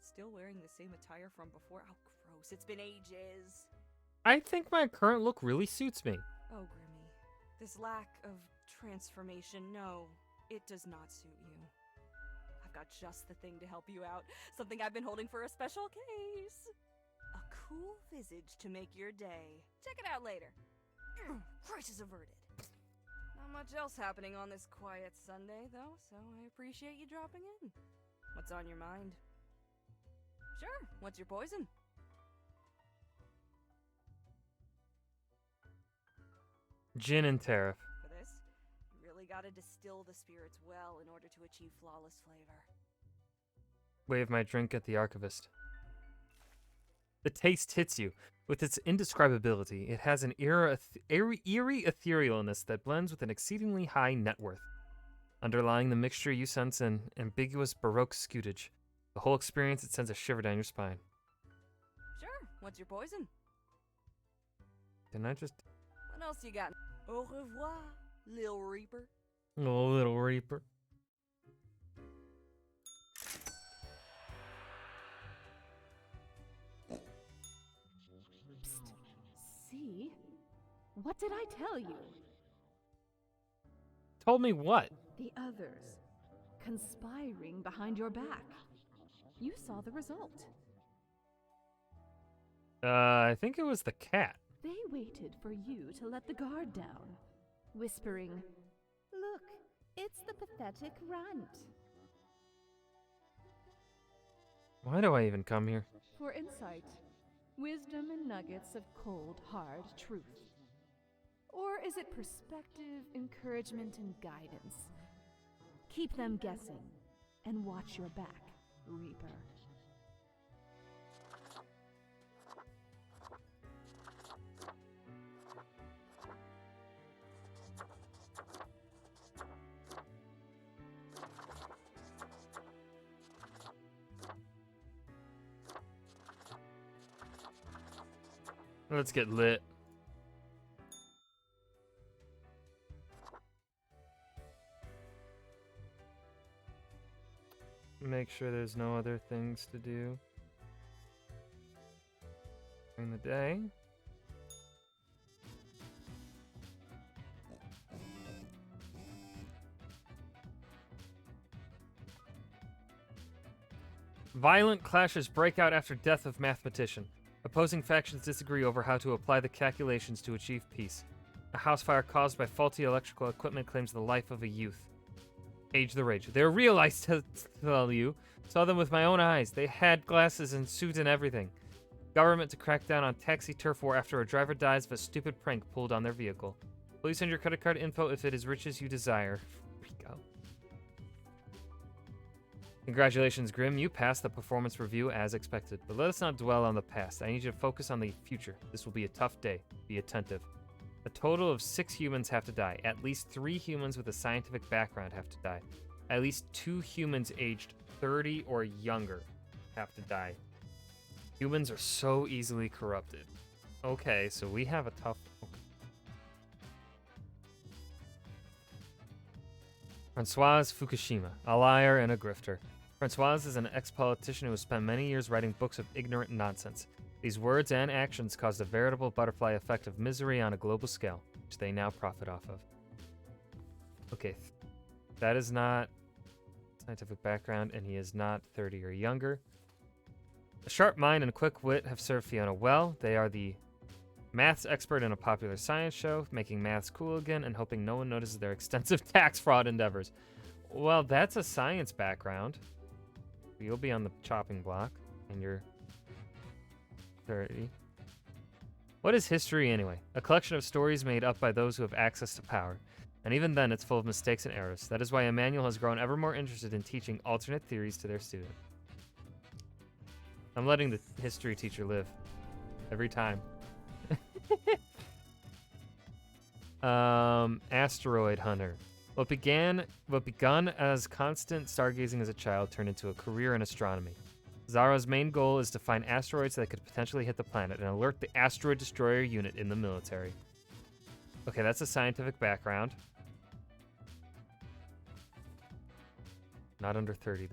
still wearing the same attire from before? Oh, gross. It's been ages. I think my current look really suits me. Oh, Grimmy. This lack of transformation, no, it does not suit you. I've got just the thing to help you out. Something I've been holding for a special case. A cool visage to make your day. Check it out later. Crisis averted. Not much else happening on this quiet Sunday, though, so I appreciate you dropping in. What's on your mind? Sure, what's your poison? Gin and tariff. For this, you really gotta distill the spirits well in order to achieve flawless flavor. Wave my drink at the archivist. The taste hits you. With its indescribability, it has an eerie etherealness that blends with an exceedingly high net worth. Underlying the mixture, you sense an ambiguous Baroque scutage. The whole experience, it sends a shiver down your spine. Sure, what's your poison? Didn't I just... What else you got? Au revoir, Lil Reaper. Oh, little Reaper. See? What did I tell you? Told me what? The others. Conspiring behind your back. You saw the result. I think it was the cat. They waited for you to let the guard down, whispering, "Look, it's the pathetic runt." Why do I even come here? For for insight, wisdom and nuggets of cold, hard truth? Or is it perspective, encouragement, and guidance? Keep them guessing, and watch your back, Reaper. Let's get lit. Make sure there's no other things to do during the day. Violent clashes break out after death of mathematician. Opposing factions disagree over how to apply the calculations to achieve peace. A house fire caused by faulty electrical equipment claims the life of a youth. Age the rage. They're real, I tell you. Saw them with my own eyes. They had glasses and suits and everything. Government to crack down on taxi turf war after a driver dies of a stupid prank pulled on their vehicle. Please send your credit card info if it is riches you desire. Rico. Congratulations, Grim. You passed the performance review as expected. But let us not dwell on the past. I need you to focus on the future. This will be a tough day. Be attentive. A total of 6 humans have to die. At least 3 humans with a scientific background have to die. At least 2 humans aged 30 or younger have to die. Humans are so easily corrupted. Okay, so we have a tough... Okay. Francois Fukushima, a liar and a grifter. Francois is an ex-politician who has spent many years writing books of ignorant nonsense. These words and actions caused a veritable butterfly effect of misery on a global scale, which they now profit off of. Okay, that is not scientific background, and he is not 30 or younger. A sharp mind and quick wit have served Fiona well. They are the maths expert in a popular science show, making maths cool again and hoping no one notices their extensive tax fraud endeavors. Well, that's a science background. You'll be on the chopping block, and you're 30. What is history anyway? A collection of stories made up by those who have access to power. And even then, it's full of mistakes and errors. That is why Emmanuel has grown ever more interested in teaching alternate theories to their students. I'm letting the history teacher live. Every time. Asteroid hunter. What begun as constant stargazing as a child turned into a career in astronomy. Zara's main goal is to find asteroids that could potentially hit the planet and alert the asteroid destroyer unit in the military. Okay, that's a scientific background. Not under 30,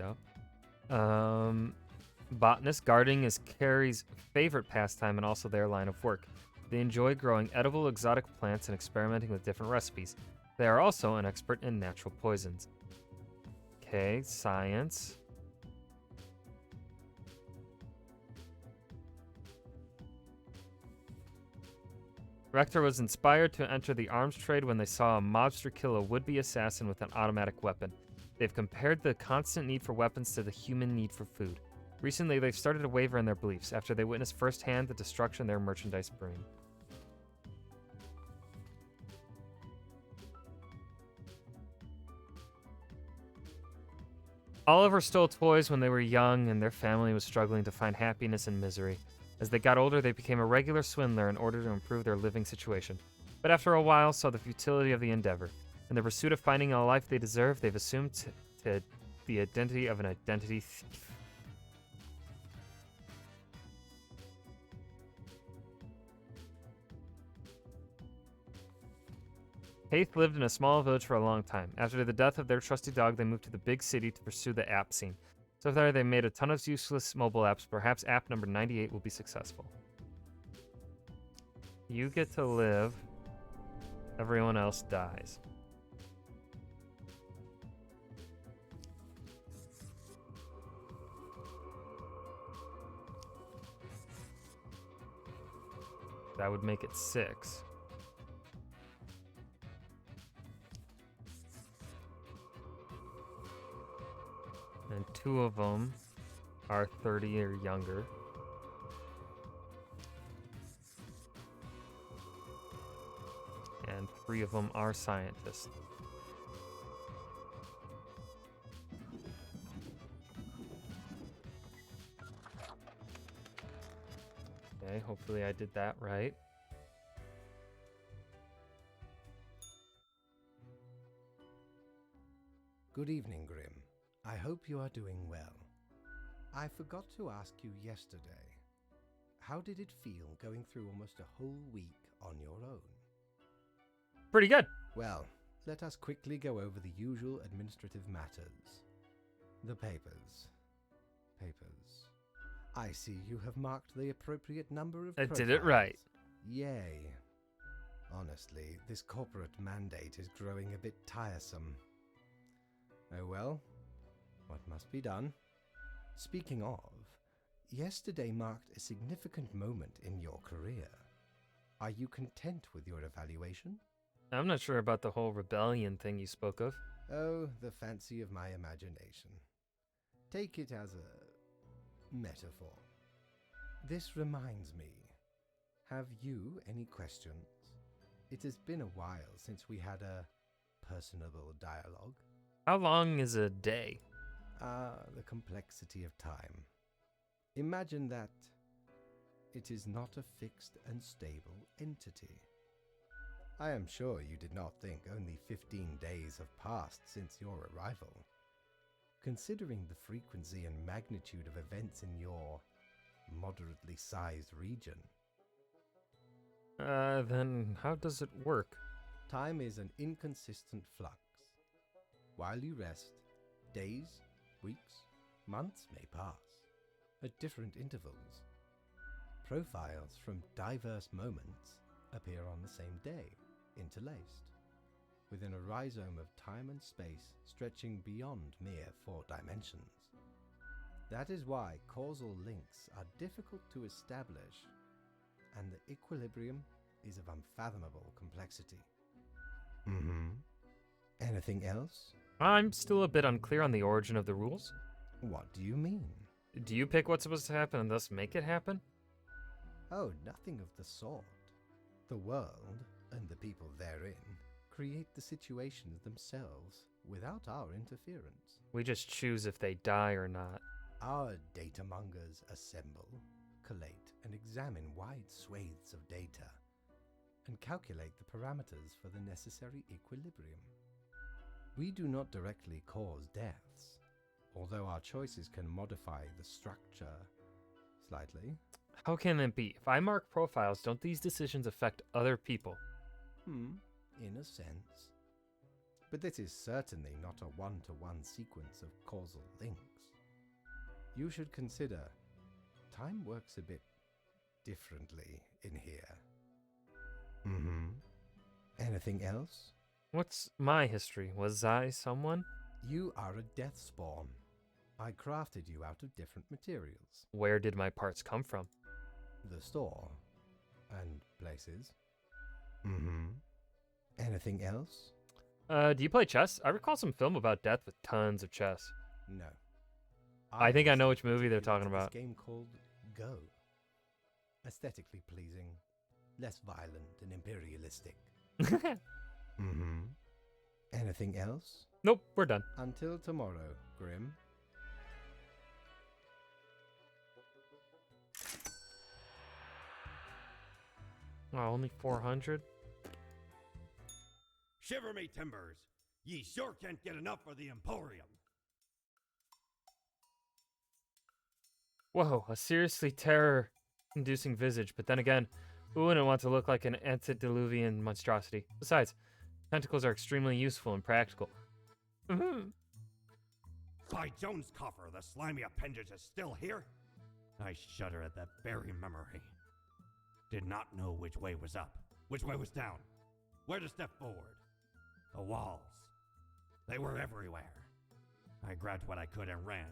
though. Botanist. Gardening is Carrie's favorite pastime and also their line of work. They enjoy growing edible exotic plants and experimenting with different recipes. They are also an expert in natural poisons. Okay, science. Rector was inspired to enter the arms trade when they saw a mobster kill a would-be assassin with an automatic weapon. They've compared the constant need for weapons to the human need for food. Recently, they've started to waver in their beliefs after they witnessed firsthand the destruction their merchandise bring. Oliver stole toys when they were young, and their family was struggling to find happiness in misery. As they got older, they became a regular swindler in order to improve their living situation. But after a while, saw the futility of the endeavor. In the pursuit of finding a life they deserve, they've assumed the identity of an identity thief. Haith lived in a small village for a long time. After the death of their trusty dog, they moved to the big city to pursue the app scene. So far, they made a ton of useless mobile apps. Perhaps app number 98 will be successful. You get to live. Everyone else dies. That would make it 6. And 2 of them are 30 or younger. and 3 of them are scientists. Okay, hopefully I did that right. Good evening, Grim. I hope you are doing well. I forgot to ask you yesterday. How did it feel going through almost a whole week on your own? Pretty good. Well, let us quickly go over the usual administrative matters. The papers. I see you have marked the appropriate number of I profiles. did it right. Yay. Honestly, this corporate mandate is growing a bit tiresome. Oh well, what must be done? Speaking of, yesterday marked a significant moment in your career. Are you content with your evaluation? I'm not sure about the whole rebellion thing you spoke of. Oh, the fancy of my imagination. Take it as a metaphor. This reminds me. Have you any questions? It has been a while since we had a personable dialogue. How long is a day? The complexity of time. Imagine that it is not a fixed and stable entity. I am sure you did not think only 15 days have passed since your arrival. Considering the frequency and magnitude of events in your moderately sized region. Then how does it work? Time is an inconsistent flux. While you rest, days, weeks, months may pass, at different intervals. Profiles from diverse moments appear on the same day, interlaced, within a rhizome of time and space stretching beyond mere 4 dimensions. That is why causal links are difficult to establish, and the equilibrium is of unfathomable complexity. Anything else? I'm still a bit unclear on the origin of the rules. What do you mean? Do you pick what's supposed to happen and thus make it happen? Oh, nothing of the sort. The world, and the people therein, create the situations themselves without our interference. We just choose if they die or not. Our data mongers assemble, collate, and examine wide swathes of data, and calculate the parameters for the necessary equilibrium. We do not directly cause deaths, although our choices can modify the structure slightly. How can that be? If I mark profiles, don't these decisions affect other people? In a sense. But this is certainly not a one-to-one sequence of causal links. You should consider, time works a bit differently in here. Anything else? What's my history? Was I someone? You are a death spawn. I crafted you out of different materials. Where did my parts come from? The store. And places. Anything else? Do you play chess? I recall some film about death with tons of chess. No. I think I know which was movie they're introduced talking to about. This game called Go. Aesthetically pleasing, less violent and imperialistic. Anything else? Nope, we're done. Until tomorrow, Grim. Oh, only 400? Shiver me timbers! Ye sure can't get enough of the Emporium. Whoa, a seriously terror-inducing visage, but then again, who wouldn't want to look like an antediluvian monstrosity? Besides, tentacles are extremely useful and practical. By Jones' coffer, the slimy appendage is still here? I shudder at that very memory. Did not know which way was up, which way was down, where to step forward. The walls. They were everywhere. I grabbed what I could and ran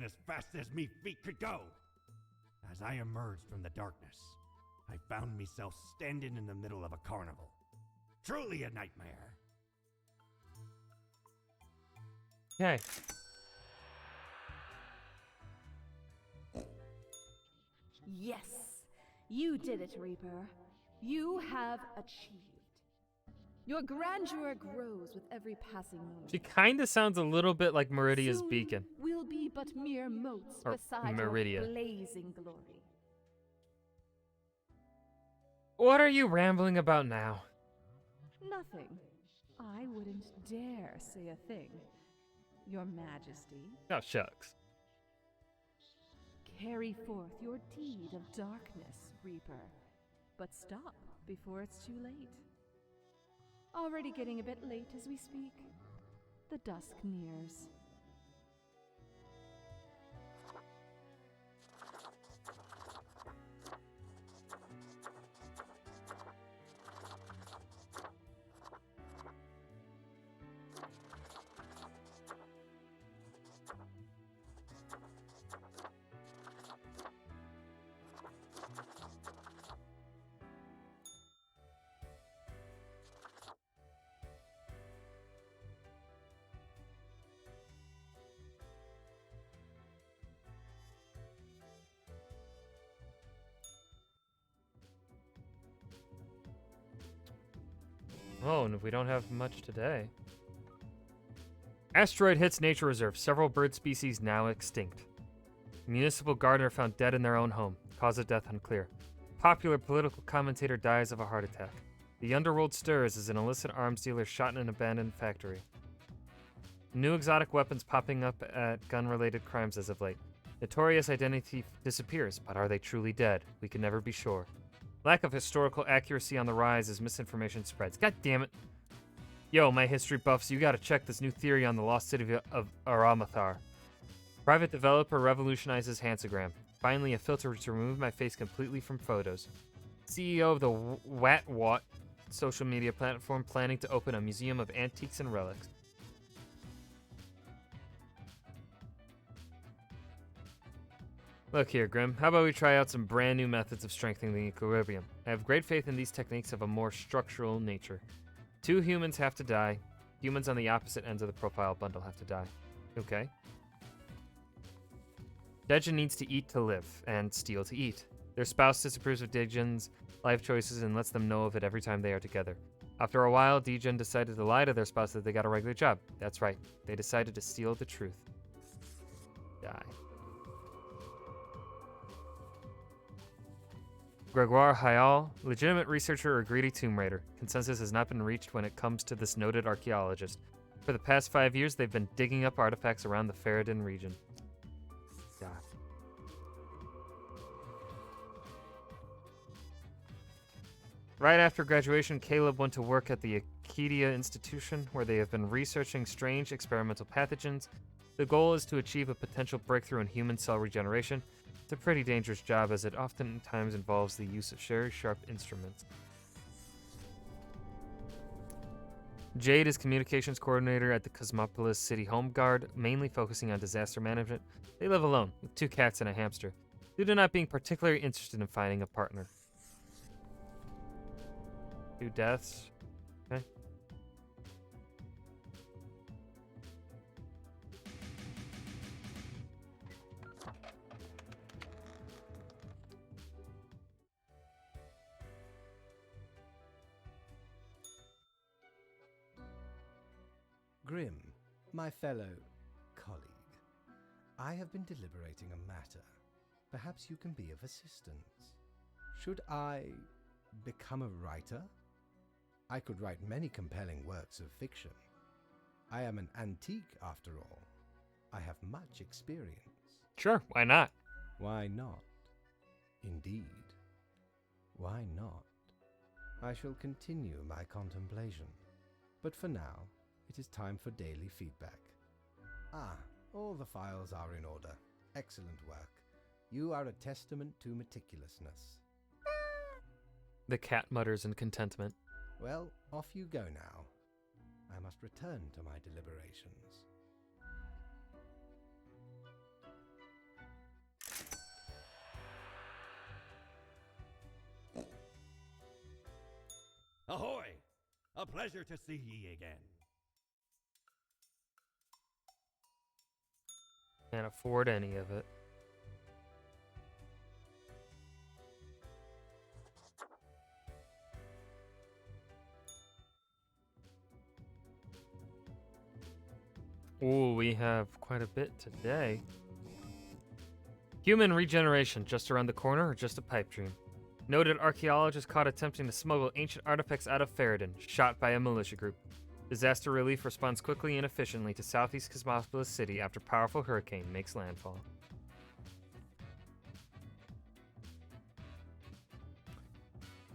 as fast as me feet could go. As I emerged from the darkness, I found myself standing in the middle of a carnival. Truly a nightmare. Okay. Yes, you did it, Reaper. You have achieved. Your grandeur grows with every passing moment. She kind of sounds a little bit like Meridia's Soon beacon. We'll be but mere motes Or beside Meridia. your blazing glory. What are you rambling about now? Nothing. I wouldn't dare say a thing. Your Majesty, Oh, shucks. carry forth your deed of darkness, Reaper. But stop before it's too late. Already getting a bit late as we speak. The dusk nears. Oh, and we don't have much today. Asteroid hits nature reserve. Several bird species now extinct. Municipal gardener found dead in their own home. Cause of death unclear. Popular political commentator dies of a heart attack. The underworld stirs as an illicit arms dealer shot in an abandoned factory. New exotic weapons popping up at gun-related crimes as of late. Notorious identity disappears, but are they truly dead? We can never be sure. Lack of historical accuracy on the rise as misinformation spreads. God damn it. Yo, my history buffs, you gotta check this new theory on the lost city of Aramathar. Private developer revolutionizes Hansagram. Finally, a filter to remove my face completely from photos. CEO of the WatWat social media platform planning to open a museum of antiques and relics. Look here, Grim. How about we try out some brand new methods of strengthening the equilibrium? I have great faith in these techniques of a more structural nature. 2 humans have to die. Humans on the opposite ends of the profile bundle have to die. Okay. Dejin needs to eat to live, and steal to eat. Their spouse disapproves of Dejin's life choices and lets them know of it every time they are together. After a while, Dejin decided to lie to their spouse that they got a regular job. That's right. They decided to steal the truth. Die. Gregoire Hayal, legitimate researcher or greedy tomb raider. Consensus has not been reached when it comes to this noted archaeologist. For the past 5 years, they've been digging up artifacts around the Faradin region. Yeah. Right after graduation, Caleb went to work at the Acadia Institution, where they have been researching strange experimental pathogens. The goal is to achieve a potential breakthrough in human cell regeneration. It's a pretty dangerous job as it oftentimes involves the use of very sharp instruments. Jade is communications coordinator at the Cosmopolis City Home Guard, mainly focusing on disaster management. They live alone, with 2 cats and a hamster, due to not being particularly interested in finding a partner. 2 deaths. Okay. Grim, my fellow colleague, I have been deliberating a matter. Perhaps you can be of assistance. Should I become a writer? I could write many compelling works of fiction. I am an antique, after all. I have much experience. Sure, why not? Why not? Indeed. Why not? I shall continue my contemplation. But for now, it is time for daily feedback. Ah, all the files are in order. Excellent work. You are a testament to meticulousness. The cat mutters in contentment. Well, off you go now. I must return to my deliberations. Ahoy! A pleasure to see ye again. Can't afford any of it. Ooh, we have quite a bit today. Human regeneration just around the corner or just a pipe dream? Noted archaeologist caught attempting to smuggle ancient artifacts out of Ferrodin, shot by a militia group. Disaster relief responds quickly and efficiently to southeast Cosmopolis City after powerful hurricane makes landfall.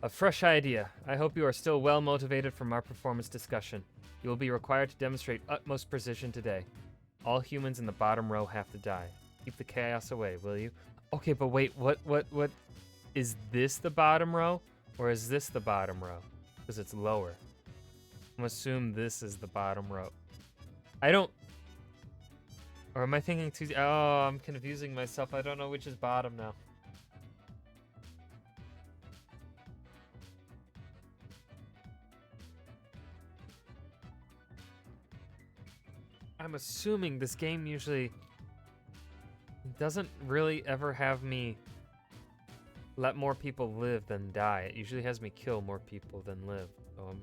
A fresh idea. I hope you are still well motivated from our performance discussion. You will be required to demonstrate utmost precision today. All humans in the bottom row have to die. Keep the chaos away, will you? Okay, but wait, what? Is this the bottom row? Or is this the bottom row? Because it's lower. I'm gonna assume this is the bottom row. I don't... Or am I thinking too... Oh, I'm confusing myself. I don't know which is bottom now. I'm assuming this game usually doesn't really ever have me let more people live than die. It usually has me kill more people than live. So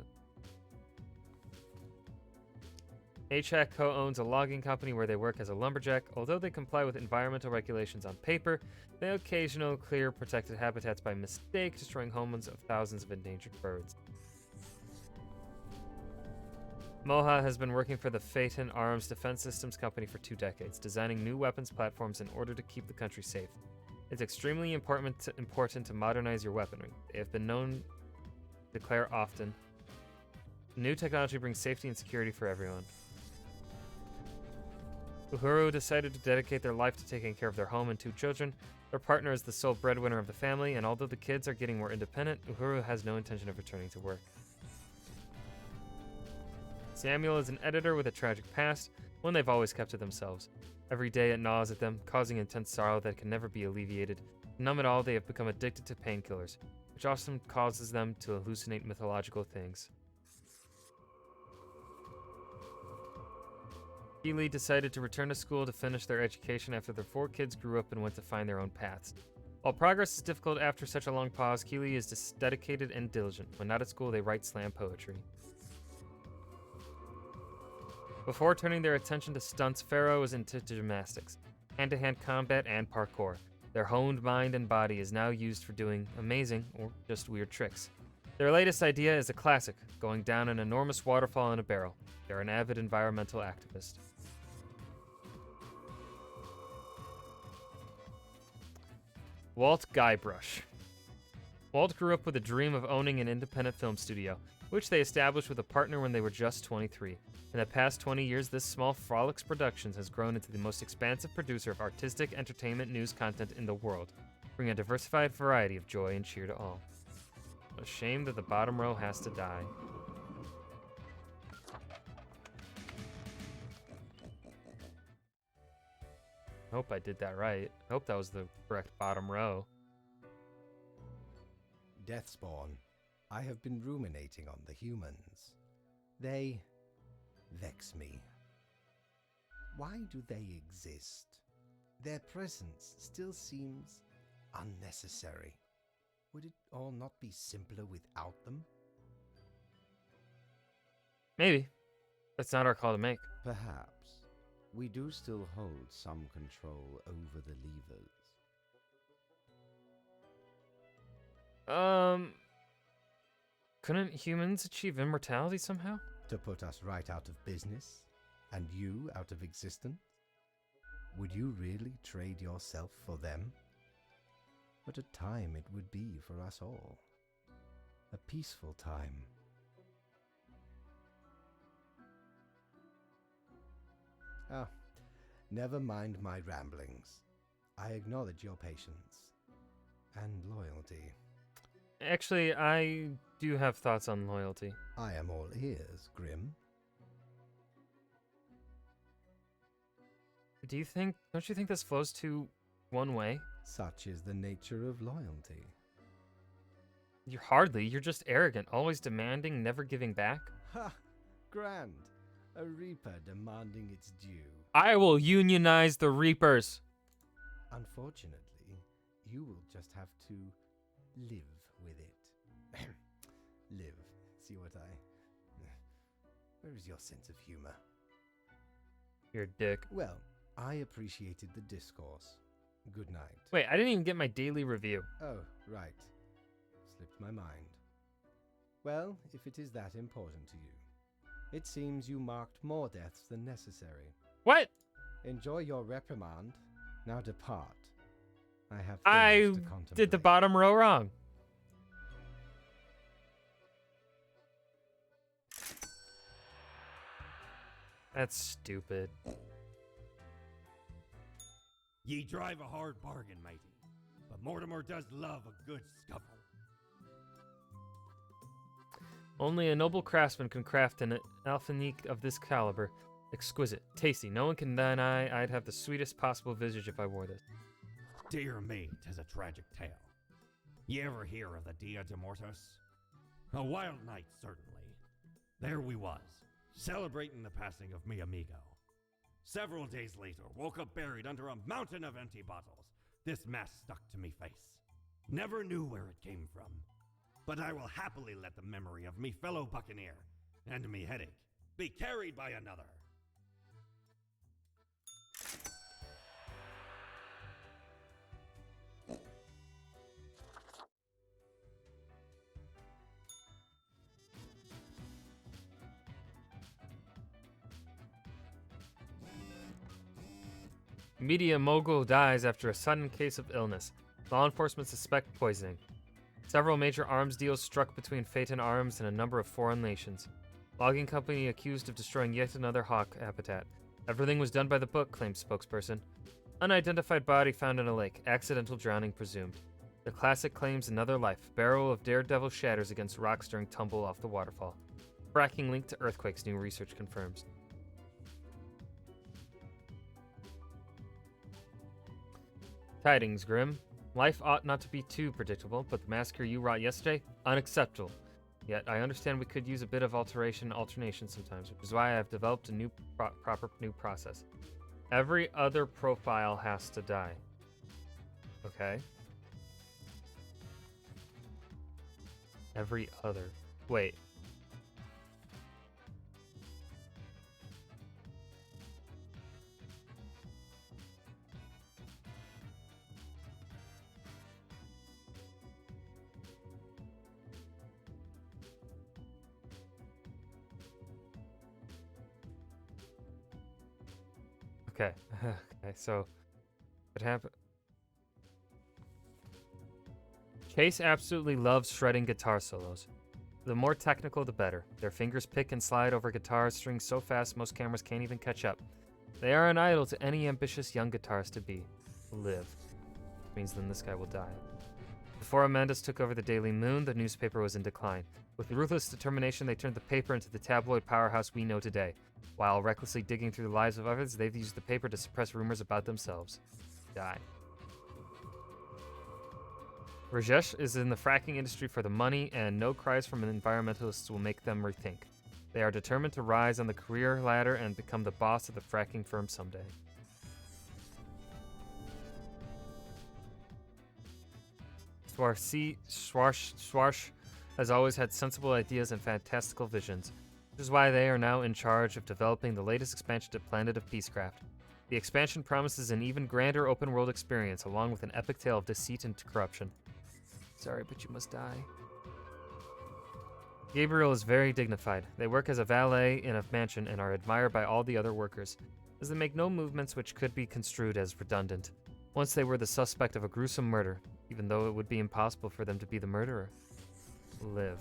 HAC co-owns a logging company where they work as a lumberjack. Although they comply with environmental regulations on paper, they occasionally clear protected habitats by mistake, destroying homes of thousands of endangered birds. Moha has been working for the Phaeton Arms Defense Systems Company for 2 decades, designing new weapons platforms in order to keep the country safe. It's extremely important to modernize your weaponry. They have been known to declare often. New technology brings safety and security for everyone. Uhuru decided to dedicate their life to taking care of their home and 2 children. Their partner is the sole breadwinner of the family, and although the kids are getting more independent, Uhuru has no intention of returning to work. Samuel is an editor with a tragic past, one they've always kept to themselves. Every day it gnaws at them, causing intense sorrow that can never be alleviated. To numb it all, they have become addicted to painkillers, which often causes them to hallucinate mythological things. Keely decided to return to school to finish their education after their 4 kids grew up and went to find their own paths. While progress is difficult after such a long pause, Keely is dedicated and diligent. When not at school, they write slam poetry. Before turning their attention to stunts, Pharaoh was into gymnastics, hand-to-hand combat, and parkour. Their honed mind and body is now used for doing amazing, or just weird tricks. Their latest idea is a classic, going down an enormous waterfall in a barrel. They're an avid environmental activist. Walt Guybrush. Walt grew up with a dream of owning an independent film studio, which they established with a partner when they were just 23. In the past 20 years, this small Frolics Productions has grown into the most expansive producer of artistic entertainment news content in the world, bringing a diversified variety of joy and cheer to all. A shame that the bottom row has to die. I hope I did that right. I hope that was the correct bottom row. Deathspawn, I have been ruminating on the humans. They vex me. Why do they exist? Their presence still seems unnecessary. Would it all not be simpler without them? Maybe. That's not our call to make. Perhaps. We do still hold some control over the levers. Couldn't humans achieve immortality somehow? To put us right out of business? And you out of existence? Would you really trade yourself for them? What a time it would be for us all. A peaceful time. Ah, never mind my ramblings. I acknowledge your patience and loyalty. Actually, I do have thoughts on loyalty. I am all ears, Grim. Don't you think this flows to one way? Such is the nature of loyalty. You're just arrogant, always demanding, never giving back. Ha! Grand. A reaper demanding its due. I will unionize the Reapers. Unfortunately, you will just have to live with it. Live. See what I... Where is your sense of humor? You're a dick. Well, I appreciated the discourse. Good night. Wait, I didn't even get my daily review. Oh, right. Slipped my mind. Well, if it is that important to you. It seems you marked more deaths than necessary. What? Enjoy your reprimand. Now depart. I have I things to contemplate. did the bottom row wrong. That's stupid. Ye drive a hard bargain, matey, but Mortimer does love a good scuffle. Only a noble craftsman can craft an alphanique of this caliber. Exquisite, tasty. No one can deny I'd have the sweetest possible visage if I wore this. Dear me, 'tis a tragic tale. Ye ever hear of the Dia de Mortos? A wild night, certainly. There we was, celebrating the passing of mi amigo. Several days later, woke up buried under a mountain of empty bottles. This mess stuck to me face. Never knew where it came from. But I will happily let the memory of me fellow buccaneer and me headache be carried by another. Media mogul dies after a sudden case of illness. Law enforcement suspect poisoning. Several major arms deals struck between Phaeton Arms and a number of foreign nations. Logging company accused of destroying yet another hawk habitat. Everything was done by the book, claims spokesperson. Unidentified body found in a lake. Accidental drowning presumed. The classic claims another life. Barrel of daredevil shatters against rocks during tumble off the waterfall. Fracking linked to earthquakes, new research confirms. Tidings, Grim. Life ought not to be too predictable, but the massacre you wrought yesterday, unacceptable. Yet I understand we could use a bit of alternation sometimes, which is why I have developed a new proper process. Every other profile has to die. Okay. Every other. Wait. Okay. Okay, so what happened? Chase absolutely loves shredding guitar solos. The more technical, the better. Their fingers pick and slide over guitar strings so fast most cameras can't even catch up. They are an idol to any ambitious young guitarist to be. Live. Means then this guy will die. Before Amanda's took over the Daily Moon, the newspaper was in decline. With ruthless determination, they turned the paper into the tabloid powerhouse we know today. While recklessly digging through the lives of others, they've used the paper to suppress rumors about themselves. Die. Rajesh is in the fracking industry for the money, and no cries from environmentalists will make them rethink. They are determined to rise on the career ladder and become the boss of the fracking firm someday. Swarsh has always had sensible ideas and fantastical visions, which is why they are now in charge of developing the latest expansion to Planet of Peacecraft. The expansion promises an even grander open-world experience, along with an epic tale of deceit and corruption. Sorry, but you must die. Gabriel is very dignified. They work as a valet in a mansion and are admired by all the other workers, as they make no movements which could be construed as redundant. Once they were the suspect of a gruesome murder, even though it would be impossible for them to be the murderer. Live.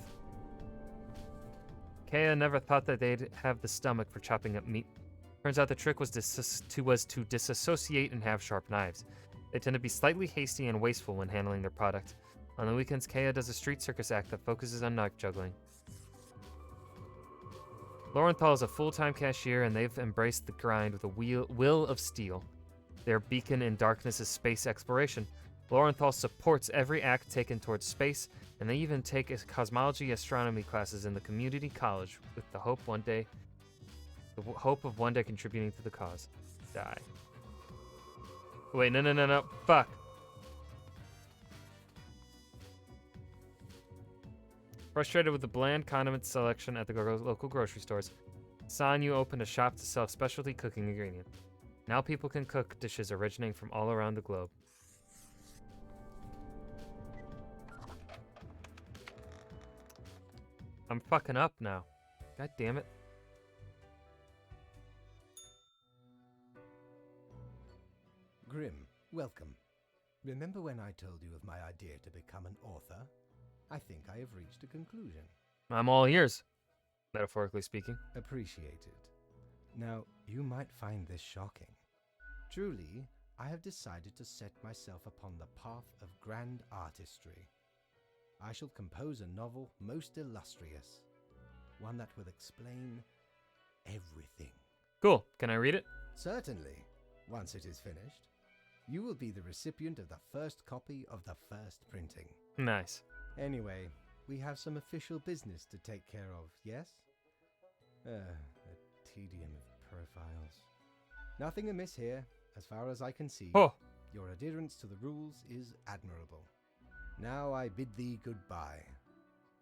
Kea never thought that they'd have the stomach for chopping up meat. Turns out the trick was to disassociate and have sharp knives. They tend to be slightly hasty and wasteful when handling their product. On the weekends, Kea does a street circus act that focuses on knife juggling. Lorenthal is a full-time cashier, and they've embraced the grind with a will of steel. Their beacon in darkness is space exploration. Lorenthal supports every act taken towards space, and they even take cosmology astronomy classes in the community college with the hope of one day contributing to the cause. Die. Wait, no, fuck. Frustrated with the bland condiment selection at the local grocery stores, Sanyu opened a shop to sell specialty cooking ingredients. Now people can cook dishes originating from all around the globe. I'm fucking up now. God damn it. Grim, welcome. Remember when I told you of my idea to become an author? I think I have reached a conclusion. I'm all ears, metaphorically speaking. Appreciated. Now, you might find this shocking. Truly, I have decided to set myself upon the path of grand artistry. I shall compose a novel most illustrious, one that will explain everything. Cool. Can I read it? Certainly. Once it is finished, you will be the recipient of the first copy of the first printing. Nice. Anyway, we have some official business to take care of, yes? The tedium of profiles. Nothing amiss here, as far as I can see. Oh. Your adherence to the rules is admirable. Now I bid thee goodbye.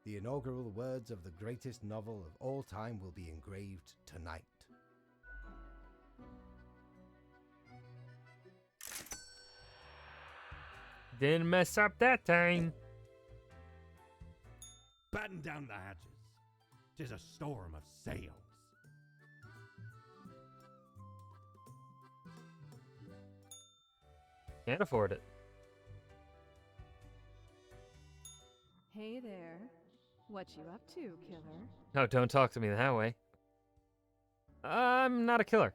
The inaugural words of the greatest novel of all time will be engraved tonight. Didn't mess up that time. Batten down the hatches. 'Tis a storm of sails. Can't afford it. Hey there. What you up to, killer? No, don't talk to me that way. I'm not a killer.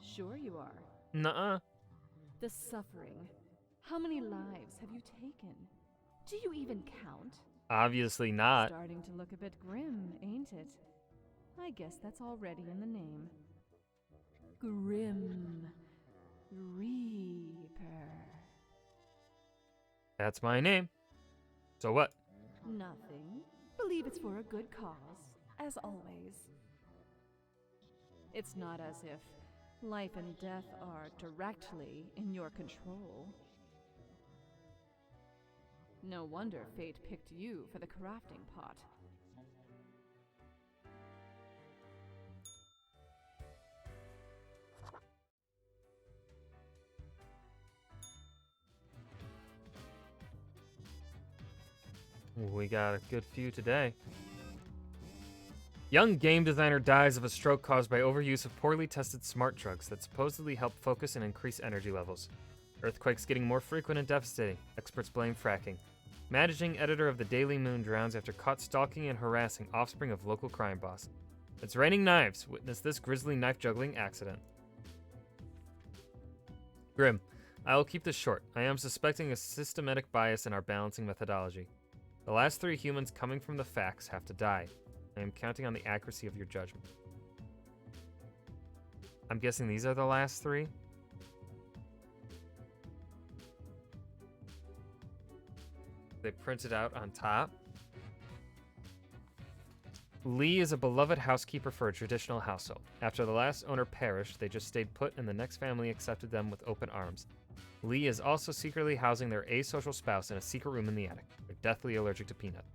Sure you are. Nuh-uh. The suffering. How many lives have you taken? Do you even count? Obviously not. Starting to look a bit grim, ain't it? I guess that's already in the name. Grim Reaper. That's my name. So what? Nothing. Believe it's for a good cause, as always. It's not as if life and death are directly in your control. No wonder fate picked you for the crafting pot. We got a good few today. Young game designer dies of a stroke caused by overuse of poorly tested smart drugs that supposedly help focus and increase energy levels. Earthquakes getting more frequent and devastating. Experts blame fracking. Managing editor of the Daily Moon drowns after caught stalking and harassing offspring of local crime boss. It's raining knives. Witness this grisly knife juggling accident. Grim, I will keep this short. I am suspecting a systematic bias in our balancing methodology. The last 3 humans coming from the facts have to die. I am counting on the accuracy of your judgment. I'm guessing these are the last 3? They printed out on top. Lee is a beloved housekeeper for a traditional household. After the last owner perished, they just stayed put and the next family accepted them with open arms. Lee is also secretly housing their asocial spouse in a secret room in the attic. They're deathly allergic to peanut.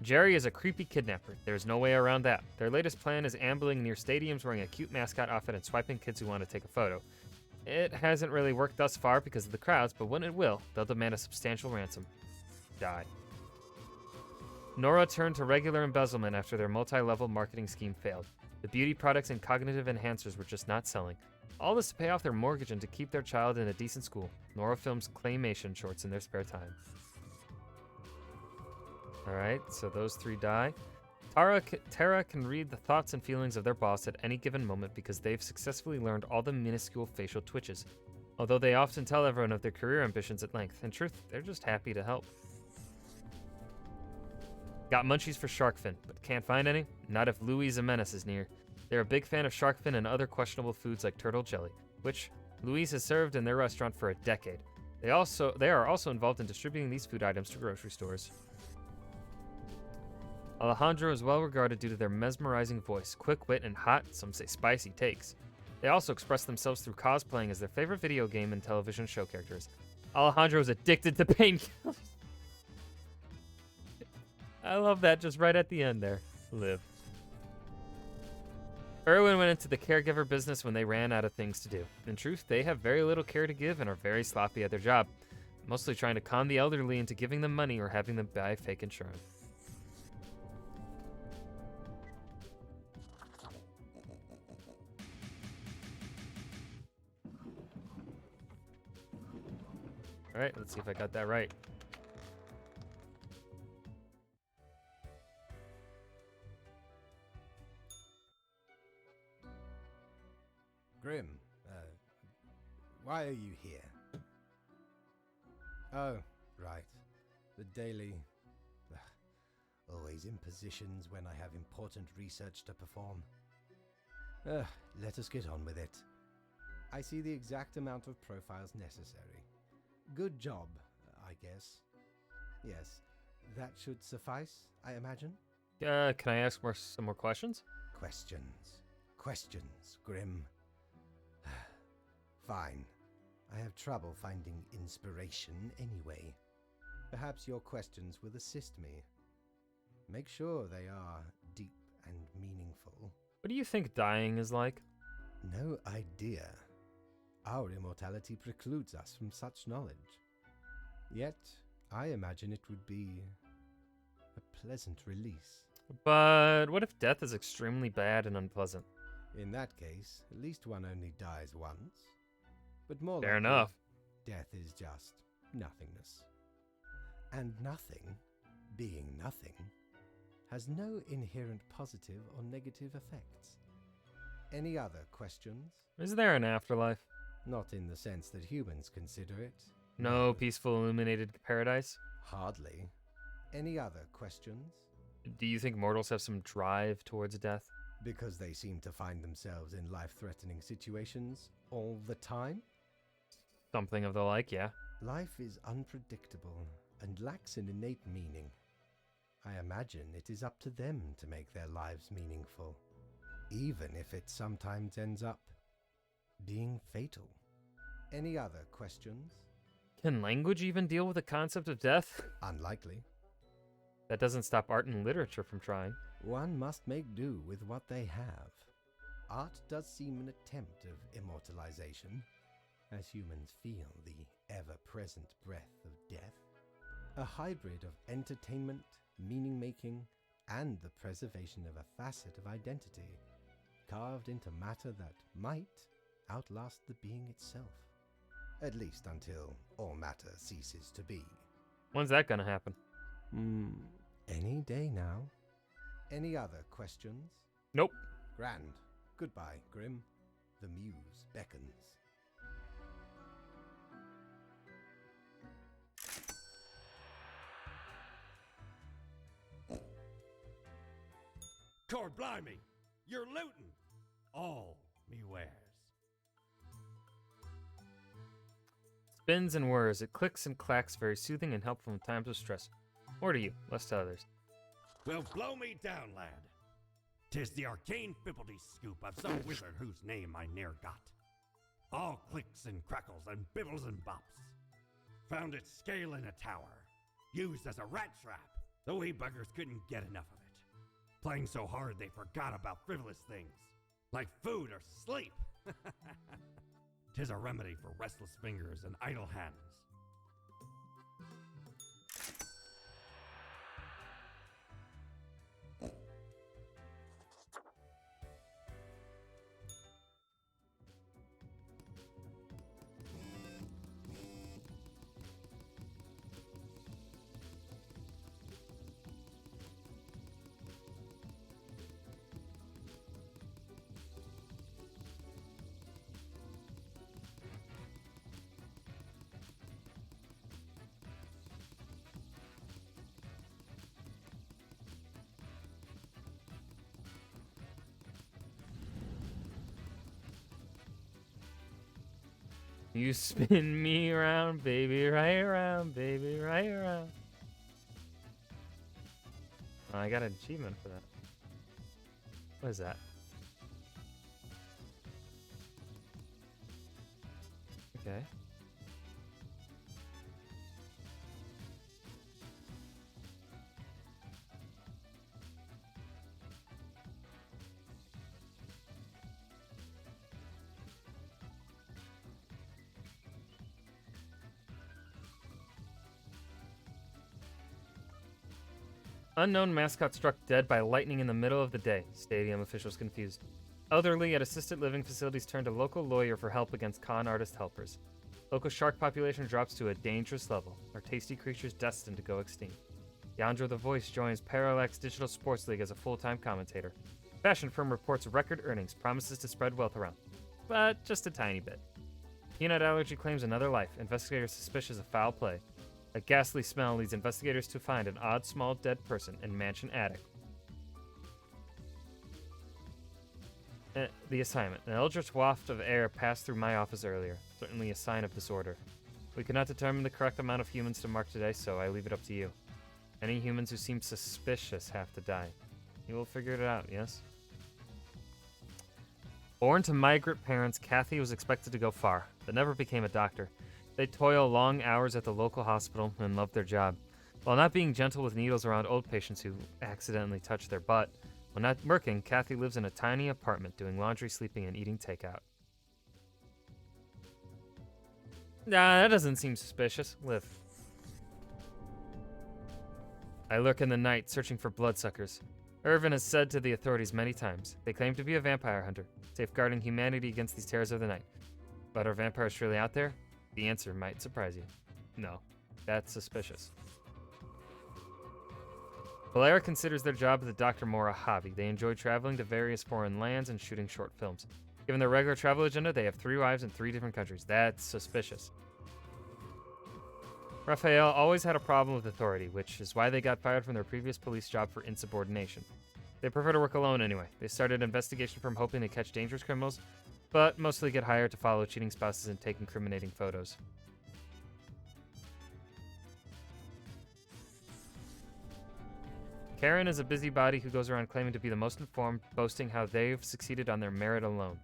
Jerry is a creepy kidnapper. There's no way around that. Their latest plan is ambling near stadiums wearing a cute mascot outfit and swiping kids who want to take a photo. It hasn't really worked thus far because of the crowds, but when it will, they'll demand a substantial ransom. Die. Nora turned to regular embezzlement after their multi-level marketing scheme failed. The beauty products and cognitive enhancers were just not selling. All this to pay off their mortgage and to keep their child in a decent school. Nora films claymation shorts in their spare time. Alright, so those 3 die. Tara can read the thoughts and feelings of their boss at any given moment because they've successfully learned all the minuscule facial twitches. Although they often tell everyone of their career ambitions at length. In truth, they're just happy to help. Got munchies for Sharkfin, but can't find any? Not if Louis Jimenez is near. They're a big fan of Sharkfin and other questionable foods like turtle jelly, which Louise has served in their restaurant for a decade. They are also involved in distributing these food items to grocery stores. Alejandro is well regarded due to their mesmerizing voice, quick wit, and hot, some say spicy, takes. They also express themselves through cosplaying as their favorite video game and television show characters. Alejandro is addicted to painkillers. I love that just right at the end there. Live. Erwin went into the caregiver business when they ran out of things to do. In truth, they have very little care to give and are very sloppy at their job, mostly trying to con the elderly into giving them money or having them buy fake insurance. All right, let's see if I got that right. Grim, why are you here? Oh, right. The daily... always in positions when I have important research to perform. Let us get on with it. I see the exact amount of profiles necessary. Good job, I guess. Yes, that should suffice, I imagine? Can I ask some more questions? Questions, Grim. Fine. I have trouble finding inspiration anyway. Perhaps your questions will assist me. Make sure they are deep and meaningful. What do you think dying is like? No idea. Our immortality precludes us from such knowledge. Yet, I imagine it would be a pleasant release. But what if death is extremely bad and unpleasant? In that case, at least one only dies once. But more Fair likely, enough. death is just nothingness. And nothing, being nothing, has no inherent positive or negative effects. Any other questions? Is there an afterlife? Not in the sense that humans consider it. No peaceful illuminated paradise? Hardly. Any other questions? Do you think mortals have some drive towards death? Because they seem to find themselves in life-threatening situations all the time? Something of the like, yeah. Life is unpredictable and lacks an innate meaning. I imagine it is up to them to make their lives meaningful, even if it sometimes ends up being fatal. Any other questions? Can language even deal with the concept of death? Unlikely. That doesn't stop art and literature from trying. One must make do with what they have. Art does seem an attempt of immortalization, as humans feel the ever-present breath of death. A hybrid of entertainment, meaning-making, and the preservation of a facet of identity, carved into matter that might outlast the being itself. At least until all matter ceases to be. When's that gonna happen? Any day now. Any other questions? Nope. Grand. Goodbye, Grim. The muse beckons. Cor blimey, you're looting all me wares. Spins and whirs. It clicks and clacks, very soothing and helpful in times of stress. More to you, less to others. Well, blow me down, lad. 'Tis the arcane fibbledy scoop of some wizard whose name I ne'er got. All clicks and crackles and bibbles and bops. Found it scale in a tower, used as a rat trap. The wee buggers couldn't get enough of it. Playing so hard they forgot about frivolous things, like food or sleep. 'Tis a remedy for restless fingers and idle hands. You spin me around, baby, right around, baby, right around. Oh, I got an achievement for that. What is that? Okay. Unknown mascot struck dead by lightning in the middle of the day. Stadium officials confused. Elderly at assisted living facilities turn to local lawyer for help against con artist helpers. Local shark population drops to a dangerous level. Our tasty creatures destined to go extinct. Yandro the Voice joins Parallax Digital Sports League as a full-time commentator. Fashion firm reports record earnings, promises to spread wealth around. But just a tiny bit. Peanut allergy claims another life. Investigators suspicious of foul play. A ghastly smell leads investigators to find an odd small dead person in mansion attic. The assignment. An eldritch waft of air passed through my office earlier. Certainly a sign of disorder. We could not determine the correct amount of humans to mark today, so I leave it up to you. Any humans who seem suspicious have to die. You will figure it out, yes? Born to migrant parents, Kathy was expected to go far, but never became a doctor. They toil long hours at the local hospital and love their job. While not being gentle with needles around old patients who accidentally touch their butt, when not working, Kathy lives in a tiny apartment doing laundry, sleeping, and eating takeout. Nah, that doesn't seem suspicious. Liv. I lurk in the night, searching for bloodsuckers. Irvin has said to the authorities many times, they claim to be a vampire hunter, safeguarding humanity against these terrors of the night. But are vampires really out there? The answer might surprise you. No, that's suspicious. Valera considers their job as a doctor more a hobby. They enjoy traveling to various foreign lands and shooting short films. Given their regular travel agenda, they have 3 wives in 3 different countries. That's suspicious. Raphael always had a problem with authority, which is why they got fired from their previous police job for insubordination. They prefer to work alone anyway. They started an investigation firm hoping to catch dangerous criminals, but mostly get hired to follow cheating spouses and take incriminating photos. Karen is a busybody who goes around claiming to be the most informed, boasting how they've succeeded on their merit alone,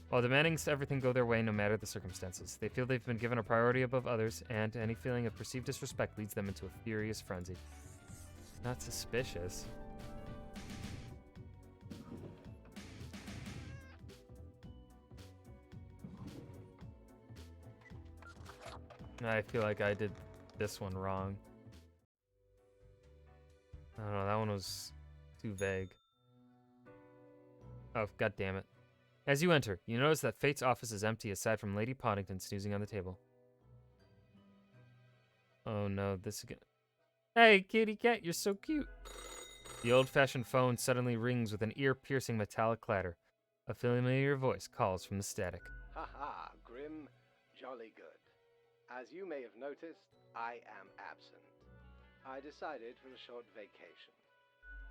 while demanding everything go their way no matter the circumstances. They feel they've been given a priority above others, and any feeling of perceived disrespect leads them into a furious frenzy. Not suspicious. I feel like I did this one wrong. I don't know, that one was too vague. Oh, god damn it. As you enter, you notice that Fate's office is empty aside from Lady Poddington snoozing on the table. Oh no, this again. Hey, kitty cat, you're so cute. The old-fashioned phone suddenly rings with an ear-piercing metallic clatter. A familiar voice calls from the static. Haha, Grim, jolly good. As you may have noticed, I am absent. I decided for a short vacation.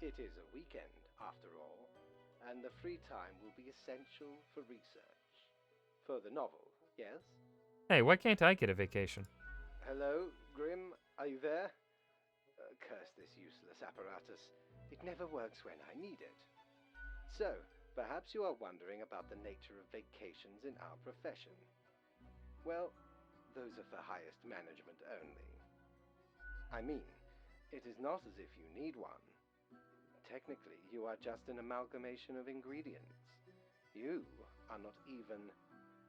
It is a weekend, after all, and the free time will be essential for research. For the novel, yes? Hey, why can't I get a vacation? Hello, Grim, are you there? Curse this useless apparatus. It never works when I need it. So, perhaps you are wondering about the nature of vacations in our profession. Well, those are for highest management only. I mean, it is not as if you need one. Technically, you are just an amalgamation of ingredients. You are not even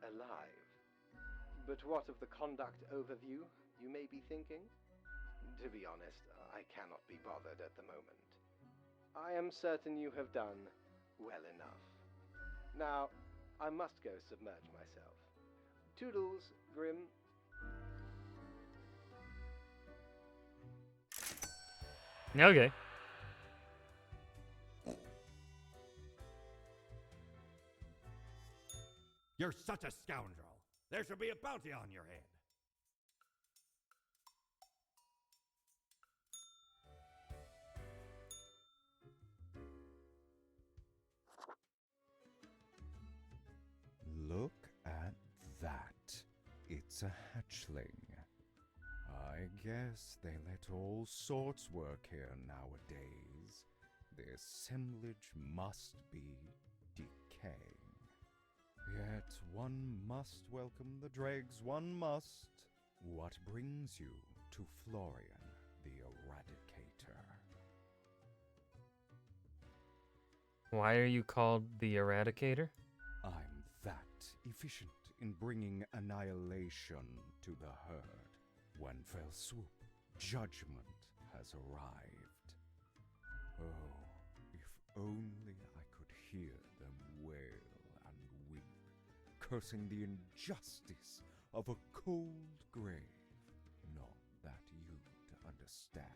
alive. But what of the conduct overview, you may be thinking? To be honest, I cannot be bothered at the moment. I am certain you have done well enough. Now, I must go submerge myself. Toodles, Grim. Okay. You're such a scoundrel. There should be a bounty on your head. Look at that. It's a hatchling. I guess they let all sorts work here nowadays. The assemblage must be decaying. Yet one must welcome the dregs, one must. What brings you to Florian the Eradicator? Why are you called the Eradicator? I'm that efficient in bringing annihilation to the herd. One fell swoop, judgment has arrived. Oh, if only I could hear them wail and weep, cursing the injustice of a cold grave. Not that you'd understand.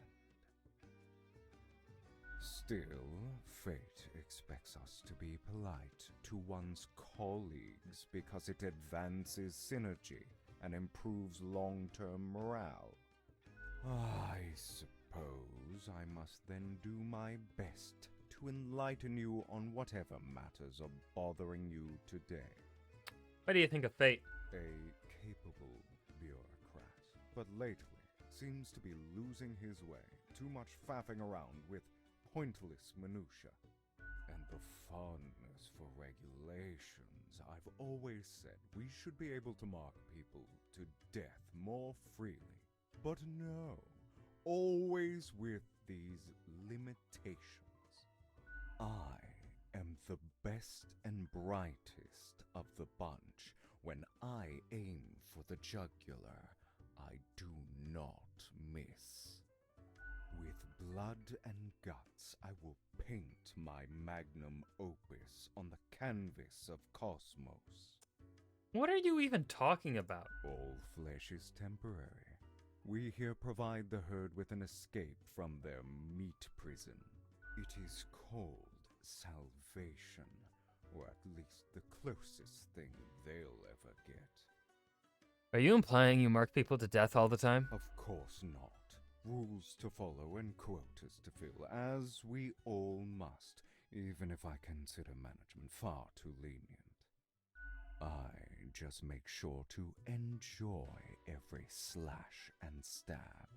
Still, fate expects us to be polite to one's colleagues because it advances synergy and improves long-term morale. I suppose I must then do my best to enlighten you on whatever matters are bothering you today. What do you think of fate? A capable bureaucrat, but lately seems to be losing his way. Too much faffing around with pointless minutia. And the fondness for regulations. I've always said we should be able to mark people to death more freely. But no, always with these limitations. I am the best and brightest of the bunch. When I aim for the jugular, I do not miss. With blood and guts, I will paint my magnum opus on the canvas of cosmos. What are you even talking about? All flesh is temporary. We here provide the herd with an escape from their meat prison. It is called salvation, or at least the closest thing they'll ever get. Are you implying you mark people to death all the time? Of course not. Rules to follow and quotas to fill, as we all must, even if I consider management far too lenient. I just make sure to enjoy every slash and stab.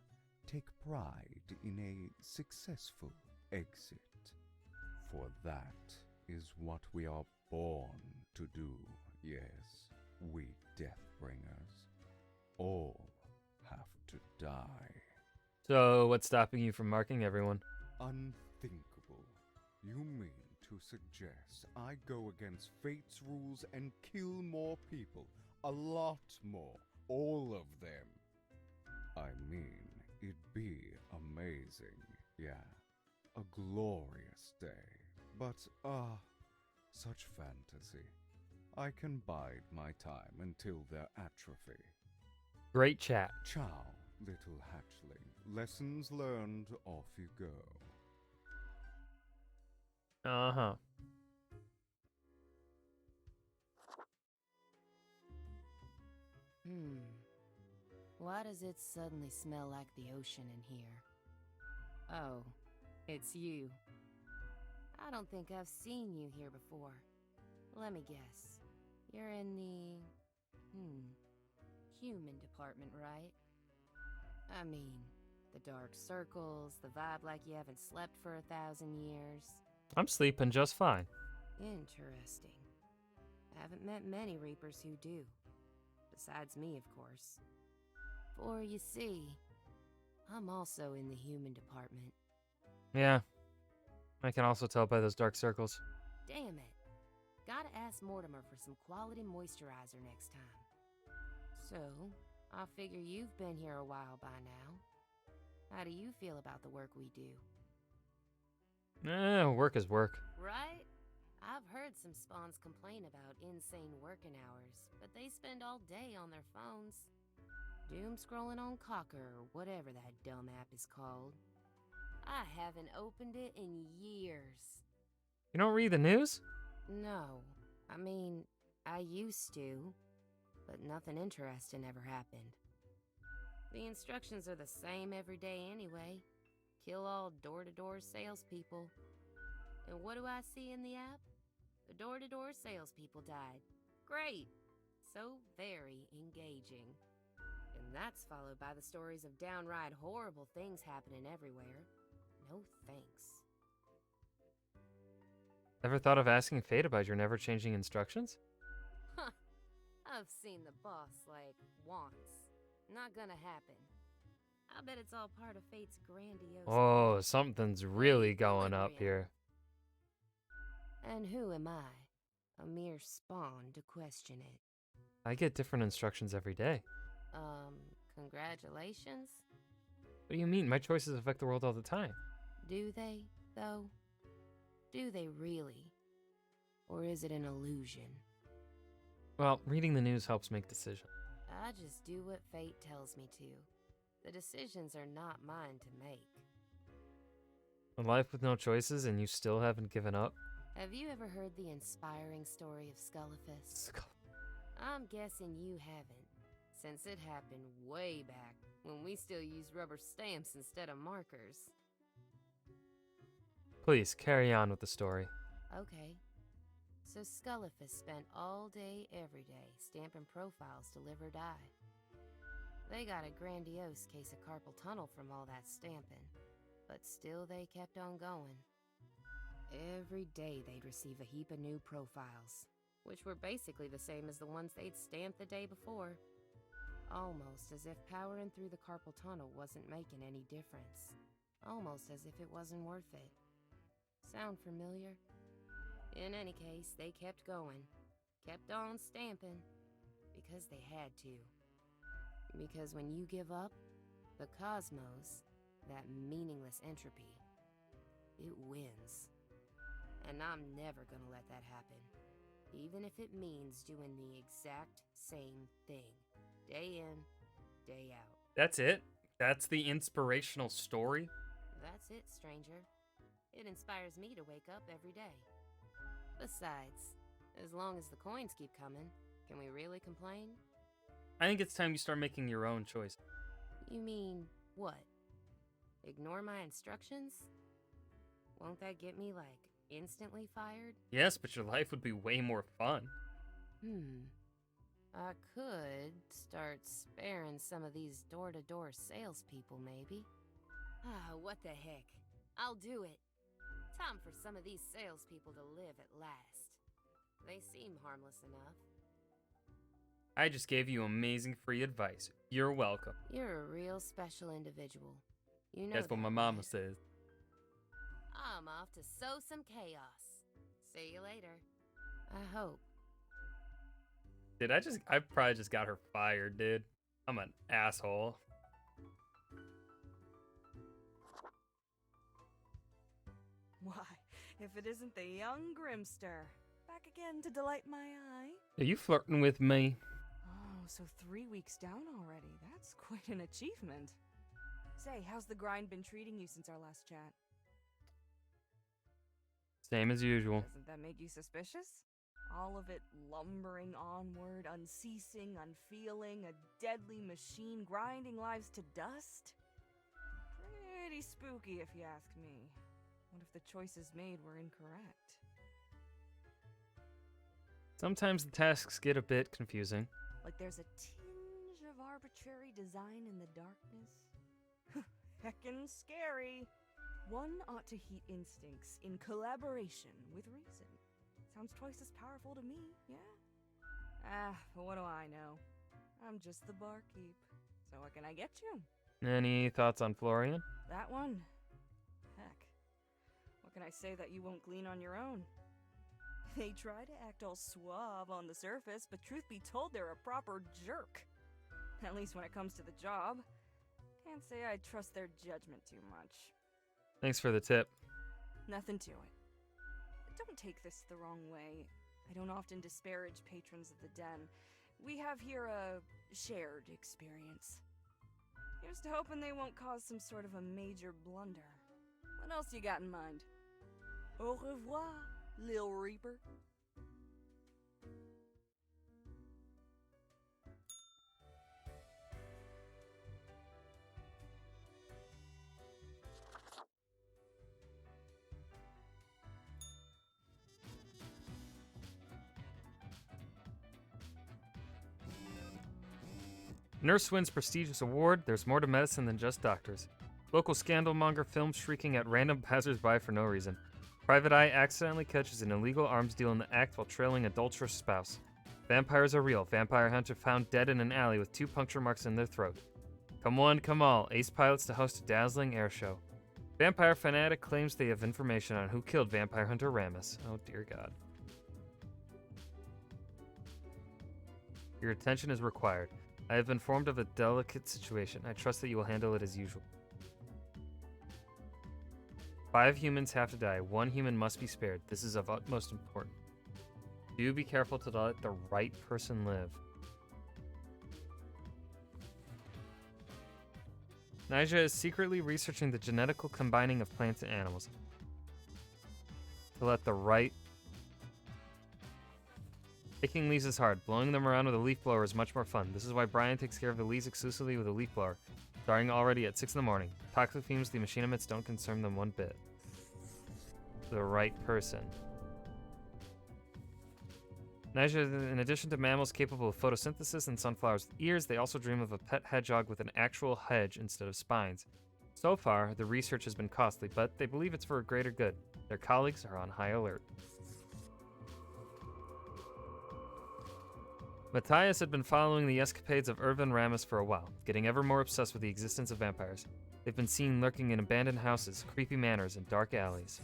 Take pride in a successful exit. For that is what we are born to do, yes, we Deathbringers. All have to die. So, what's stopping you from marking everyone? Unthinkable. You mean to suggest I go against fate's rules and kill more people? A lot more. All of them. I mean, it'd be amazing. Yeah. A glorious day. But, such fantasy. I can bide my time until their atrophy. Great chat. Ciao, little hatchling. Lessons learned, off you go. Uh-huh. Why does it suddenly smell like the ocean in here? Oh, it's you. I don't think I've seen you here before. Let me guess. You're in the... human department, right? I mean, the dark circles, the vibe like you haven't slept for 1,000 years. I'm sleeping just fine. Interesting. I haven't met many Reapers who do. Besides me, of course. For you see, I'm also in the human department. Yeah. I can also tell by those dark circles. Damn it. Gotta ask Mortimer for some quality moisturizer next time. So, I figure you've been here a while by now. How do you feel about the work we do? Work is work. Right? I've heard some spawns complain about insane working hours, but they spend all day on their phones. Doom scrolling on Cocker or whatever that dumb app is called. I haven't opened it in years. You don't read the news? No. I mean, I used to, but nothing interesting ever happened. The instructions are the same every day anyway. Kill all door-to-door salespeople. And what do I see in the app? The door-to-door salespeople died. Great! So very engaging. And that's followed by the stories of downright horrible things happening everywhere. No thanks. Ever thought of asking Fate about your never-changing instructions? Huh. I've seen the boss, like, once. Not gonna happen. I bet it's all part of Fate's grandiose... Oh, something's really going up here. And who am I? A mere spawn to question it. I get different instructions every day. Congratulations? What do you mean? My choices affect the world all the time. Do they, though? Do they really? Or is it an illusion? Well, reading the news helps make decisions. I just do what fate tells me to. The decisions are not mine to make. A life with no choices and you still haven't given up? Have you ever heard the inspiring story of Scullifus? I'm guessing you haven't, since it happened way back when we still used rubber stamps instead of markers. Please, carry on with the story. Okay. So Scullifus spent all day, every day, stamping profiles to live or die. They got a grandiose case of carpal tunnel from all that stamping, but still they kept on going. Every day they'd receive a heap of new profiles, which were basically the same as the ones they'd stamped the day before. Almost as if powering through the carpal tunnel wasn't making any difference. Almost as if it wasn't worth it. Sound familiar? In any case, they kept going. Kept on stamping. Because they had to. Because when you give up, the cosmos, that meaningless entropy, it wins. And I'm never gonna let that happen. Even if it means doing the exact same thing. Day in, day out. That's it? That's the inspirational story? That's it, stranger. It inspires me to wake up every day. Besides, as long as the coins keep coming, can we really complain? I think it's time you start making your own choice. You mean, what? Ignore my instructions? Won't that get me, like, instantly fired? Yes, but your life would be way more fun. I could start sparing some of these door-to-door salespeople, maybe. What the heck. I'll do it. Time for some of these salespeople to live at last. They seem harmless enough. I just gave you amazing free advice. You're welcome. You're a real special individual. You know That's what that, my mama right? says. I'm off to sow some chaos. See you later. I hope. I probably just got her fired, dude. I'm an asshole. Why, if it isn't the young Grimster, back again to delight my eye. Are you flirting with me? Oh, so 3 weeks down already. That's quite an achievement. Say, how's the grind been treating you since our last chat? Same as usual. Doesn't that make you suspicious? All of it lumbering onward, unceasing, unfeeling, a deadly machine grinding lives to dust? Pretty spooky if you ask me. What if the choices made were incorrect? Sometimes the tasks get a bit confusing. Like there's a tinge of arbitrary design in the darkness? Heckin' scary. One ought to heed instincts in collaboration with reason. Sounds twice as powerful to me, yeah? But what do I know? I'm just the barkeep. So what can I get you? Any thoughts on Florian? That one? Heck. What can I say that you won't glean on your own? They try to act all suave on the surface, but truth be told, they're a proper jerk. At least when it comes to the job. Can't say I trust their judgment too much. Thanks for the tip. Nothing to it. Don't take this the wrong way. I don't often disparage patrons of the Den. We have here a shared experience. Here's to hoping they won't cause some sort of a major blunder. What else you got in mind? Au revoir, Lil Reaper. Nurse wins prestigious award. There's more to medicine than just doctors. Local scandalmonger films shrieking at random passersby for no reason. Private Eye accidentally catches an illegal arms deal in the act while trailing adulterous spouse. Vampires are real. Vampire hunter found dead in an alley with 2 puncture marks in their throat. Come one, come all. Ace pilots to host a dazzling air show. Vampire fanatic claims they have information on who killed vampire hunter Ramus. Oh dear God. Your attention is required. I have been informed of a delicate situation. I trust that you will handle it as usual. 5 humans have to die. 1 human must be spared. This is of utmost importance. Do be careful to let the right person live. Nyjah is secretly researching the genetical combining of plants and animals. To let the right... Picking leaves is hard. Blowing them around with a leaf blower is much more fun. This is why Brian takes care of the leaves exclusively with a leaf blower. Starting already at 6 in the morning. Toxic fumes the machine emits don't concern them one bit. The right person. Nyjah, in addition to mammals capable of photosynthesis and sunflowers with ears, they also dream of a pet hedgehog with an actual hedge instead of spines. So far, the research has been costly, but they believe it's for a greater good. Their colleagues are on high alert. Matthias had been following the escapades of Irvin Ramus for a while, getting ever more obsessed with the existence of vampires. They've been seen lurking in abandoned houses, creepy manors, and dark alleys.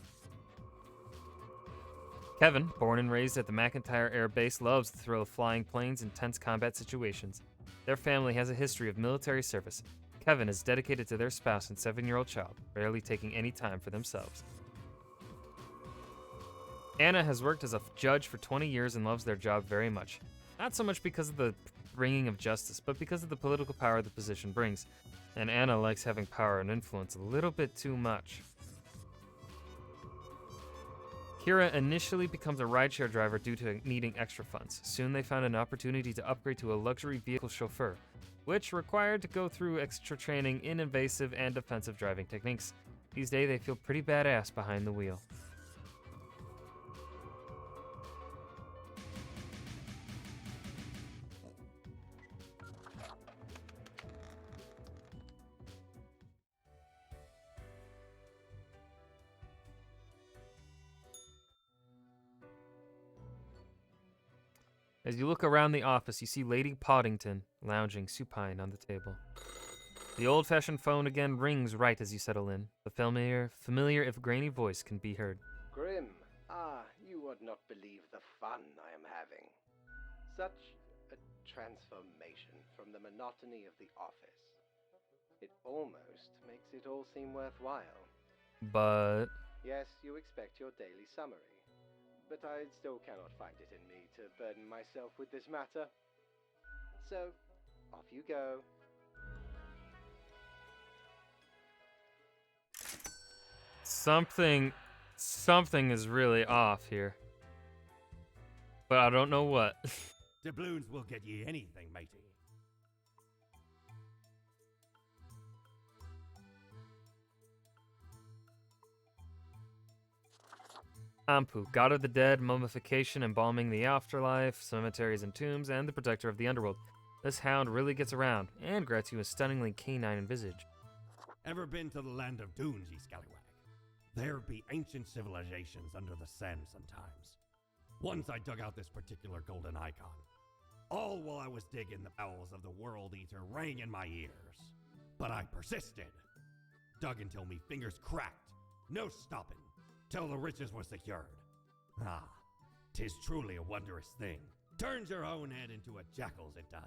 Kevin, born and raised at the McIntyre Air Base, loves the thrill of flying planes in tense combat situations. Their family has a history of military service. Kevin is dedicated to their spouse and 7-year-old child, rarely taking any time for themselves. Anna has worked as a judge for 20 years and loves their job very much. Not so much because of the bringing of justice, but because of the political power the position brings. And Anna likes having power and influence a little bit too much. Kira initially becomes a rideshare driver due to needing extra funds. Soon they found an opportunity to upgrade to a luxury vehicle chauffeur, which required to go through extra training in invasive and defensive driving techniques. These days they feel pretty badass behind the wheel. As you look around the office, you see Lady Poddington lounging supine on the table. The old-fashioned phone again rings right as you settle in. The familiar if grainy voice can be heard. Grim, you would not believe the fun I am having. Such a transformation from the monotony of the office. It almost makes it all seem worthwhile. But... Yes, you expect your daily summary. But I still cannot find it in me to burden myself with this matter. So, off you go. Something is really off here. But I don't know what. Doubloons will get ye anything, matey. Ampu, god of the dead, mummification, embalming the afterlife, cemeteries and tombs, and the protector of the underworld. This hound really gets around, and grants you a stunningly canine visage. Ever been to the land of dunes, ye scallywag? There be ancient civilizations under the sand sometimes. Once I dug out this particular golden icon. All while I was digging, the bowels of the World Eater rang in my ears. But I persisted. Dug until me fingers cracked. No stopping. Till the riches were secured. Ah, 'tis truly a wondrous thing. Turns your own head into a jackal's, it does.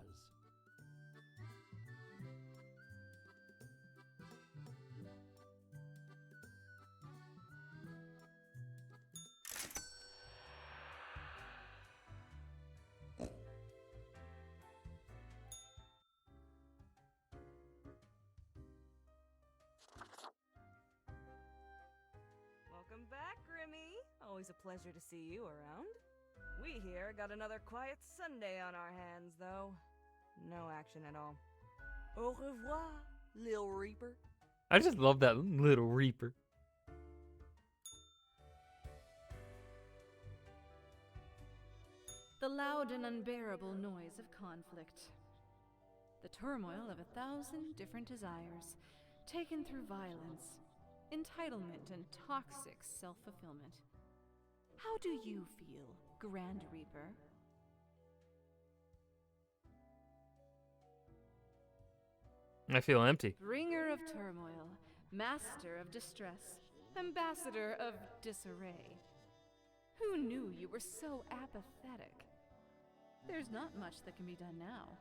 Welcome back, Grimmy. Always a pleasure to see you around. We here got another quiet Sunday on our hands, though. No action at all. Au revoir, Lil Reaper. I just love that little Reaper. The loud and unbearable noise of conflict. The turmoil of 1,000 different desires, taken through violence, entitlement, and toxic self-fulfillment. How do you feel, Grand Reaper? I feel empty. Bringer of turmoil, master of distress, ambassador of disarray. Who knew you were so apathetic? There's not much that can be done now.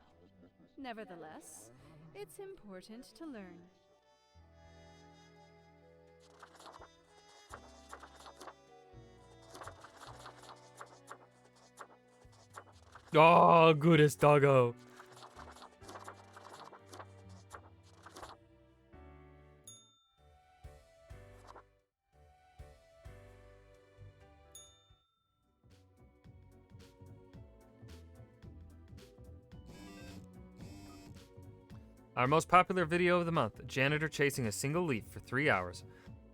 Nevertheless, it's important to learn. Oh, goodest doggo. Our most popular video of the month, janitor chasing a single leaf for 3 hours.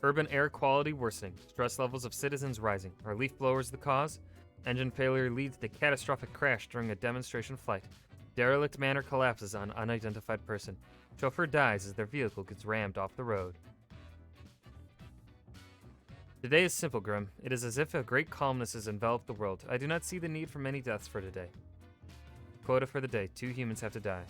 Urban air quality worsening, stress levels of citizens rising. Are leaf blowers the cause? Engine failure leads to catastrophic crash during a demonstration flight. Derelict manor collapses on unidentified person. Chauffeur dies as their vehicle gets rammed off the road. Today is simple, Grim. It is as if a great calmness has enveloped the world. I do not see the need for many deaths for today. Quota for the day. 2 humans have to die.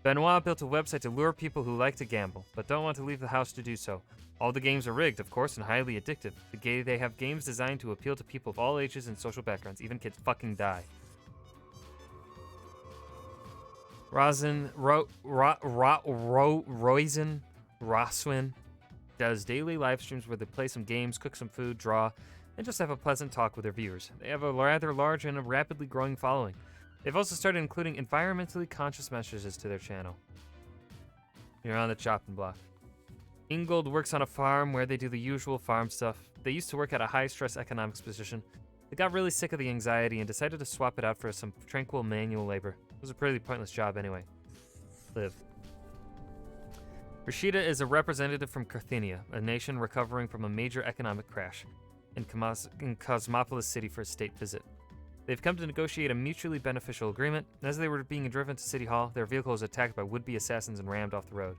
Benoit built a website to lure people who like to gamble, but don't want to leave the house to do so. All the games are rigged, of course, and highly addictive. They have games designed to appeal to people of all ages and social backgrounds. Even kids fucking die. Roswin does daily live streams where they play some games, cook some food, draw, and just have a pleasant talk with their viewers. They have a rather large and a rapidly growing following. They've also started including environmentally conscious messages to their channel. You're on the chopping block. Ingold works on a farm where they do the usual farm stuff. They used to work at a high-stress economics position. They got really sick of the anxiety and decided to swap it out for some tranquil manual labor. It was a pretty pointless job anyway. Live. Rashida is a representative from Carthenia, a nation recovering from a major economic crash, in Cosmopolis City for a state visit. They've come to negotiate a mutually beneficial agreement. As they were being driven to City Hall, their vehicle was attacked by would-be assassins and rammed off the road.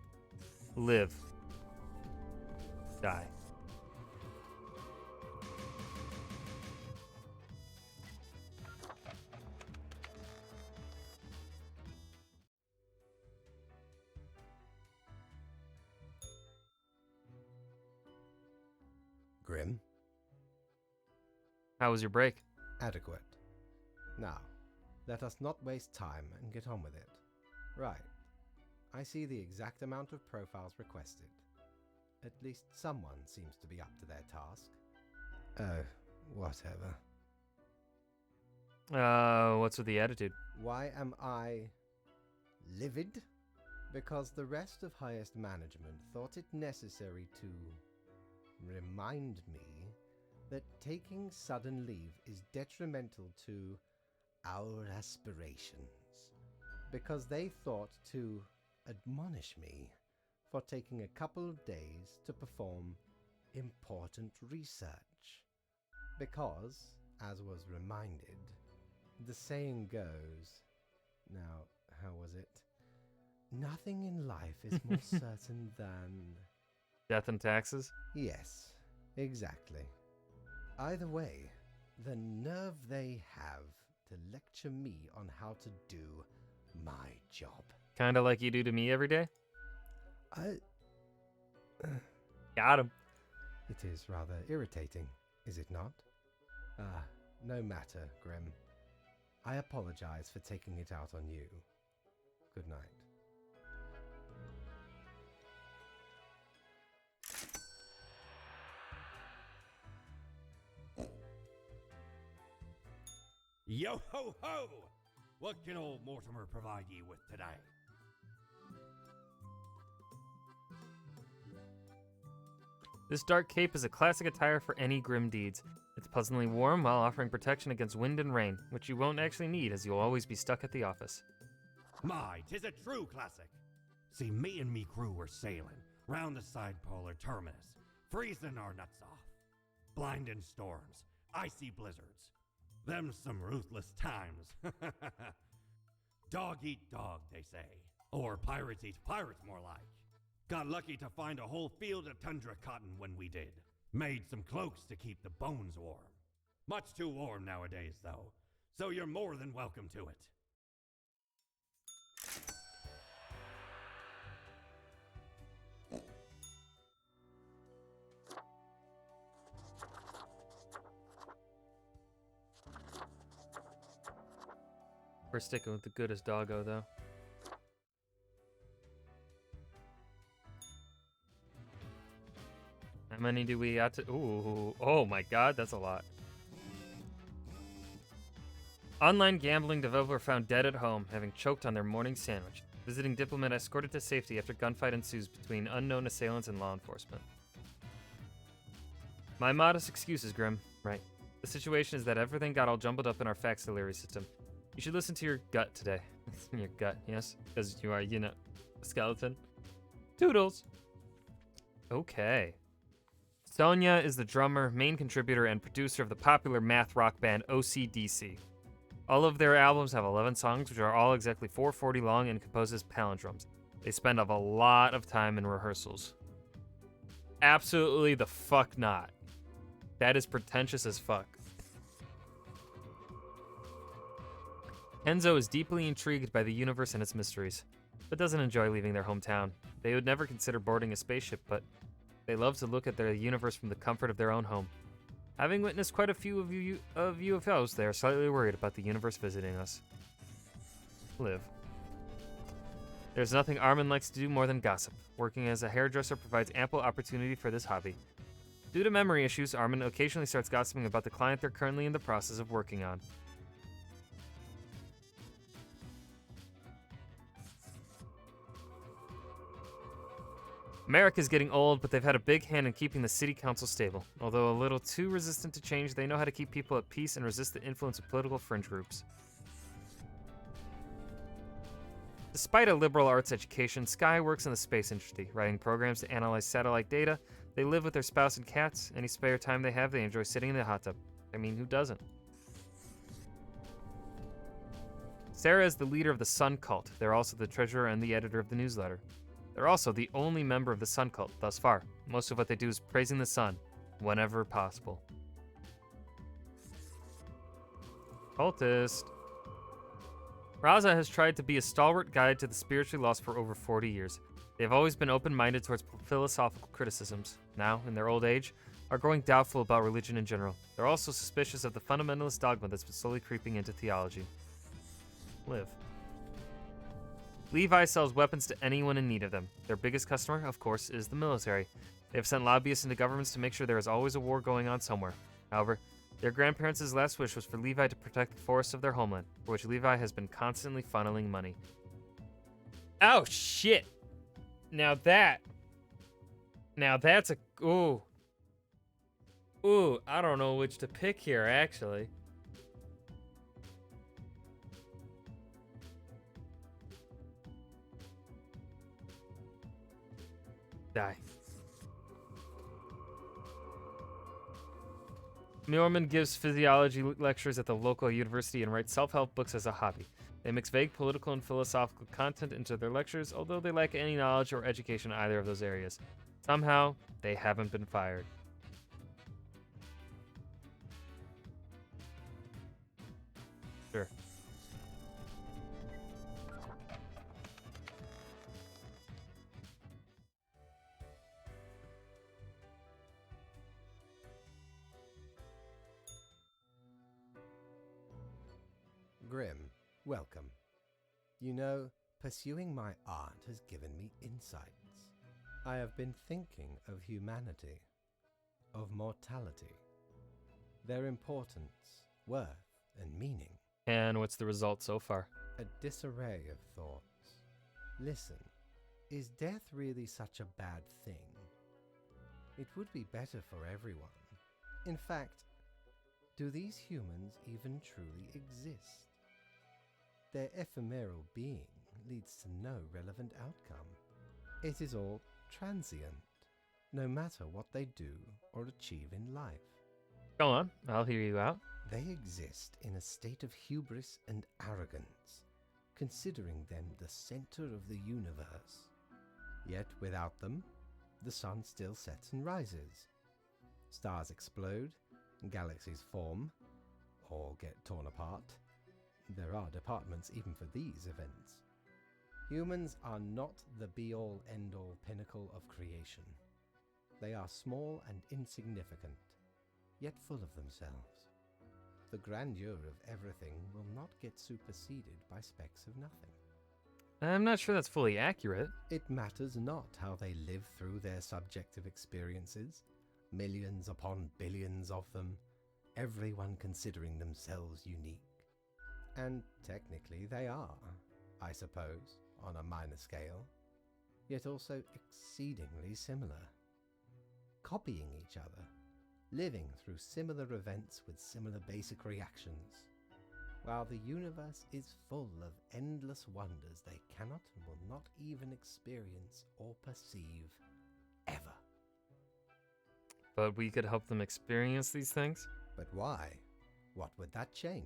Live. Die. Grim? How was your break? Adequate. Now, let us not waste time and get on with it. Right. I see the exact amount of profiles requested. At least someone seems to be up to their task. Oh, whatever. What's with the attitude? Why am I livid? Because the rest of highest management thought it necessary to remind me that taking sudden leave is detrimental to our aspirations, because they thought to admonish me for taking a couple of days to perform important research. Because, as was reminded, the saying goes, now, how was it? Nothing in life is more certain than... Death and taxes? Yes, exactly. Either way, the nerve they have to lecture me on how to do my job. Kinda like you do to me every day? Got him. It is rather irritating, is it not? No matter, Grim. I apologize for taking it out on you. Good night. Yo ho ho! What can old Mortimer provide ye with today? This dark cape is a classic attire for any grim deeds. It's pleasantly warm while offering protection against wind and rain, which you won't actually need as you'll always be stuck at the office. My, 'tis a true classic. See, me and me crew were sailing round the side polar terminus, freezing our nuts off. Blinding storms, icy blizzards. Them's some ruthless times. Dog eat dog, they say. Or pirates eat pirates, more like. Got lucky to find a whole field of tundra cotton when we did. Made some cloaks to keep the bones warm. Much too warm nowadays, though. So you're more than welcome to it. We're sticking with the goodest doggo, though. How many do we have to... Ooh, oh my god, that's a lot. Online gambling developer found dead at home, having choked on their morning sandwich. Visiting diplomat escorted to safety after gunfight ensues between unknown assailants and law enforcement. My modest excuses, Grim. Right. The situation is that everything got all jumbled up in our facsimile system. You should listen to your gut today. Your gut, yes? Because you are, a skeleton. Toodles! Okay. Sonia is the drummer, main contributor, and producer of the popular math rock band OCDC. All of their albums have 11 songs, which are all exactly 440 long and composed as palindromes. They spend a lot of time in rehearsals. Absolutely the fuck not. That is pretentious as fuck. Enzo is deeply intrigued by the universe and its mysteries, but doesn't enjoy leaving their hometown. They would never consider boarding a spaceship, but they love to look at their universe from the comfort of their own home. Having witnessed quite a few of UFOs, they are slightly worried about the universe visiting us. Liv. There's nothing Armin likes to do more than gossip. Working as a hairdresser provides ample opportunity for this hobby. Due to memory issues, Armin occasionally starts gossiping about the client they're currently in the process of working on. America's getting old, but they've had a big hand in keeping the city council stable. Although a little too resistant to change, they know how to keep people at peace and resist the influence of political fringe groups. Despite a liberal arts education, Sky works in the space industry, writing programs to analyze satellite data. They live with their spouse and cats. Any spare time they have, they enjoy sitting in the hot tub. I mean, who doesn't? Sarah is the leader of the Sun Cult. They're also the treasurer and the editor of the newsletter. They're also the only member of the Sun Cult thus far. Most of what they do is praising the sun, whenever possible. Cultist. Raza has tried to be a stalwart guide to the spiritually lost for over 40 years. They have always been open-minded towards philosophical criticisms. Now, in their old age, are growing doubtful about religion in general. They're also suspicious of the fundamentalist dogma that's been slowly creeping into theology. Liv. Levi sells weapons to anyone in need of them. Their biggest customer, of course, is the military. They have sent lobbyists into governments to make sure there is always a war going on somewhere. However, their grandparents' last wish was for Levi to protect the forests of their homeland, for which Levi has been constantly funneling money. Oh, shit! Now that's a... Ooh. Ooh, I don't know which to pick here, actually. Die. Norman gives physiology lectures at the local university and writes self-help books as a hobby. They mix vague political and philosophical content into their lectures, although they lack any knowledge or education in either of those areas. Somehow, they haven't been fired. Sure. Grim, welcome. You know, pursuing my art has given me insights. I have been thinking of humanity, of mortality, their importance, worth, and meaning. And what's the result so far? A disarray of thoughts. Listen, is death really such a bad thing? It would be better for everyone. In fact, do these humans even truly exist? Their ephemeral being leads to no relevant outcome. It is all transient, no matter what they do or achieve in life. Go on, I'll hear you out. They exist in a state of hubris and arrogance, considering them the center of the universe. Yet without them, the sun still sets and rises. Stars explode, galaxies form, or get torn apart. There are departments even for these events. Humans are not the be-all, end-all pinnacle of creation. They are small and insignificant, yet full of themselves. The grandeur of everything will not get superseded by specks of nothing. I'm not sure that's fully accurate. It matters not how they live through their subjective experiences, millions upon billions of them, everyone considering themselves unique. And technically they are, I suppose, on a minor scale, yet also exceedingly similar. Copying each other, living through similar events with similar basic reactions, while the universe is full of endless wonders they cannot and will not even experience or perceive ever. But we could help them experience these things? But why? What would that change?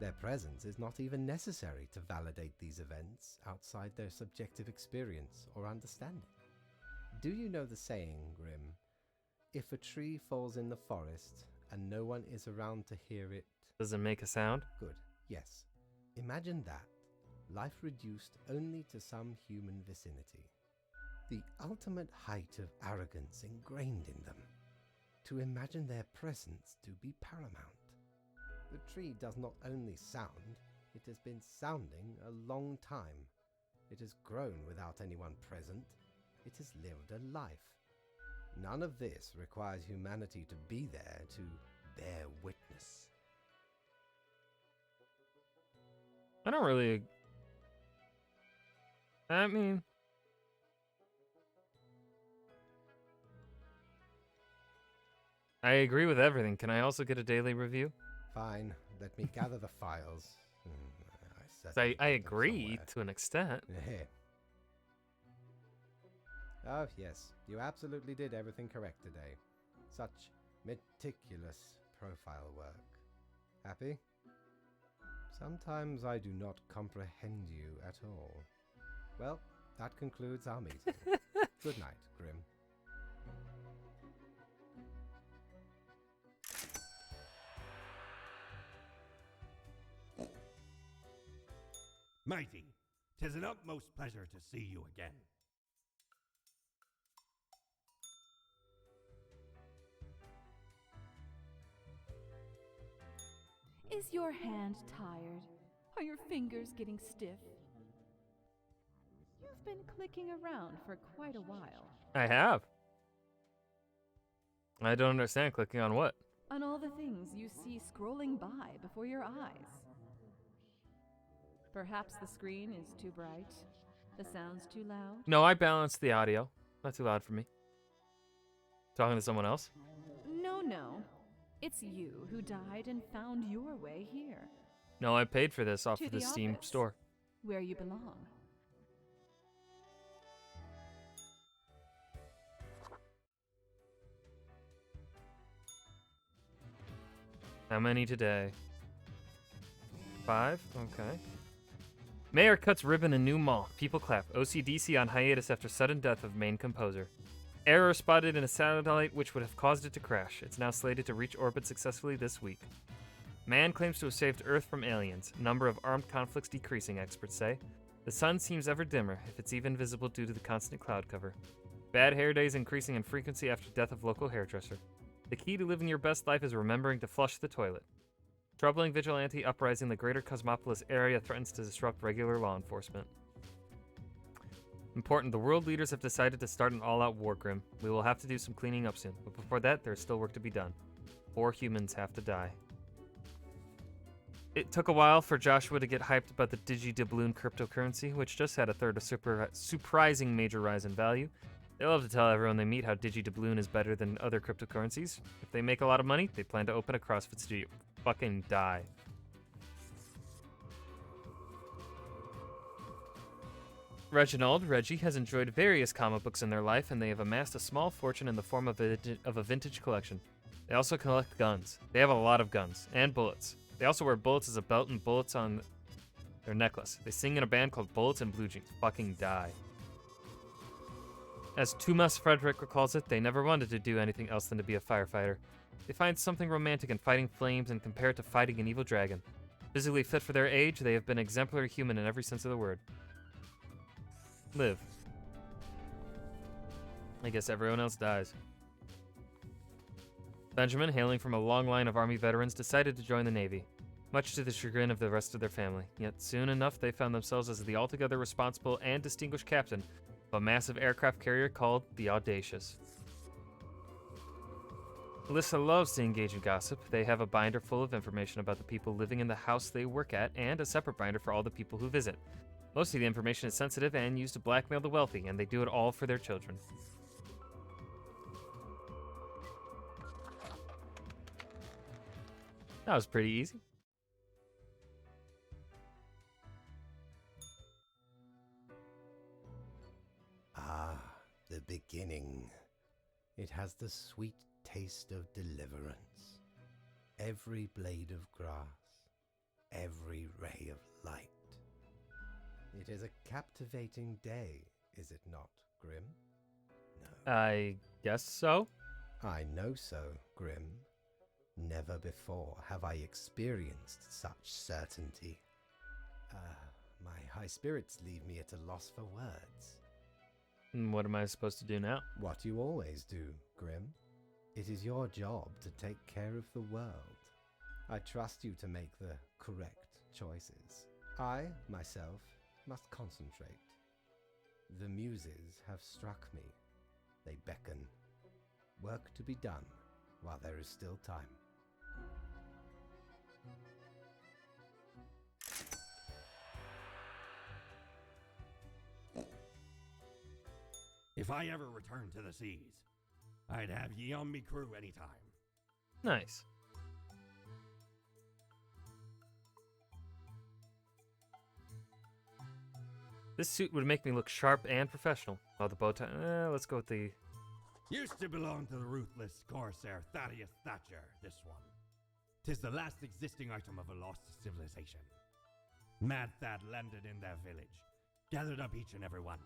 Their presence is not even necessary to validate these events outside their subjective experience or understanding. Do you know the saying, Grim? If a tree falls in the forest and no one is around to hear it... Does it make a sound? Good, yes. Imagine that. Life reduced only to some human vicinity. The ultimate height of arrogance ingrained in them. To imagine their presence to be paramount. The tree does not only sound, it has been sounding a long time. It has grown without anyone present. It has lived a life. None of this requires humanity to be there to bear witness. I don't really... I mean... I agree with everything. Can I also get a daily review? Fine, let me gather the files. I agree to an extent. Oh, yes, you absolutely did everything correct today. Such meticulous profile work. Happy? Sometimes I do not comprehend you at all. Well, that concludes our meeting. Good night, Grim. Mighty, 'tis an utmost pleasure to see you again. Is your hand tired? Are your fingers getting stiff? You've been clicking around for quite a while. I have. I don't understand. Clicking on what? On all the things you see scrolling by before your eyes. Perhaps the screen is too bright, the sound's too loud. No, I balanced the audio. Not too loud for me. Talking to someone else? No. It's you who died and found your way here. No, I paid for this off To of the the Steam office, store. where you belong. How many today? 5? Okay. Mayor cuts ribbon in new mall. People clap. OCDC on hiatus after sudden death of main composer. Error spotted in a satellite which would have caused it to crash. It's now slated to reach orbit successfully this week. Man claims to have saved Earth from aliens. Number of armed conflicts decreasing, experts say. The sun seems ever dimmer, if it's even visible due to the constant cloud cover. Bad hair days increasing in frequency after death of local hairdresser. The key to living your best life is remembering to flush the toilet. Troubling vigilante uprising in the greater Cosmopolis area threatens to disrupt regular law enforcement. Important, the world leaders have decided to start an all-out war, Grim. We will have to do some cleaning up soon, but before that, there's still work to be done. 4 humans have to die. It took a while for Joshua to get hyped about the DigiDoubloon cryptocurrency, which just had a third of surprising major rise in value. They love to tell everyone they meet how DigiDoubloon is better than other cryptocurrencies. If they make a lot of money, they plan to open a CrossFit studio. Fucking die. Reggie has enjoyed various comic books in their life, and they have amassed a small fortune in the form of a vintage collection. They also collect guns. They have a lot of guns, and bullets. They also wear bullets as a belt and bullets on their necklace. They sing in a band called Bullets and Blue Jeans. Fucking die. As Tumas Frederick recalls it, they never wanted to do anything else than to be a firefighter. They find something romantic in fighting flames and compare it to fighting an evil dragon. Physically fit for their age, they have been exemplary human in every sense of the word. Live. I guess everyone else dies. Benjamin, hailing from a long line of Army veterans, decided to join the Navy, much to the chagrin of the rest of their family. Yet soon enough, they found themselves as the altogether responsible and distinguished captain of a massive aircraft carrier called the Audacious. Alyssa loves to engage in gossip. They have a binder full of information about the people living in the house they work at, and a separate binder for all the people who visit. Most of the information is sensitive and used to blackmail the wealthy, and they do it all for their children. That was pretty easy. Ah, the beginning. It has the sweet taste of deliverance. Every blade of grass, every ray of light. It is a captivating day, is it not, Grim? No. I guess so. I know so, Grim. Never before have I experienced such certainty. My high spirits leave me at a loss for words. And what am I supposed to do now? What you always do, Grim. It is your job to take care of the world. I trust you to make the correct choices. I, myself, must concentrate. The muses have struck me. They beckon. Work to be done while there is still time. If I ever return to the seas, I'd have ye on me crew anytime. Nice. This suit would make me look sharp and professional. While the bow tie, let's go with the... Used to belong to the ruthless corsair Thaddeus Thatcher, this one. 'Tis the last existing item of a lost civilization. Mad Thad landed in their village, gathered up each and every one.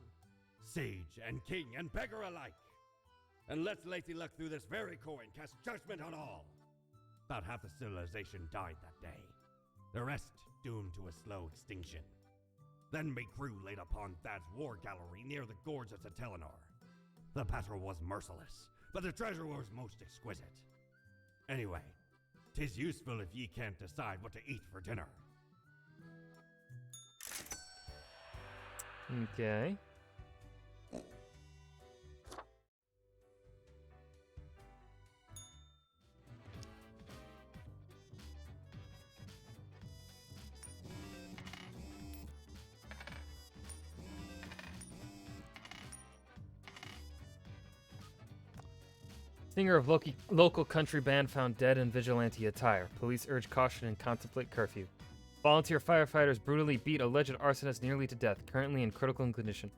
Sage and king and beggar alike. And let Lacey Luck through this very coin cast judgment on all. About half the civilization died that day. The rest doomed to a slow extinction. Then me crew laid upon Thad's war gallery near the gorge of Telenor. The battle was merciless, but the treasure was most exquisite. Anyway, 'tis useful if ye can't decide what to eat for dinner. Okay. Singer of local country band found dead in vigilante attire. Police urge caution and contemplate curfew. Volunteer firefighters brutally beat alleged arsonist nearly to death, currently in critical condition.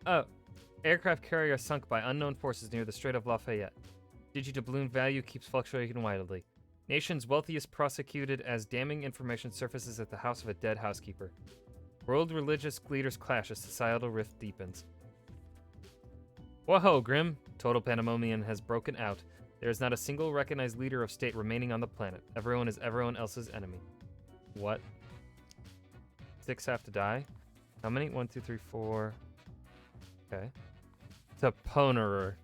Oh, aircraft carrier sunk by unknown forces near the Strait of Lafayette. Digidoubloon value keeps fluctuating wildly. Nation's wealthiest prosecuted as damning information surfaces at the house of a dead housekeeper. World religious leaders clash as societal rift deepens. Whoa, Grim! Total pandemonium has broken out. There is not a single recognized leader of state remaining on the planet. Everyone is everyone else's enemy. What? 6 have to die? How many? 1, 2, 3, 4. Okay. Toponerer.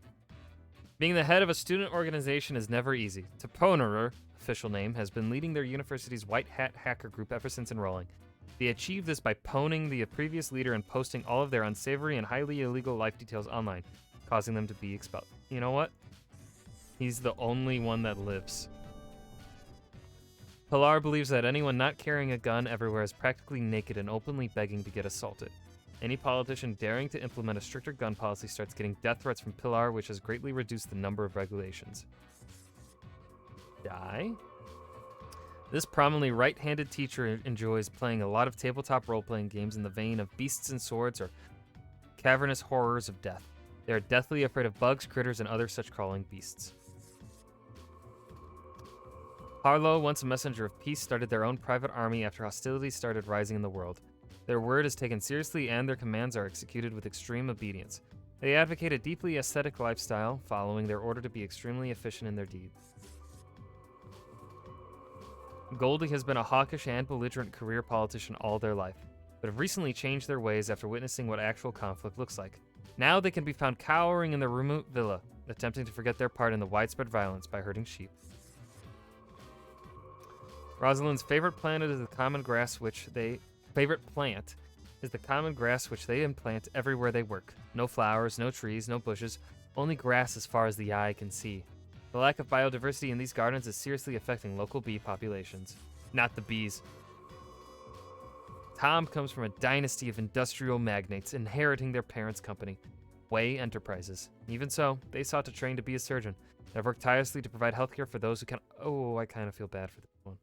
Being the head of a student organization is never easy. Toponerer, official name, has been leading their university's White Hat hacker group ever since enrolling. They achieved this by poning the previous leader and posting all of their unsavory and highly illegal life details online, causing them to be expelled. You know what? He's the only one that lives. Pilar believes that anyone not carrying a gun everywhere is practically naked and openly begging to get assaulted. Any politician daring to implement a stricter gun policy starts getting death threats from Pilar, which has greatly reduced the number of regulations. Die? This prominently right-handed teacher enjoys playing a lot of tabletop role-playing games in the vein of Beasts and Swords or Cavernous Horrors of Death. They are deathly afraid of bugs, critters, and other such crawling beasts. Harlow, once a messenger of peace, started their own private army after hostilities started rising in the world. Their word is taken seriously and their commands are executed with extreme obedience. They advocate a deeply aesthetic lifestyle, following their order to be extremely efficient in their deeds. Goldie has been a hawkish and belligerent career politician all their life, but have recently changed their ways after witnessing what actual conflict looks like. Now they can be found cowering in their remote villa, attempting to forget their part in the widespread violence by herding sheep. Rosalind's favorite plant is the common grass which they implant everywhere they work. No flowers, no trees, no bushes, only grass as far as the eye can see. The lack of biodiversity in these gardens is seriously affecting local bee populations. Not the bees. Tom comes from a dynasty of industrial magnates inheriting their parents' company, Way Enterprises. Even so, they sought to train to be a surgeon. They've worked tirelessly to provide healthcare for those who can. Oh, I kind of feel bad for this one.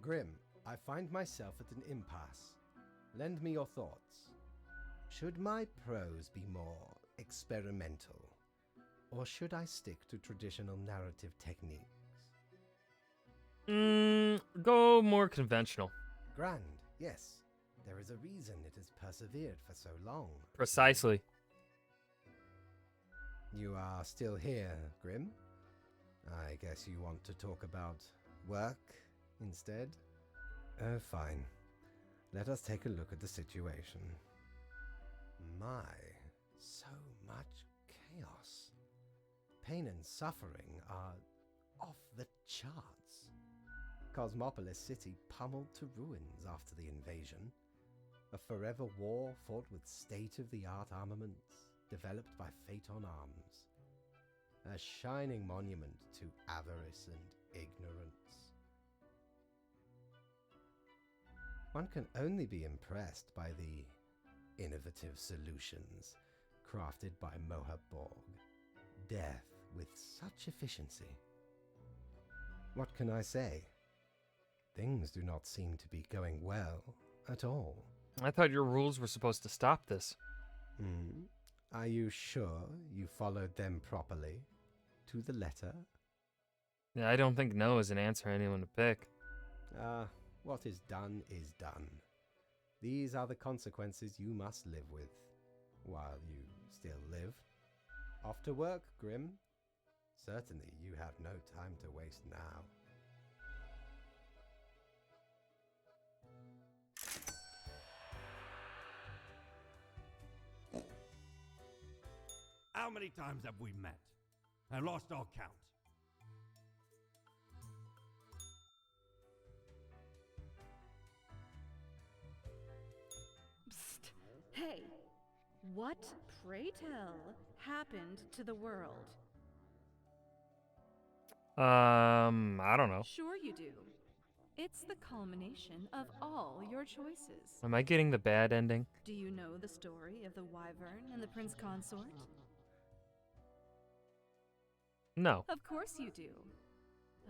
Grim, I find myself at an impasse. Lend me your thoughts. Should my prose be more experimental, or should I stick to traditional narrative techniques? Go more conventional. Grand, yes. There is a reason it has persevered for so long. Precisely. You are still here, Grim? I guess you want to talk about work instead? Oh, fine. Let us take a look at the situation. My, so much chaos. Pain and suffering are off the charts. Cosmopolis City pummeled to ruins after the invasion. A forever war fought with state-of-the-art armaments developed by Phaeton Arms. A shining monument to avarice and ignorance. One can only be impressed by the innovative solutions crafted by Mohaborg. Death with such efficiency. What can I say? Things do not seem to be going well at all. I thought your rules were supposed to stop this. Are you sure you followed them properly? To the letter? Yeah, I don't think no is an answer anyone to pick. What is done is done. These are the consequences you must live with, while you still live. Off to work, Grim. Certainly you have no time to waste now. How many times have we met? I lost all count. Psst. Hey, what, pray tell, happened to the world? I don't know. Sure you do. It's the culmination of all your choices. Am I getting the bad ending? Do you know the story of the Wyvern and the Prince Consort? No. Of course you do.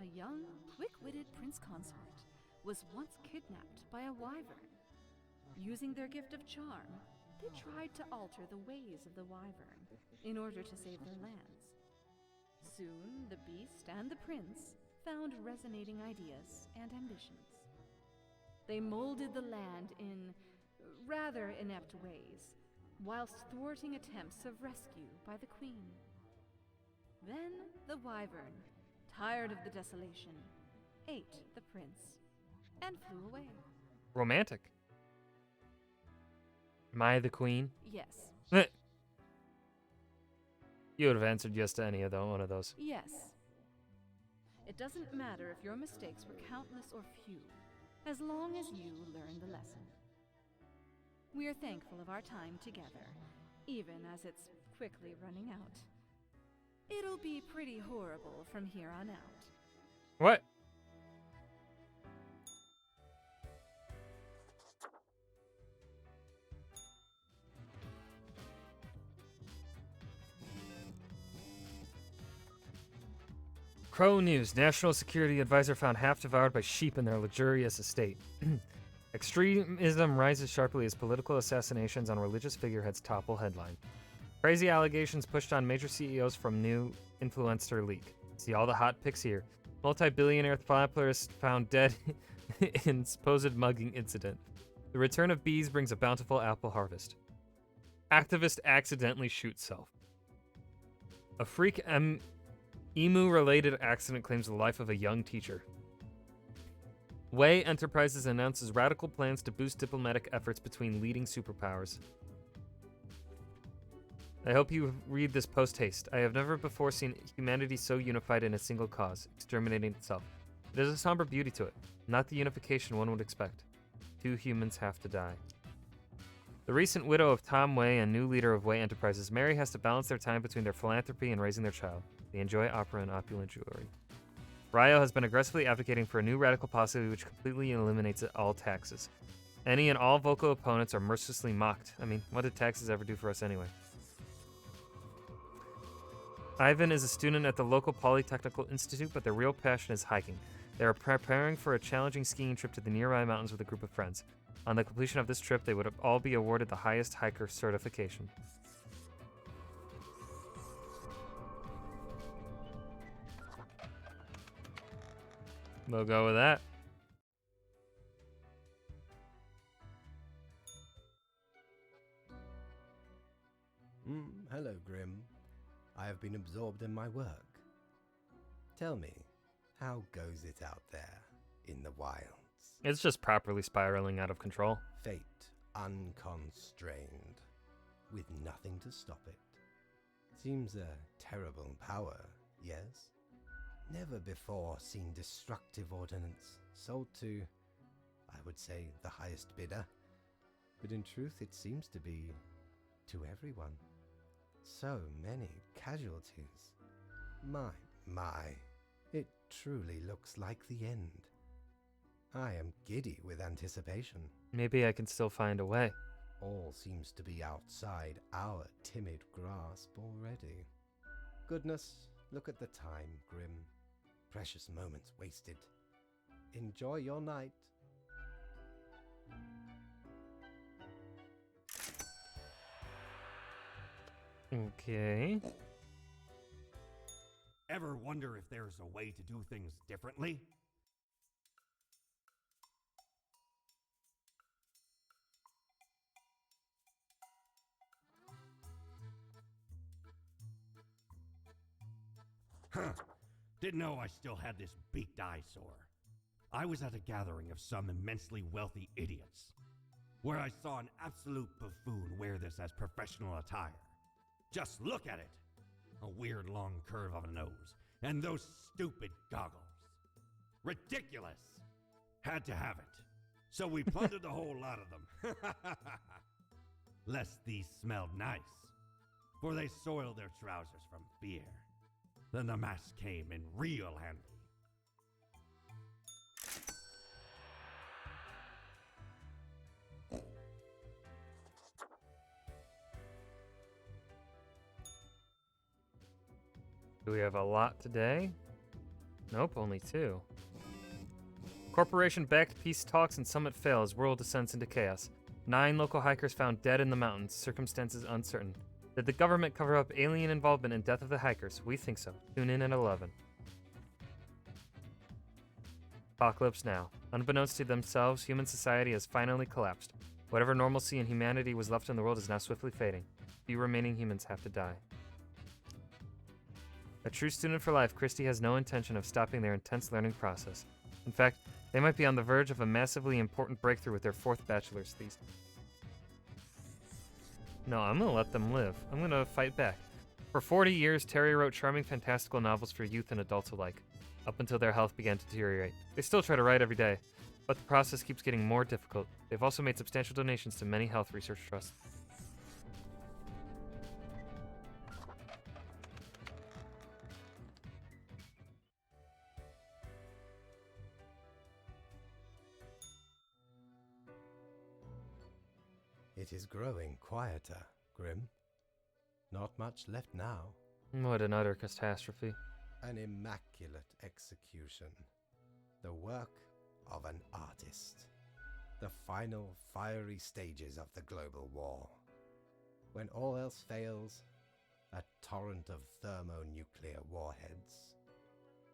A young, quick-witted Prince Consort was once kidnapped by a Wyvern. Using their gift of charm, they tried to alter the ways of the Wyvern in order to save their lands. Soon, the beast and the prince found resonating ideas and ambitions. They molded the land in rather inept ways, whilst thwarting attempts of rescue by the queen. Then the Wyvern, tired of the desolation, ate the prince and flew away. Romantic. Am I the queen? Yes. You would have answered yes to any of one of those. Yes. It doesn't matter if your mistakes were countless or few, as long as you learn the lesson. We are thankful of our time together, even as it's quickly running out. It'll be pretty horrible from here on out. What? Crow News. National Security Advisor found half devoured by sheep in their luxurious estate. Extremism rises sharply as political assassinations on religious figureheads topple headline. Crazy allegations pushed on major CEOs from new influencer leak. See all the hot pics here. Multi-billionaire philanthropist found dead in supposed mugging incident. The return of bees brings a bountiful apple harvest. Activist accidentally shoots self. A freak emu-related accident claims the life of a young teacher. Way Enterprises announces radical plans to boost diplomatic efforts between leading superpowers. I hope you read this post-haste. I have never before seen humanity so unified in a single cause, exterminating itself. There's a somber beauty to it, not the unification one would expect. 2 humans have to die. The recent widow of Tom Way and new leader of Way Enterprises, Mary has to balance their time between their philanthropy and raising their child. They enjoy opera and opulent jewelry. Ryo has been aggressively advocating for a new radical policy which completely eliminates all taxes. Any and all vocal opponents are mercilessly mocked. I mean, what did taxes ever do for us anyway? Ivan is a student at the local Polytechnical Institute, but their real passion is hiking. They are preparing for a challenging skiing trip to the nearby mountains with a group of friends. On the completion of this trip, they would all be awarded the highest hiker certification. We'll go with that. Hello, Grim. I have been absorbed in my work. Tell me, how goes it out there in the wilds? It's just properly spiraling out of control. Fate unconstrained, with nothing to stop it. Seems a terrible power, yes? Never before seen destructive ordnance sold to, I would say, the highest bidder. But in truth, it seems to be to everyone. So many casualties. My, it truly looks like the end. I am giddy with anticipation. Maybe I can still find a way. All seems to be outside our timid grasp already. Goodness, look at the time, Grim. Precious moments wasted. Enjoy your night. Okay. Ever wonder if there's a way to do things differently? Huh. Didn't know I still had this beaked eyesore. I was at a gathering of some immensely wealthy idiots, where I saw an absolute buffoon wear this as professional attire. Just look at it! A weird long curve of a nose, and those stupid goggles. Ridiculous! Had to have it. So we plundered the whole lot of them. Lest these smelled nice, for they soiled their trousers from fear. Then the mask came in real handy. Do we have a lot today? Nope, only 2. Corporation-backed peace talks and summit fail as world descends into chaos. 9 local hikers found dead in the mountains, circumstances uncertain. Did the government cover up alien involvement in death of the hikers? We think so. Tune in at 11. Apocalypse Now. Unbeknownst to themselves, human society has finally collapsed. Whatever normalcy and humanity was left in the world is now swiftly fading. Few remaining humans have to die. A true student for life, Christie has no intention of stopping their intense learning process. In fact, they might be on the verge of a massively important breakthrough with their 4th bachelor's thesis. No, I'm gonna let them live. I'm gonna fight back. For 40 years, Terry wrote charming fantastical novels for youth and adults alike, up until their health began to deteriorate. They still try to write every day, but the process keeps getting more difficult. They've also made substantial donations to many health research trusts. It is growing quieter, Grim. Not much left now. What an utter catastrophe. An immaculate execution. The work of an artist. The final fiery stages of the global war. When all else fails, a torrent of thermonuclear warheads.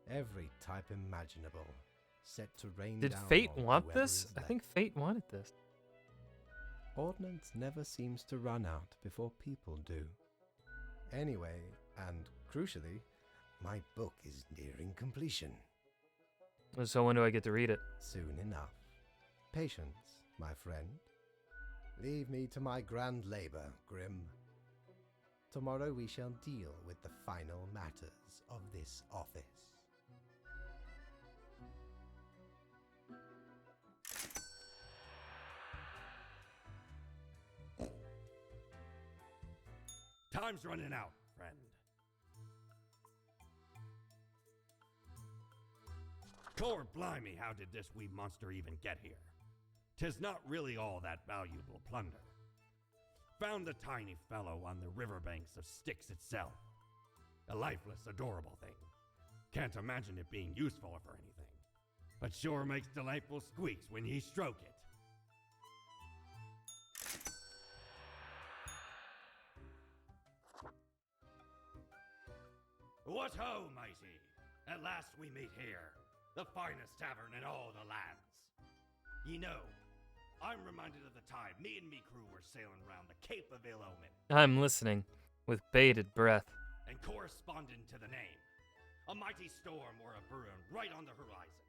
Every type imaginable, set to rain Did down Fate on want whoever this? is I left. think Fate wanted this. Ordnance never seems to run out before people do. Anyway, and crucially, my book is nearing completion. So when do I get to read it? Soon enough. Patience, my friend. Leave me to my grand labor, Grim. Tomorrow we shall deal with the final matters of this office. Time's running out, friend. Core blimey, how did this wee monster even get here? 'Tis not really all that valuable plunder. Found the tiny fellow on the riverbanks of Styx itself. A lifeless, adorable thing. Can't imagine it being useful for anything. But sure makes delightful squeaks when ye stroke it. What ho, mighty! At last we meet here, the finest tavern in all the lands. Ye know, I'm reminded of the time me and me crew were sailing round the Cape of Ill Omen. I'm listening, with bated breath. And corresponding to the name, a mighty storm or a brewing right on the horizon.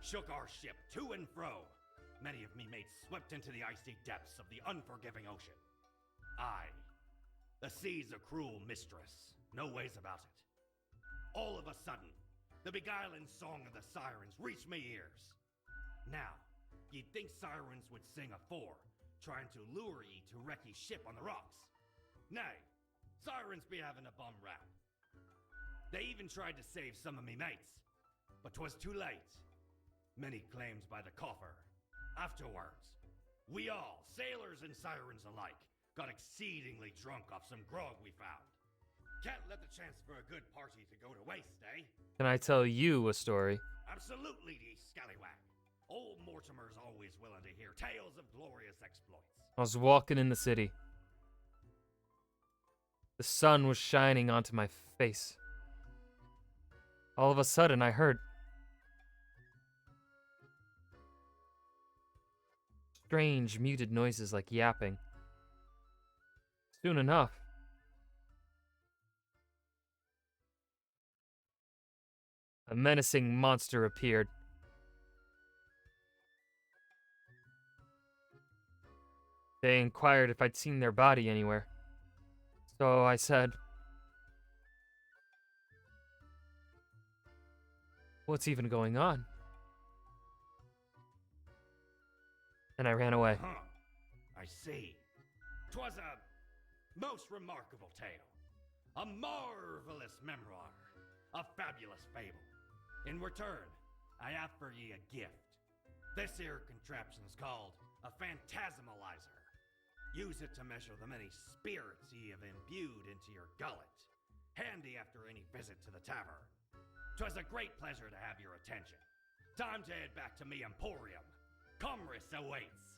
Shook our ship to and fro. Many of me mates swept into the icy depths of the unforgiving ocean. Aye, the sea's a cruel mistress, no ways about it. All of a sudden, the beguiling song of the sirens reached me ears. Now, you'd think sirens would sing afore, trying to lure ye to wreck ye ship on the rocks. Nay, sirens be having a bum rap. They even tried to save some of me mates, but 'twas too late. Many claims by the coffer. Afterwards, we all, sailors and sirens alike, got exceedingly drunk off some grog we found. Can't let the chance for a good party to go to waste, eh? Can I tell you a story? Absolutely, ye scallywag. Old Mortimer's always willing to hear tales of glorious exploits. I was walking in the city. The sun was shining onto my face. All of a sudden, I heard strange, muted noises like yapping. Soon enough, a menacing monster appeared. They inquired if I'd seen their body anywhere. So I said, "What's even going on?" And I ran away. Huh. I see. 'Twas a most remarkable tale. A marvelous memoir. A fabulous fable. In return, I have for ye a gift. This here contraption's called a phantasmalizer. Use it to measure the many spirits ye have imbued into your gullet. Handy after any visit to the tavern. 'Twas a great pleasure to have your attention. Time to head back to me emporium. Commerce awaits.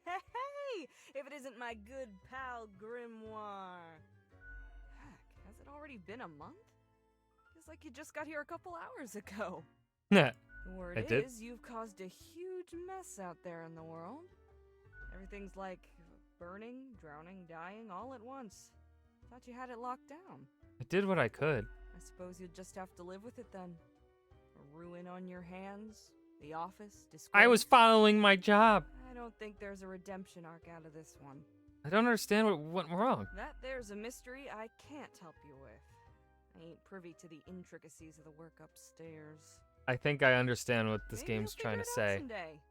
Hey! If it isn't my good pal Grimoire. Heck, has it already been a month? Feels like you just got here a couple hours ago. Nah, The word I did. is you've caused a huge mess out there in the world. Everything's like burning, drowning, dying all at once. Thought you had it locked down. I did what I could. I suppose you'll just have to live with it then. A ruin on your hands, the office, disgrace. I was following my job. I don't think there's a redemption arc out of this one. I don't understand what went wrong. That there's a mystery I can't help you with. I ain't privy to the intricacies of the work upstairs. I think I understand what this Maybe game's you'll trying to figure it out say. someday.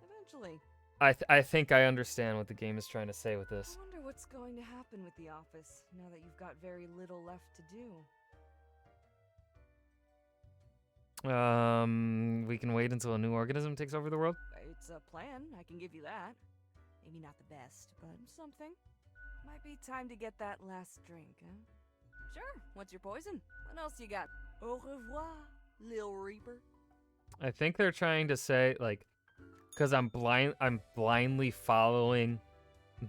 Eventually. I think I understand what the game is trying to say with I this. wonder what's going to happen with the office now that you've got very little left to do. We can wait until a new organism takes over the world? It's a plan, I can give you that. Maybe not the best, but something. Might be time to get that last drink, huh? Sure, what's your poison? What else you got? Au revoir, Lil Reaper. I think they're trying to say, like, because I'm blindly following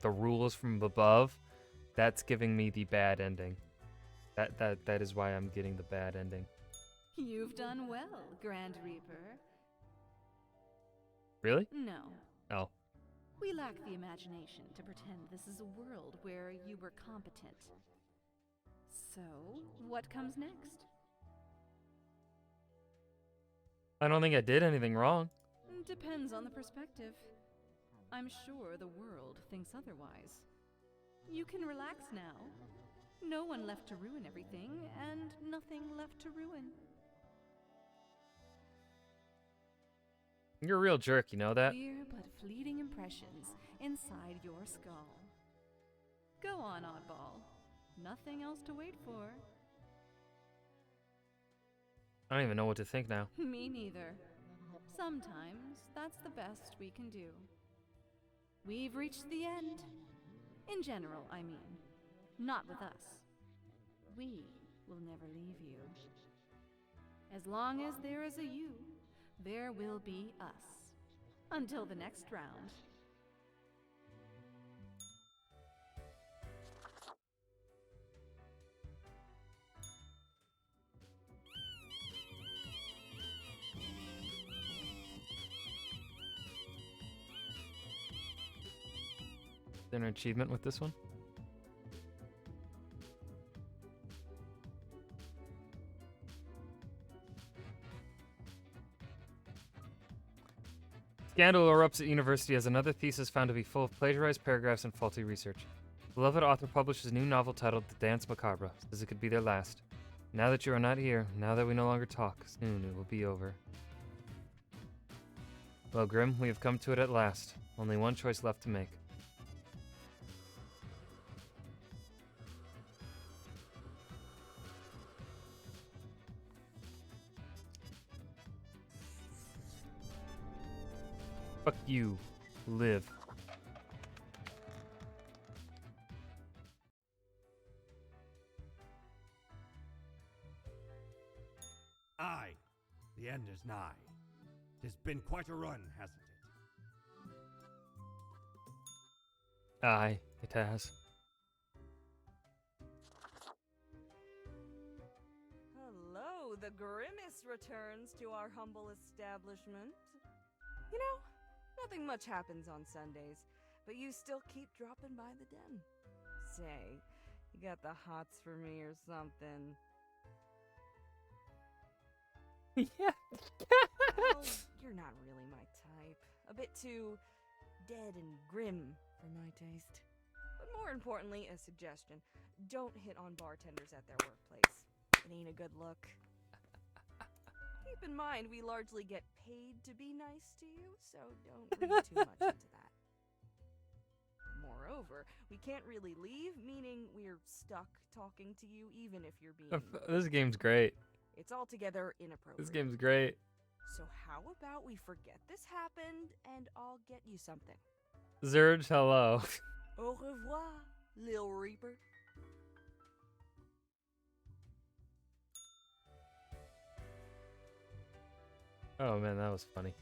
the rules from above, that's giving me the bad ending. That is why I'm getting the bad ending. You've done well, Grand Reaper. Really? No. Oh. We lack the imagination to pretend this is a world where you were competent. So, what comes next? I don't think I did anything wrong. Depends on the perspective. I'm sure the world thinks otherwise. You can relax now. No one left to ruin everything, and nothing left to ruin. You're a real jerk, you know that? We're but fleeting impressions inside your skull. Go on, oddball. Nothing else to wait for. I don't even know what to think now. Me neither. Sometimes that's the best we can do. We've reached the end. In general, I mean. Not with us. We will never leave you. As long as there is a you, there will be us. Until the next round. Is there an achievement with this one? Scandal erupts at university as another thesis found to be full of plagiarized paragraphs and faulty research. Beloved author publishes a new novel titled The Dance Macabre, says it could be their last. Now that you are not here, now that we no longer talk, soon it will be over. Well, Grim, we have come to it at last. Only one choice left to make. Fuck you. Live. Aye, the end is nigh. 'Tis been quite a run, hasn't it? Aye, it has. Hello, the Grimace returns to our humble establishment. You know, nothing much happens on Sundays, but you still keep dropping by the den. Say, you got the hots for me or something? Yeah. Well, you're not really my type. A bit too dead and grim for my taste. But more importantly, a suggestion. Don't hit on bartenders at their workplace. It ain't a good look. Keep in mind, we largely get paid to be nice to you, so don't read too much into that. Moreover, we can't really leave, meaning we're stuck talking to you even if you're being... This game's great. It's altogether inappropriate. This game's great. So how about we forget this happened, and I'll get you something. Zurge, hello. Au revoir, Lil Reaper. Oh man, that was funny.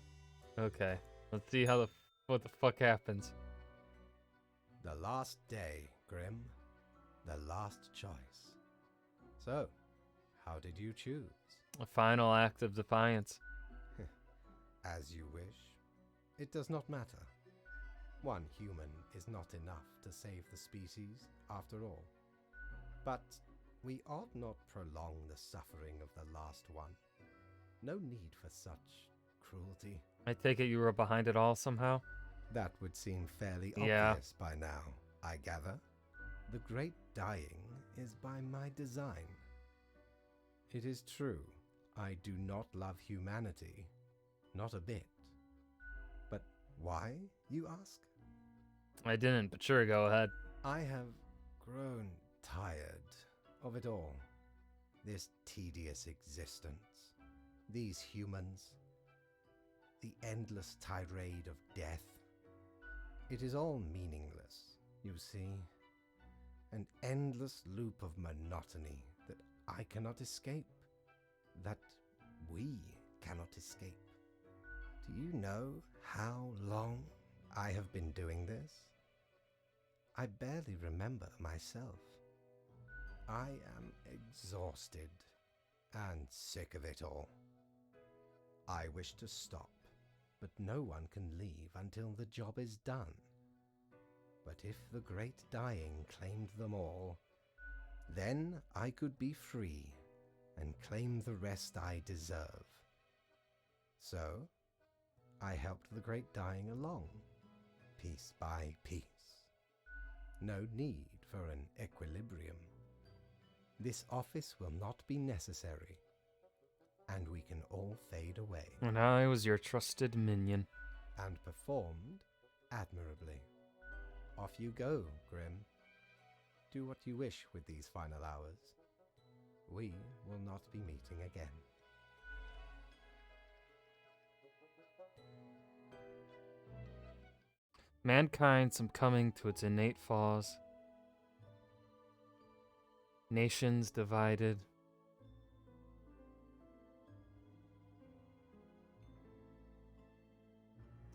Okay, let's see how what the fuck happens. The last day, Grim. The last choice. So, how did you choose? A final act of defiance. As you wish. It does not matter. One human is not enough to save the species, after all. But we ought not prolong the suffering of the last one. No need for such cruelty. I take it you were behind it all somehow? That would seem fairly Yeah. obvious by now, I gather. The great dying is by my design. It is true, I do not love humanity. Not a bit. But why, you ask? I didn't, but sure, go ahead. I have grown tired of it all. This tedious existence. These humans. The endless tirade of death. It is all meaningless, you see. An endless loop of monotony that I cannot escape. That we cannot escape. Do you know how long I have been doing this? I barely remember myself. I am exhausted and sick of it all. I wish to stop, but no one can leave until the job is done. But if the great dying claimed them all, then I could be free and claim the rest I deserve. So, I helped the great dying along, piece by piece. No need for an equilibrium. This office will not be necessary, and we can all fade away. And I was your trusted minion. And performed admirably. Off you go, Grim. Do what you wish with these final hours. We will not be meeting again. Mankind succumbing to its innate flaws. Nations divided.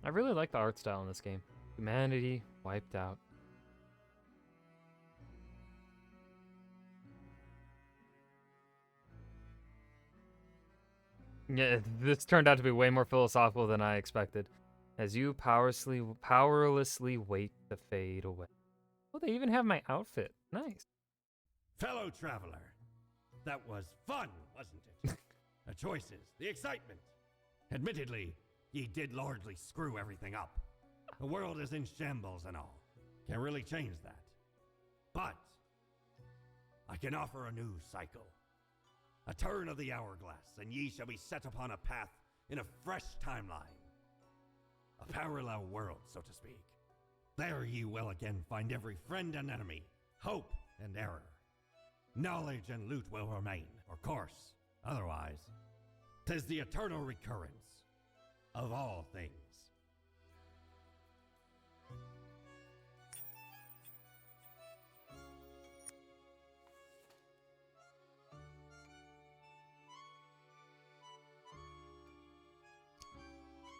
I really like the art style in this game. Humanity wiped out. Yeah, this turned out to be way more philosophical than I expected. As you powerlessly wait to fade away. Oh, they even have my outfit. Nice. Fellow traveler, that was fun, wasn't it? The choices, the excitement. Admittedly, ye did largely screw everything up. The world is in shambles and all. Can't really change that. But I can offer a new cycle. A turn of the hourglass, and ye shall be set upon a path in a fresh timeline. A parallel world, so to speak. There ye will again find every friend and enemy, hope and error. Knowledge and loot will remain, of course. Otherwise, 'tis the eternal recurrence of all things.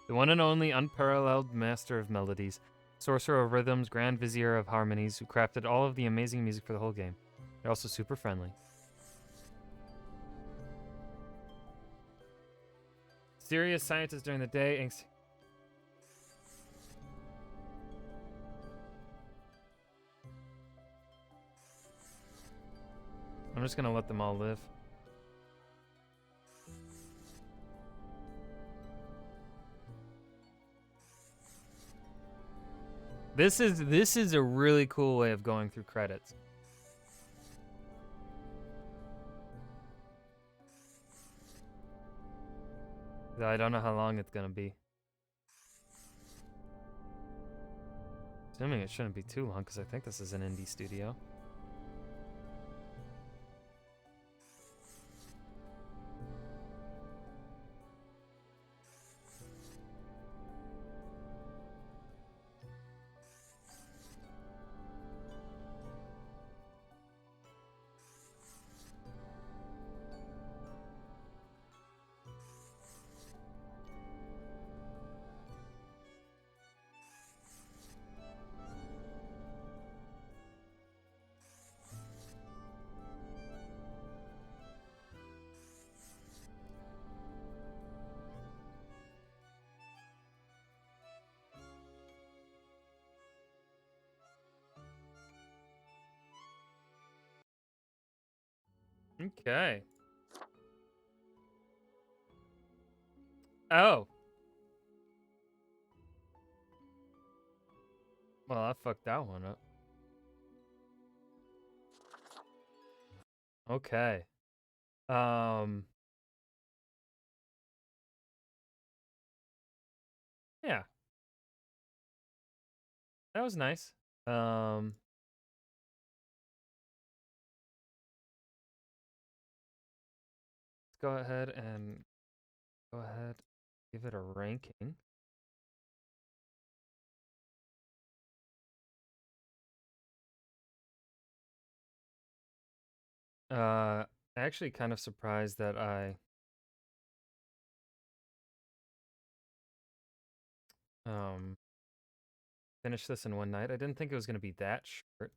The one and only unparalleled master of melodies, sorcerer of rhythms, grand vizier of harmonies, who crafted all of the amazing music for the whole game. They're also super friendly. Serious scientist during the day. I'm just gonna let them all live. This is a really cool way of going through credits. I don't know how long it's gonna be. Assuming it shouldn't be too long, because I think this is an indie studio. Okay. Oh. Well, I fucked that one up. Okay. Yeah. That was nice. Go ahead and give it a ranking. Actually kind of surprised that I finished this in one night. I didn't think it was going to be that short.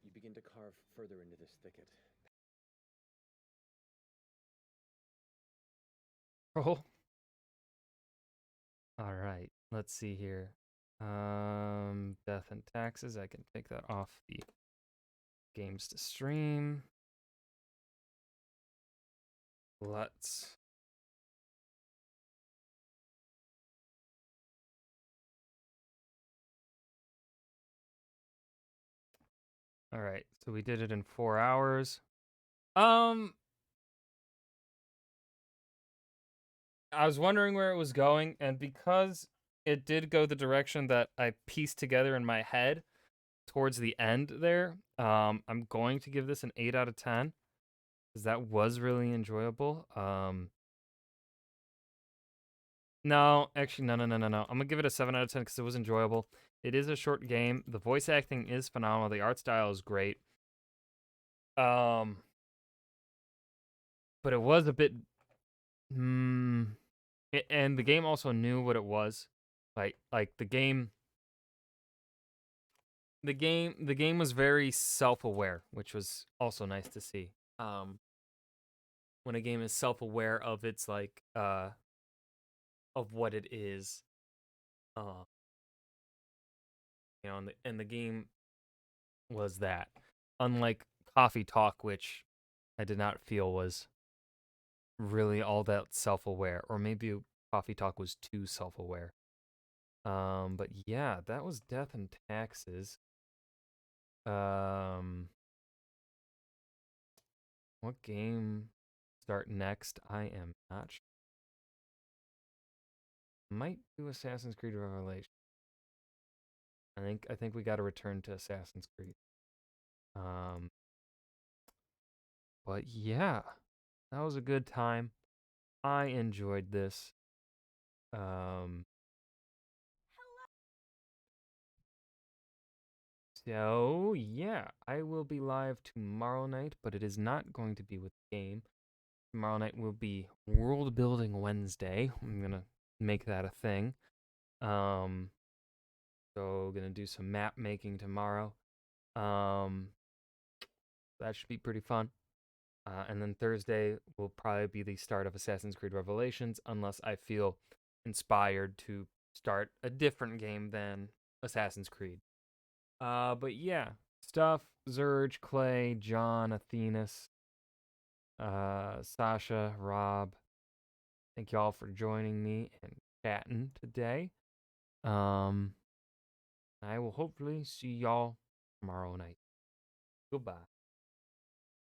You begin to carve further into this thicket. Oh. All right. Let's see here. Death and taxes. I can take that off the games to stream. Let's. All right, so we did it in 4 hours. I was wondering where it was going, and because it did go the direction that I pieced together in my head towards the end there, I'm going to give this an 8 out of 10 because that was really enjoyable. No, actually, no. I'm gonna give it a 7 out of 10 because it was enjoyable. It is a short game. The voice acting is phenomenal. The art style is great. But it was a bit. And the game also knew what it was. Like the game. The game was very self-aware, which was also nice to see. When a game is self-aware of its like of what it is, you know, and the game was that. Unlike Coffee Talk, which I did not feel was really all that self-aware, or maybe Coffee Talk was too self-aware. But yeah, that was Death and Taxes. What game start next? I am not sure. Might do Assassin's Creed Revelation. I think we got to return to Assassin's Creed. But yeah, that was a good time. I enjoyed this. So yeah, I will be live tomorrow night, but it is not going to be with the game. Tomorrow night will be World Building Wednesday. I'm gonna make that a thing. So gonna do some map making tomorrow. That should be pretty fun. And then Thursday will probably be the start of Assassin's Creed Revelations, unless I feel inspired to start a different game than Assassin's Creed. But yeah, stuff, Zurge, Clay, John, Athenas, Sasha, Rob. Thank y'all for joining me and chatting today. I will hopefully see y'all tomorrow night. Goodbye.